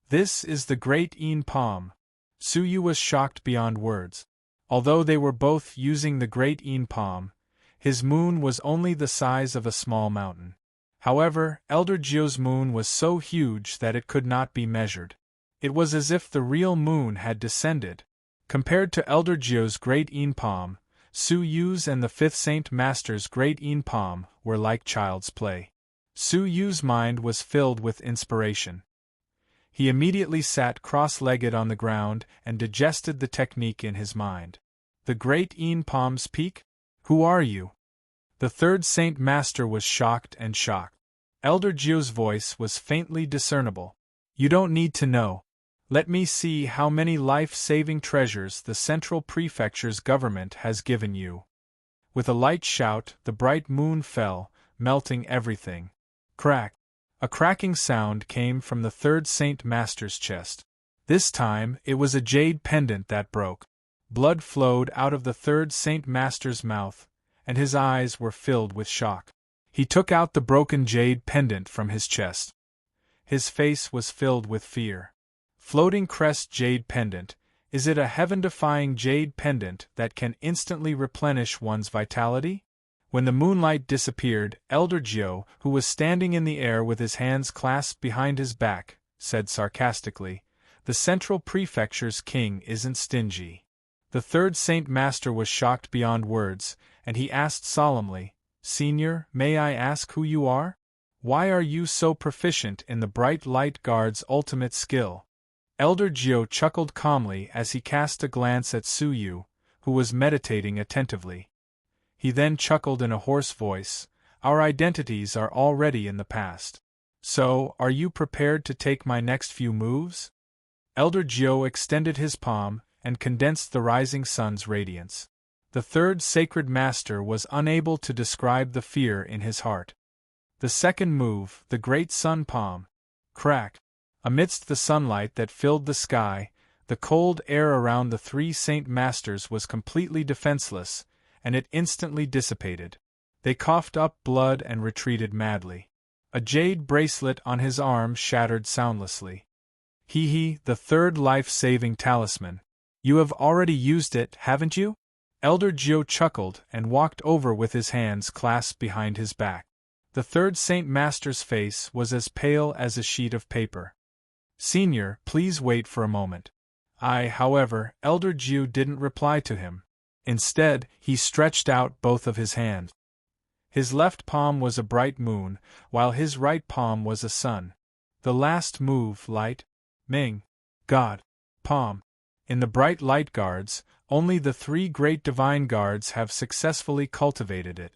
This is the great Een Palm. Su Yu was shocked beyond words. Although they were both using the great Een Palm, his moon was only the size of a small mountain. However, Elder Jiu's moon was so huge that it could not be measured. It was as if the real moon had descended. Compared to Elder Jiu's great Een Palm, Su Yu's and the 5th Saint Master's great Een Palm were like child's play. Su Yu's mind was filled with inspiration. He immediately sat cross-legged on the ground and digested the technique in his mind. The great Een Palm's peak? Who are you? The 3rd Saint Master was shocked and shocked. Elder Jiu's voice was faintly discernible. You don't need to know. Let me see how many life-saving treasures the Central Prefecture's government has given you. With a light shout, the bright moon fell, melting everything. Crack! A cracking sound came from the 3rd Saint Master's chest. This time, it was a jade pendant that broke. Blood flowed out of the 3rd Saint Master's mouth, and his eyes were filled with shock. He took out the broken jade pendant from his chest. His face was filled with fear. Floating crest jade pendant, is it a heaven-defying jade pendant that can instantly replenish one's vitality? When the moonlight disappeared, Elder Jiu, who was standing in the air with his hands clasped behind his back, said sarcastically, "The Central Prefecture's king isn't stingy." The 3rd Saint Master was shocked beyond words, and he asked solemnly, "Senior, may I ask who you are? Why are you so proficient in the Bright Light Guard's ultimate skill?" Elder Jiu chuckled calmly as he cast a glance at Su Yu, who was meditating attentively. He then chuckled in a hoarse voice, "Our identities are already in the past. So, are you prepared to take my next few moves?" Elder Jiu extended his palm and condensed the rising sun's radiance. The 3rd Sacred Master was unable to describe the fear in his heart. The second move, the Great Sun Palm. Crack! Amidst the sunlight that filled the sky, the cold air around the 3 Saint Masters was completely defenseless, and it instantly dissipated. They coughed up blood and retreated madly. A jade bracelet on his arm shattered soundlessly. "Hee, the 3rd life-saving talisman. You have already used it, haven't you?" Elder Jiu chuckled and walked over with his hands clasped behind his back. The 3rd Saint Master's face was as pale as a sheet of paper. "Senior, please wait for a moment." However, Elder Jiu didn't reply to him. Instead, he stretched out both of his hands. His left palm was a bright moon, while his right palm was a sun. The last move, Light, Ming, God, Palm. In the Bright Light Guards, only the 3 great divine guards have successfully cultivated it.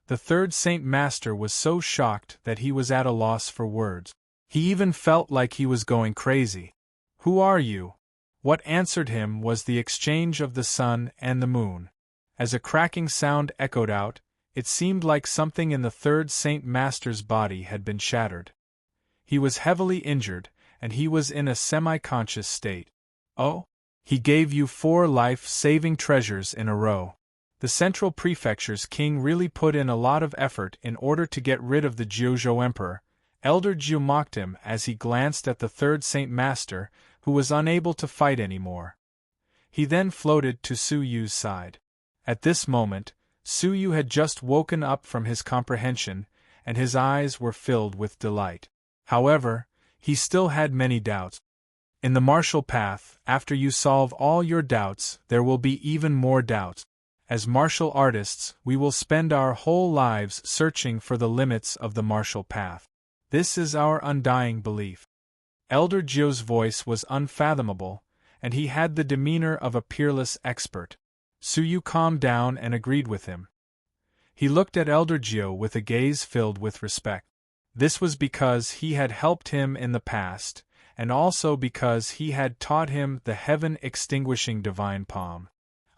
The 3rd Saint Master was so shocked that he was at a loss for words. He even felt like he was going crazy. "Who are you?" What answered him was the exchange of the sun and the moon. As a cracking sound echoed out, it seemed like something in the 3rd Saint Master's body had been shattered. He was heavily injured, and he was in a semi-conscious state. "Oh? He gave you 4 life-saving treasures in a row." The Central Prefecture's king really put in a lot of effort in order to get rid of the Jiuzhou Emperor. Elder Jiu mocked him as he glanced at the 3rd Saint Master, who was unable to fight anymore. He then floated to Su Yu's side. At this moment, Su Yu had just woken up from his comprehension, and his eyes were filled with delight. However, he still had many doubts. In the martial path, after you solve all your doubts, there will be even more doubts. As martial artists, we will spend our whole lives searching for the limits of the martial path. This is our undying belief. Elder Gio's voice was unfathomable, and he had the demeanor of a peerless expert. Suyu calmed down and agreed with him. He looked at Elder Gio with a gaze filled with respect. This was because he had helped him in the past, and also because he had taught him the heaven-extinguishing divine palm.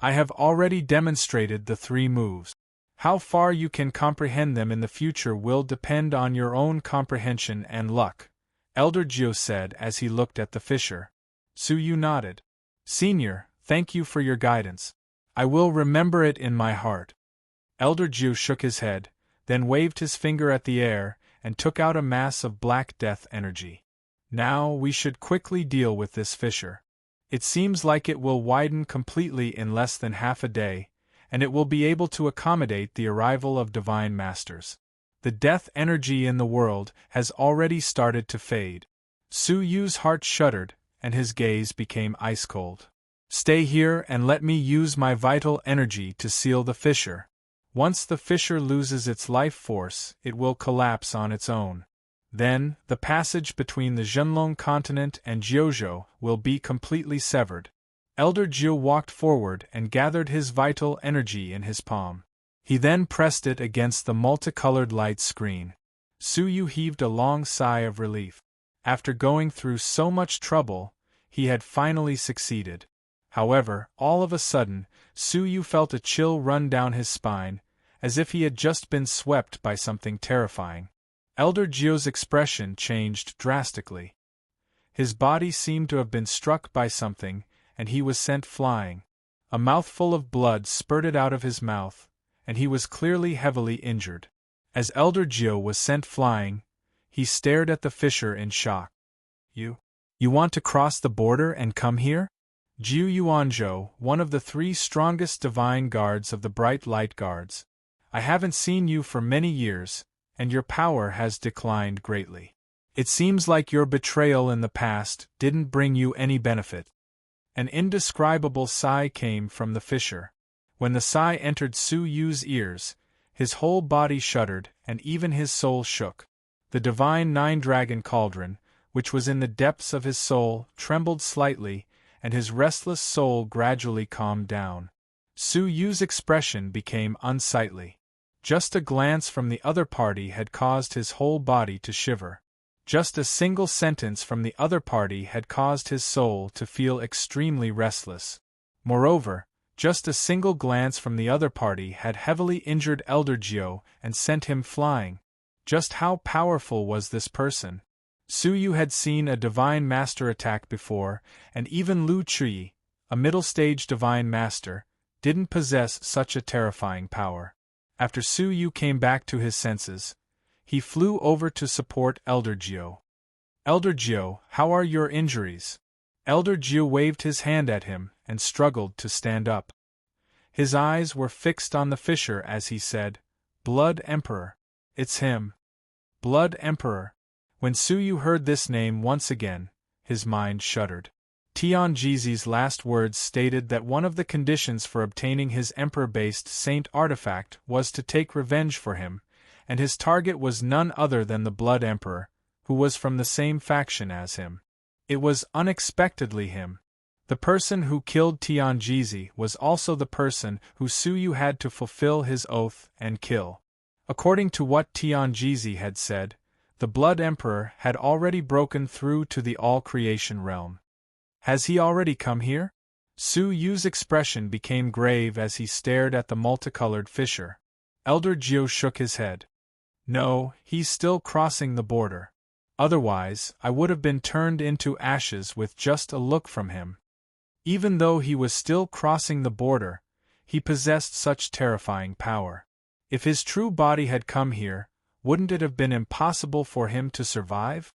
I have already demonstrated the 3 moves. How far you can comprehend them in the future will depend on your own comprehension and luck, Elder Gio said as he looked at the fisher. Suyu nodded. Senior, thank you for your guidance. I will remember it in my heart. Elder Gio shook his head, then waved his finger at the air, and took out a mass of black death energy. Now we should quickly deal with this fisher. It seems like it will widen completely in less than half a day, and it will be able to accommodate the arrival of divine masters. The death energy in the world has already started to fade. Suyu's heart shuddered, and his gaze became ice-cold. Stay here and let me use my vital energy to seal the fissure. Once the fissure loses its life force, it will collapse on its own. Then, the passage between the Zhenlong continent and Jiuzhou will be completely severed. Elder Gio walked forward and gathered his vital energy in his palm. He then pressed it against the multicolored light screen. Suyu heaved a long sigh of relief. After going through so much trouble, he had finally succeeded. However, all of a sudden, Suyu felt a chill run down his spine, as if he had just been swept by something terrifying. Elder Gio's expression changed drastically. His body seemed to have been struck by something, and he was sent flying. A mouthful of blood spurted out of his mouth, and he was clearly heavily injured. As Elder Gio was sent flying, he stared at the fisher in shock. You want to cross the border and come here? Jiu Yuanzhou, one of the 3 strongest divine guards of the Bright Light Guards. I haven't seen you for many years, and your power has declined greatly. It seems like your betrayal in the past didn't bring you any benefit. An indescribable sigh came from the fisher. When the sigh entered Suyu's ears, his whole body shuddered, and even his soul shook. The divine 9-dragon cauldron, which was in the depths of his soul, trembled slightly, and his restless soul gradually calmed down. Suyu's expression became unsightly. Just a glance from the other party had caused his whole body to shiver. Just a single sentence from the other party had caused his soul to feel extremely restless. Moreover, just a single glance from the other party had heavily injured Elder Gio and sent him flying. Just how powerful was this person? Suyu had seen a divine master attack before, and even Lu Chui, a middle-stage divine master, didn't possess such a terrifying power. After Suyu came back to his senses, he flew over to support Elder Gio. Elder Gio, how are your injuries? Elder Gio waved his hand at him and struggled to stand up. His eyes were fixed on the fisher as he said, Blood Emperor. It's him. Blood Emperor. When Suyu heard this name once again, his mind shuddered. Tianjizi's last words stated that one of the conditions for obtaining his emperor-based saint artifact was to take revenge for him, and his target was none other than the Blood Emperor, who was from the same faction as him. It was unexpectedly him. The person who killed Tianjizi was also the person who Suyu had to fulfill his oath and kill. According to what Tianjizi had said, the Blood Emperor had already broken through to the all-creation realm. Has he already come here? Suyu's expression became grave as he stared at the multicolored fisher. Elder Gio shook his head. No, he's still crossing the border. Otherwise, I would have been turned into ashes with just a look from him. Even though he was still crossing the border, he possessed such terrifying power. If his true body had come here, wouldn't it have been impossible for him to survive?